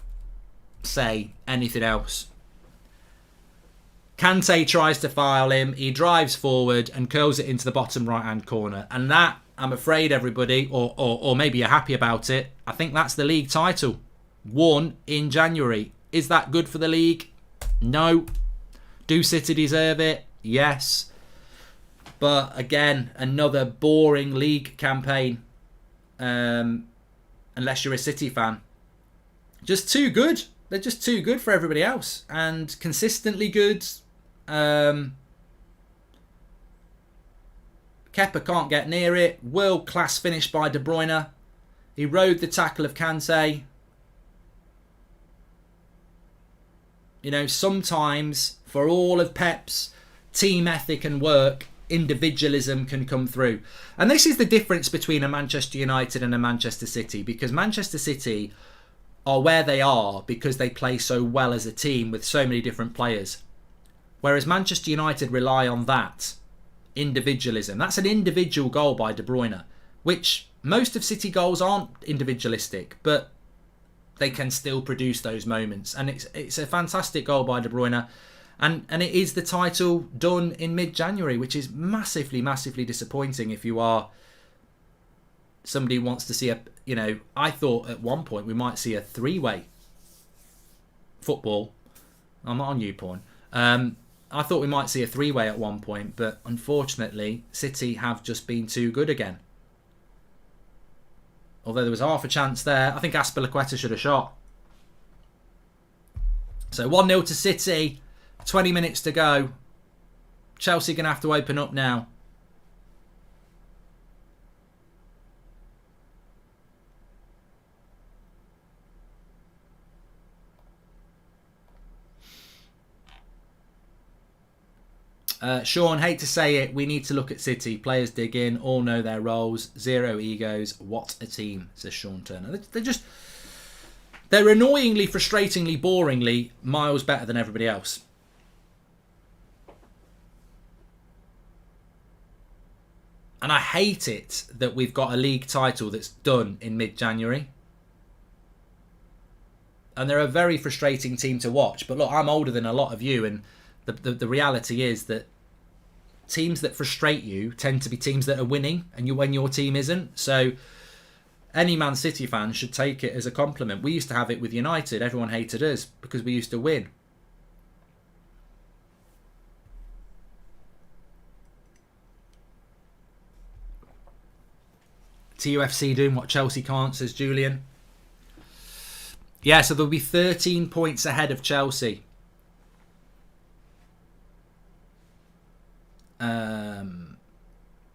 say anything else. Kante tries to foul him. He drives forward and curls it into the bottom right-hand corner. And that, I'm afraid, everybody, or maybe you're happy about it, I think that's the league title. Won in January. Is that good for the league? No. Do City deserve it? Yes. But again, another boring league campaign. Unless you're a City fan. Just too good. They're just too good for everybody else. And consistently good. Kepa can't get near it. World class finish by De Bruyne. He rode the tackle of Kante. You know, sometimes for all of Pep's team ethic and work, individualism can come through. And this is the difference between a Manchester United and a Manchester City, because Manchester City are where they are because they play so well as a team with so many different players. Whereas Manchester United rely on that individualism. That's an individual goal by De Bruyne, which most of City goals aren't individualistic, but they can still produce those moments. And it's a fantastic goal by De Bruyne. And it is the title done in mid-January, which is massively, massively disappointing if you are somebody who wants to see I thought at one point we might see a three-way football. I'm not on YouPorn. I thought we might see a three-way at one point, but unfortunately, City have just been too good again. Although there was half a chance there. I think Azpilicueta should have shot. So 1-0 to City. 20 minutes to go. Chelsea going to have to open up now. Sean, hate to say it, we need to look at City. Players dig in, all know their roles, zero egos. What a team, says Sean Turner. They're annoyingly, frustratingly, boringly miles better than everybody else. And I hate it that we've got a league title that's done in mid-January. And they're a very frustrating team to watch. But look, I'm older than a lot of you, and the reality is that teams that frustrate you tend to be teams that are winning, and when your team isn't. So any Man City fan should take it as a compliment. We used to have it with United. Everyone hated us because we used to win. TUFC doing what Chelsea can't, says Julian. Yeah, so there'll be 13 points ahead of Chelsea.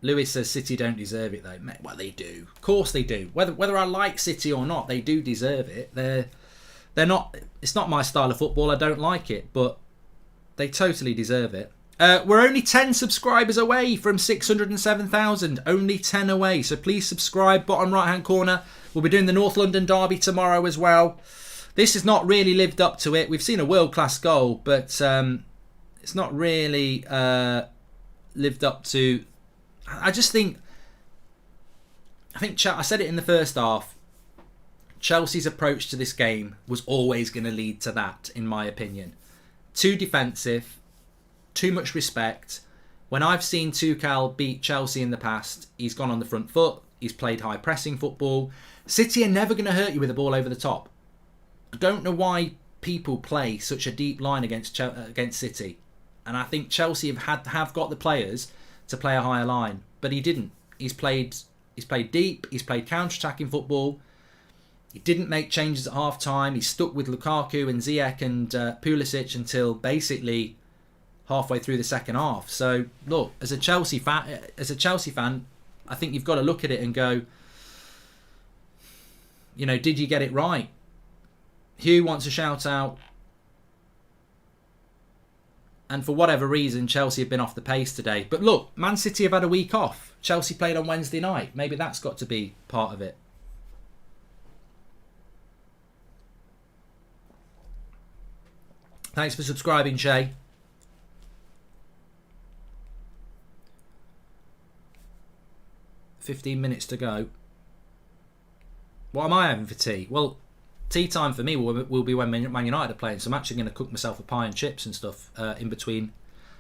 Lewis says City don't deserve it though. Well, they do. Of course they do. Whether I like City or not, they do deserve it. They're not. It's not my style of football. I don't like it, but they totally deserve it. We're only 10 subscribers away from 607,000. Only 10 away. So please subscribe. Bottom right hand corner. We'll be doing the North London derby tomorrow as well. This has not really lived up to it. We've seen a world class goal, but it's not really lived up to. I think I said it in the first half. Chelsea's approach to this game was always going to lead to that, in my opinion. Too defensive, too much respect. When I've seen Tuchel beat Chelsea in the past, he's gone on the front foot. He's played high pressing football. City are never going to hurt you with a ball over the top. I don't know why people play such a deep line against City, and I think Chelsea have got the players to play a higher line, but he didn't. He's played deep. He's played counter-attacking football. He didn't make changes at half time. He stuck with Lukaku and Ziyech and Pulisic until basically halfway through the second half. So look, as a Chelsea fan, I think you've got to look at it and go, did you get it right? Hugh wants a shout out. And for whatever reason, Chelsea have been off the pace today. But look, Man City have had a week off. Chelsea played on Wednesday night. Maybe that's got to be part of it. Thanks for subscribing, Shay. "15 minutes to go. What am I having for tea? Well, tea time for me will be when Man United are playing, so I'm actually going to cook myself a pie and chips and stuff in between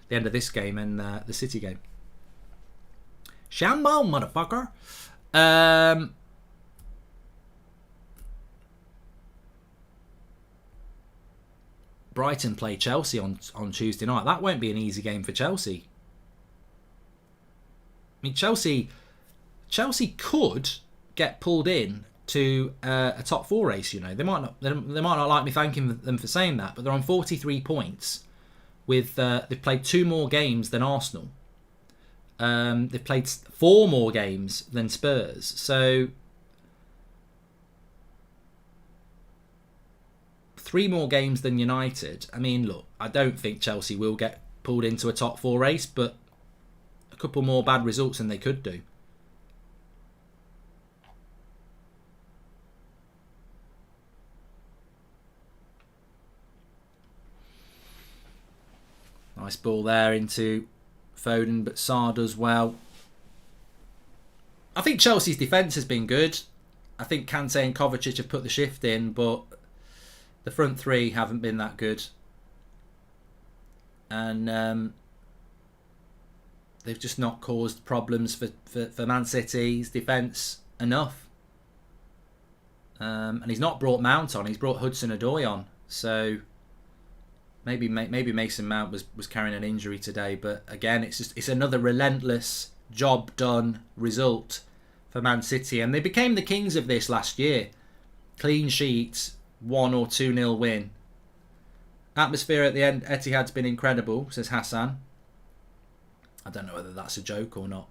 the end of this game and the City game. Shambo, motherfucker. Brighton play Chelsea on Tuesday night. That won't be an easy game for Chelsea. I mean, Chelsea could get pulled in to a top four race. They might not like me thanking them for saying that, but they're on 43 points. They've played 2 more games than Arsenal. They've played 4 more games than Spurs. So 3 more games than United. I mean, look, I don't think Chelsea will get pulled into a top 4 race, but a couple more bad results than they could do. Nice ball there into Foden, but Sarr does well. I think Chelsea's defence has been good. I think Kante and Kovacic have put the shift in, but the front three haven't been that good. And they've just not caused problems for Man City's defence enough. And he's not brought Mount on, he's brought Hudson-Odoi on. So maybe Mason Mount was carrying an injury today, but again, it's another relentless job done result for Man City, and they became the kings of this last year. Clean sheets, 1 or 2-0 win. Atmosphere at the end, Etihad's been incredible, says Hassan. I don't know whether that's a joke or not.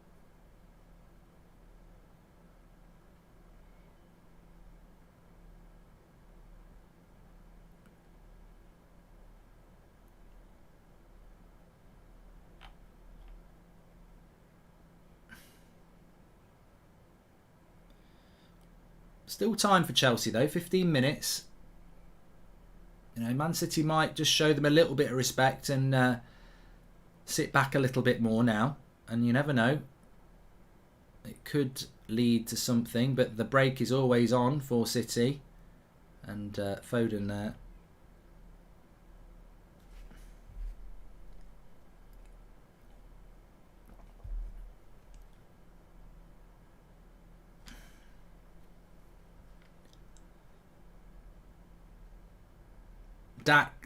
Still time for Chelsea though, 15 minutes. You know, Man City might just show them a little bit of respect and sit back a little bit more now. And you never know. It could lead to something, but the break is always on for City. And Foden there.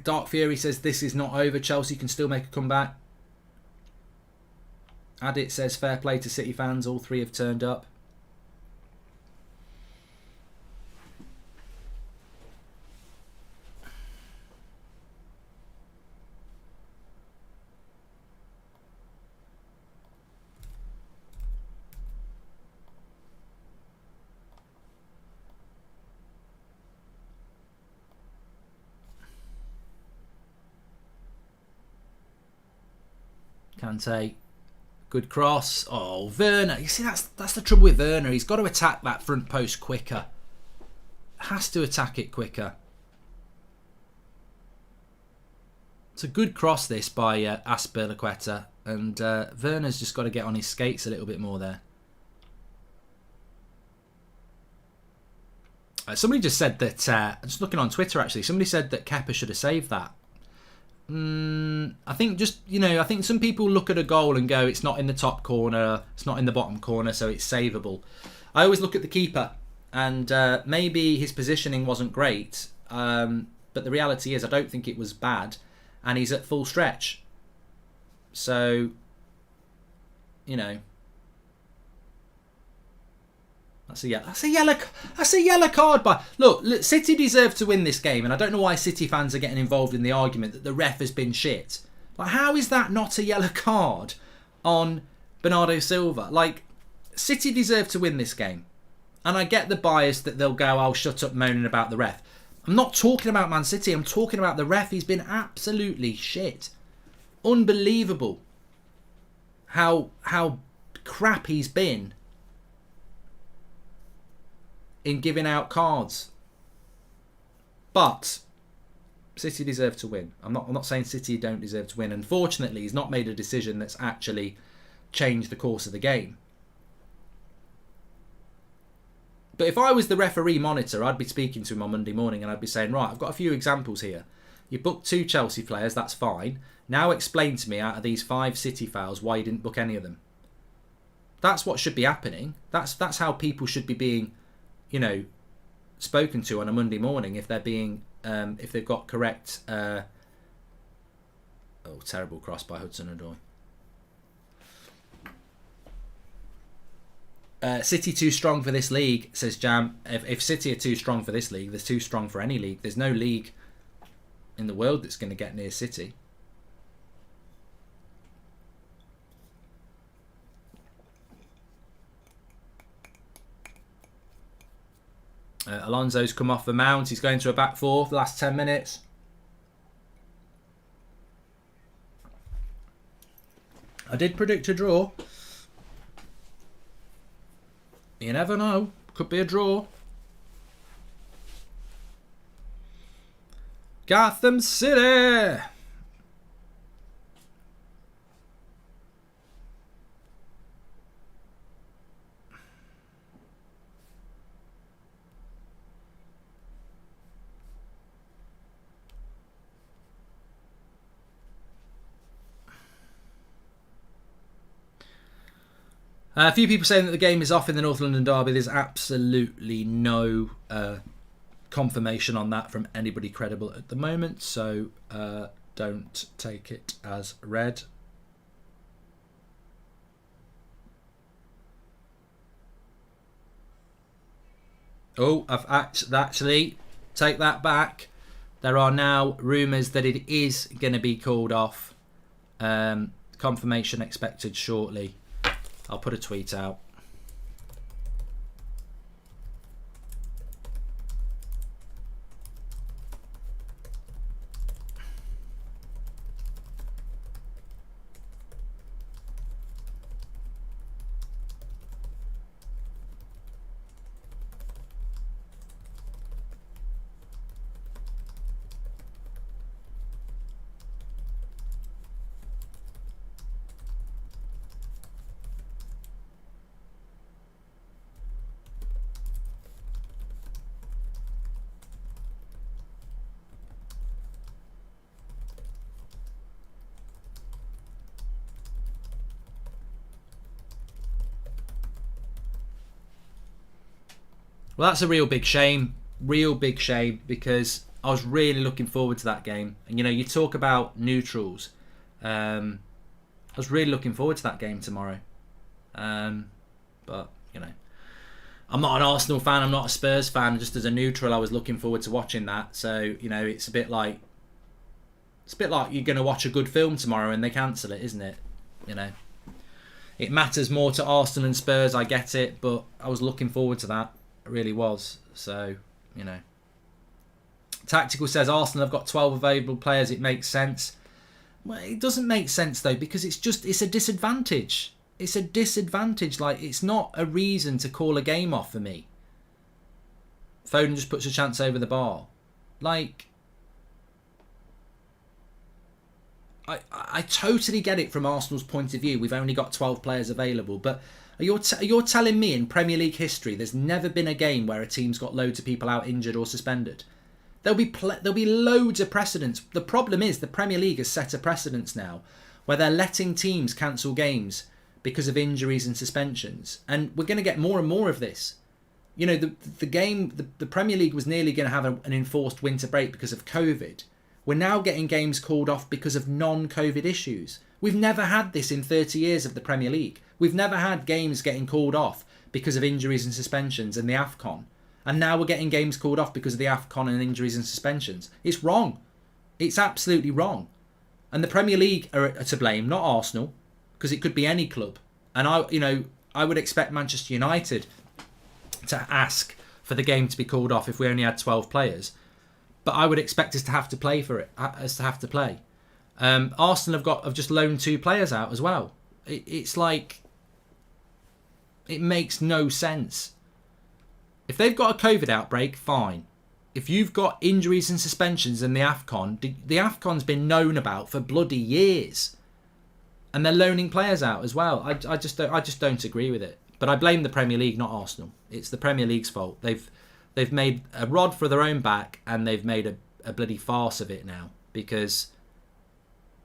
Dark Fury says this is not over. Chelsea can still make a comeback. Adit says fair play to City fans. All three have turned up. Kante, good cross. Oh, Werner. You see, that's the trouble with Werner. He's got to attack that front post quicker. Has to attack it quicker. It's a good cross this by Azpilicueta, and Werner's just got to get on his skates a little bit more there. Somebody just said that. Just looking on Twitter, actually, somebody said that Kepa should have saved that. I think I think some people look at a goal and go, it's not in the top corner, it's not in the bottom corner, so it's savable. I always look at the keeper, and maybe his positioning wasn't great, but the reality is I don't think it was bad, and he's at full stretch. So, you know, that's a yellow card. But look, City deserve to win this game, and I don't know why City fans are getting involved in the argument that the ref has been shit. Like, how is that not a yellow card on Bernardo Silva? Like, City deserve to win this game, and I get the bias that they'll go, "I'll shut up moaning about the ref." I'm not talking about Man City. I'm talking about the ref. He's been absolutely shit, unbelievable. How crap he's been in giving out cards. But City deserve to win. I'm not saying City don't deserve to win. Unfortunately, he's not made a decision that's actually changed the course of the game. But if I was the referee monitor, I'd be speaking to him on Monday morning and I'd be saying, right, I've got a few examples here. You booked 2 Chelsea players, that's fine. Now explain to me out of these 5 City fouls why you didn't book any of them. That's what should be happening. That's how people should be being, you know, spoken to on a Monday morning if they're being if they've got correct terrible cross by Hudson-Odoi. City too strong for this league, says Jam. If City are too strong for this league, they're too strong for any league. There's no league in the world that's going to get near City. Alonso's come off the mount. He's going to a back 4 for the last 10 minutes. I did predict a draw. You never know. Could be a draw. Gotham City. A few people saying that the game is off in the North London derby. There's absolutely no confirmation on that from anybody credible at the moment, so don't take it as read. Oh, I've actually take that back. There are now rumours that it is going to be called off. Confirmation expected shortly. I'll put a tweet out. Well, that's a real big shame, because I was really looking forward to that game. And, you know, you talk about neutrals. I was really looking forward to that game tomorrow. But, you know, I'm not an Arsenal fan, I'm not a Spurs fan. Just as a neutral, I was looking forward to watching that. So, you know, it's a bit like you're going to watch a good film tomorrow and they cancel it, isn't it? You know, it matters more to Arsenal and Spurs, I get it, but I was looking forward to that. Really was. So, you know, Tactical says Arsenal have got 12 available players. It makes sense. Well, it doesn't make sense though, because it's a disadvantage. It's a disadvantage. Like, it's not a reason to call a game off for me. Foden just puts a chance over the bar. Like, I totally get it from Arsenal's point of view. We've only got 12 players available, but you're telling me in Premier League history there's never been a game where a team's got loads of people out injured or suspended? There'll be loads of precedents. The problem is the Premier League has set a precedence now where they're letting teams cancel games because of injuries and suspensions, and we're going to get more and more of this. You know, the Premier League was nearly going to have an enforced winter break because of COVID. We're now getting games called off because of non-COVID issues. We've never had this in 30 years of the Premier League. We've never had games getting called off because of injuries and suspensions in the AFCON. And now we're getting games called off because of the AFCON and injuries and suspensions. It's wrong. It's absolutely wrong. And the Premier League are to blame, not Arsenal, because it could be any club. And I would expect Manchester United to ask for the game to be called off if we only had 12 players. But I would expect us to have to play for it. Arsenal have just loaned 2 players out as well. It's like, it makes no sense. If they've got a COVID outbreak, fine. If you've got injuries and suspensions in the AFCON, the AFCON's been known about for bloody years, and they're loaning players out as well. I just don't agree with it. But I blame the Premier League, not Arsenal. It's the Premier League's fault. They've made a rod for their own back, and they've made a bloody farce of it now, because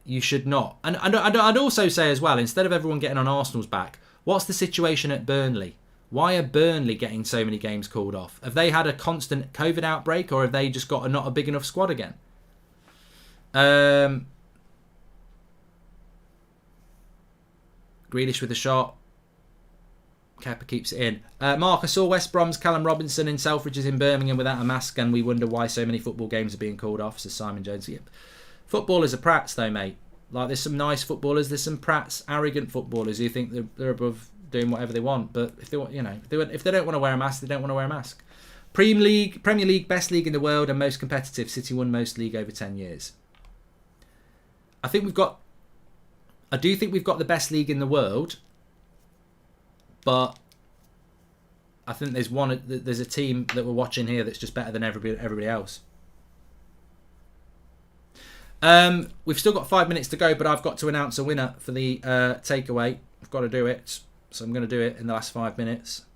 you should not. And I'd also say as well, instead of everyone getting on Arsenal's back, what's the situation at Burnley? Why are Burnley getting so many games called off? Have they had a constant COVID outbreak, or have they just got not a big enough squad again? Grealish with a shot. Kepa keeps it in. Mark, I saw West Brom's Callum Robinson in Selfridges in Birmingham without a mask, and we wonder why so many football games are being called off, says Simon Jones. Yep. Footballers are prats though, mate. Like, there's some nice footballers, there's some prats, arrogant footballers who think they're above doing whatever they want. But if they want, if they don't want to wear a mask, they don't want to wear a mask. Premier League, best league in the world and most competitive. City won most league over 10 years. I do think we've got the best league in the world, but I think there's a team that we're watching here that's just better than everybody else. We've still got 5 minutes to go, but I've got to announce a winner for the takeaway. I've got to do it, so I'm going to do it in the last 5 minutes.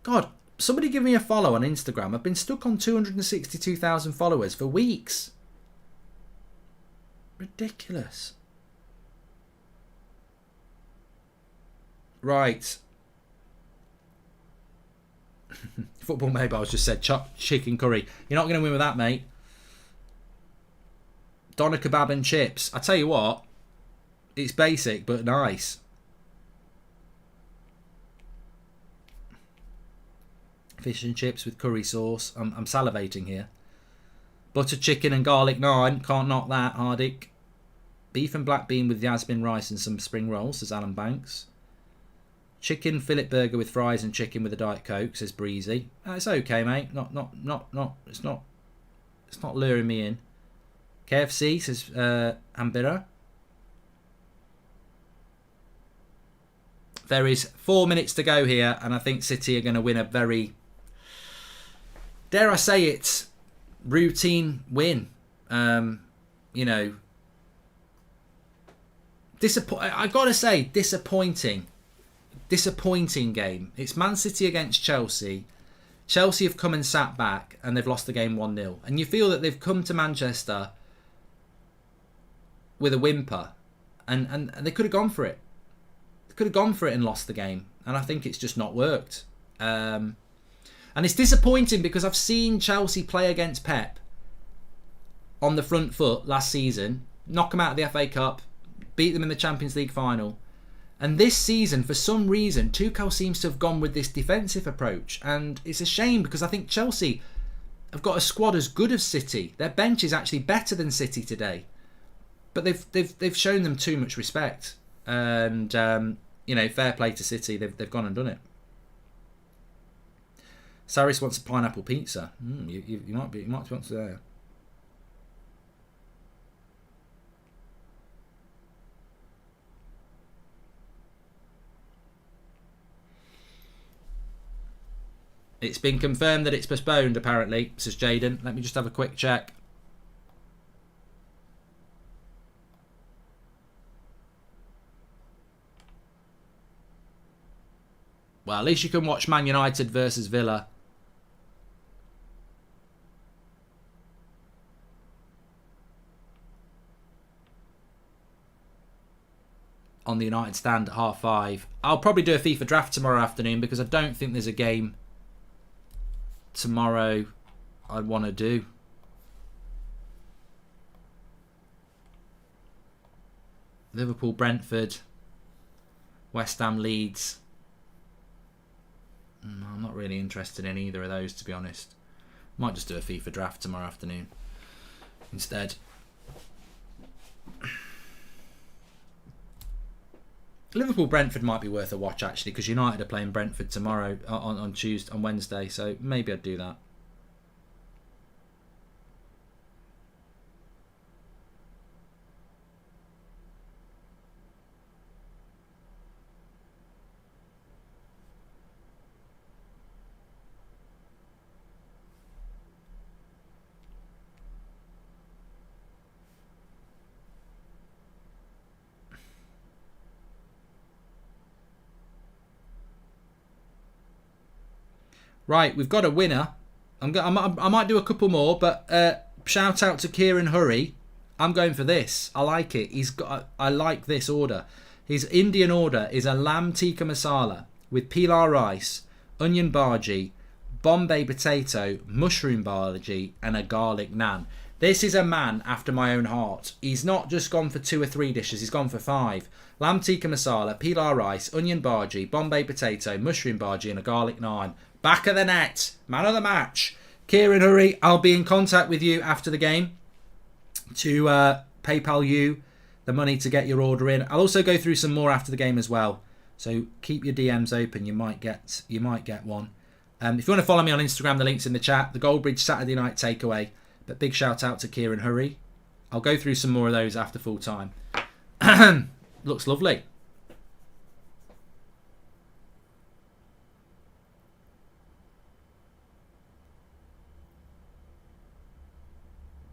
God, somebody give me a follow on Instagram. I've been stuck on 262,000 followers for weeks. Ridiculous. Right. Football Mobiles just said chicken curry. You're not going to win with that, mate. Doner kebab and chips. I tell you what, it's basic but nice. Fish and chips with curry sauce. I'm salivating here. Butter chicken and garlic naan. Can't knock that, Hardick. Beef and black bean with yasmin rice and some spring rolls, says Alan Banks. Chicken fillet burger with fries and chicken with a Diet Coke, says Breezy. It's okay, mate. It's not luring me in. KFC, says Ambira. There is 4 minutes to go here, and I think City are going to win a very, dare I say it, routine win. You know, I got to say, disappointing game. It's Man City against Chelsea. Chelsea have come and sat back, and they've lost the game 1-0. And you feel that they've come to Manchester with a whimper, and they could have gone for it. They could have gone for it and lost the game, and I think it's just not worked. And it's disappointing because I've seen Chelsea play against Pep on the front foot last season, knock them out of the FA Cup, beat them in the Champions League final, and this season, for some reason, Tuchel seems to have gone with this defensive approach, and it's a shame because I think Chelsea have got a squad as good as City. Their bench is actually better than City today. But they've shown them too much respect, and you know, fair play to City. They've gone and done it. Saris wants a pineapple pizza. You might want to there. It's been confirmed that it's postponed. Apparently, says Jaden. Let me just have a quick check. Well, at least you can watch Man United versus Villa. On the United stand at 5:30. I'll probably do a FIFA draft tomorrow afternoon because I don't think there's a game tomorrow I'd want to do. Liverpool, Brentford, West Ham, Leeds. I'm not really interested in either of those, to be honest. Might just do a FIFA draft tomorrow afternoon instead. Liverpool Brentford might be worth a watch actually, because United are playing Brentford tomorrow on Wednesday, so maybe I'd do that. Right, we've got a winner. I might do a couple more, but shout out to Kieran Hurry. I'm going for this. I like it. I like this order. His Indian order is a lamb tikka masala with pilau rice, onion bhaji, Bombay potato, mushroom bhaji, and a garlic naan. This is a man after my own heart. He's not just gone for 2 or 3 dishes. He's gone for 5. Lamb tikka masala, pilau rice, onion bhaji, Bombay potato, mushroom bhaji, and a garlic naan. Back of the net, man of the match. Kieran Hurry, I'll be in contact with you after the game to PayPal you the money to get your order in. I'll also go through some more after the game as well. So keep your DMs open. You might get one. If you want to follow me on Instagram, the link's in the chat. The Goldbridge Saturday night takeaway. But big shout out to Kieran Hurry. I'll go through some more of those after full time. Looks lovely.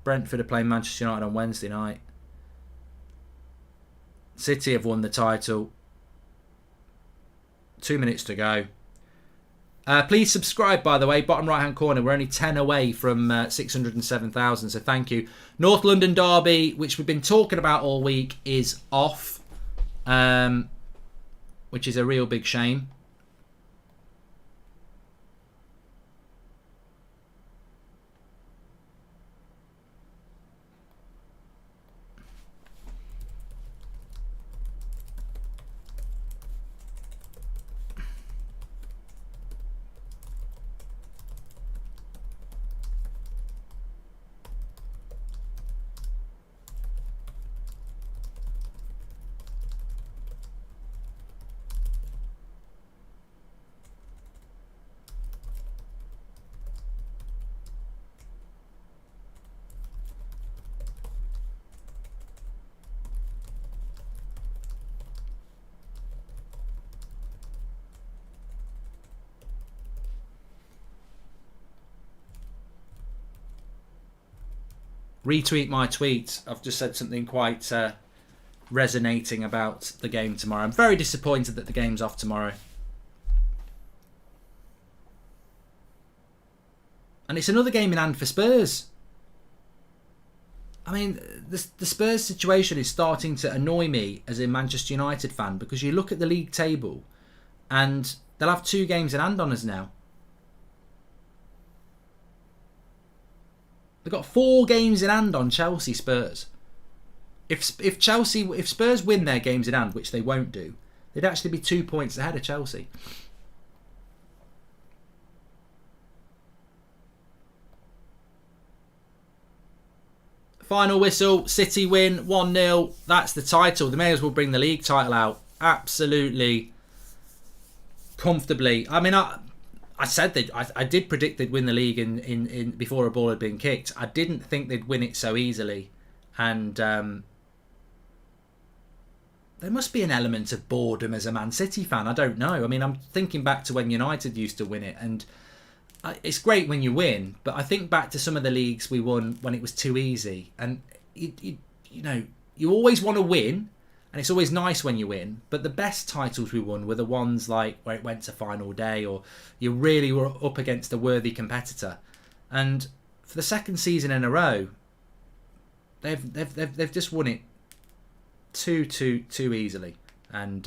Brentford are playing Manchester United on Wednesday night. City have won the title. 2 minutes to go. Please subscribe, by the way. Bottom right-hand corner. We're only 10 away from 607,000, so thank you. North London Derby, which we've been talking about all week, is off, which is a real big shame. Retweet my tweet. I've just said something quite resonating about the game tomorrow. I'm very disappointed that the game's off tomorrow. And it's another game in hand for Spurs. I mean, the Spurs situation is starting to annoy me as a Manchester United fan, because you look at the league table and they'll have 2 games in hand on us now. They've got 4 games in hand on Chelsea, Spurs. If Spurs win their games in hand, which they won't do, they'd actually be 2 points ahead of Chelsea. Final whistle, City win 1-0. That's the title. They may as well bring the league title out. Absolutely comfortably. I mean, I said that I did predict they'd win the league in before a ball had been kicked. I didn't think they'd win it so easily, and there must be an element of boredom as a Man City fan. I don't know. I mean, I'm thinking back to when United used to win it, and it's great when you win, but I think back to some of the leagues we won when it was too easy, and you know, you always want to win. And it's always nice when you win, but the best titles we won were the ones like where it went to final day, or you really were up against a worthy competitor. And for the second season in a row, they've just won it too easily. And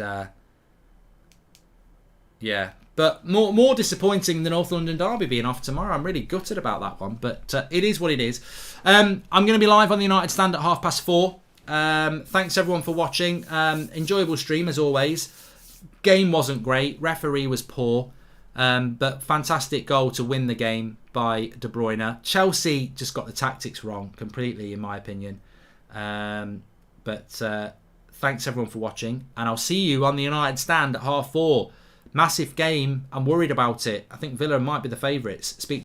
yeah, but more disappointing than North London Derby being off tomorrow. I'm really gutted about that one, but it is what it is. I'm going to be live on the United Stand at 4:30. Thanks everyone for watching. Enjoyable stream as always. Game wasn't great, referee was poor, but fantastic goal to win the game by De Bruyne. Chelsea just got the tactics wrong completely, in my opinion. But thanks everyone for watching, and I'll see you on the United Stand at 4:30. Massive game. I'm worried about it. I think Villa might be the favourites. Speak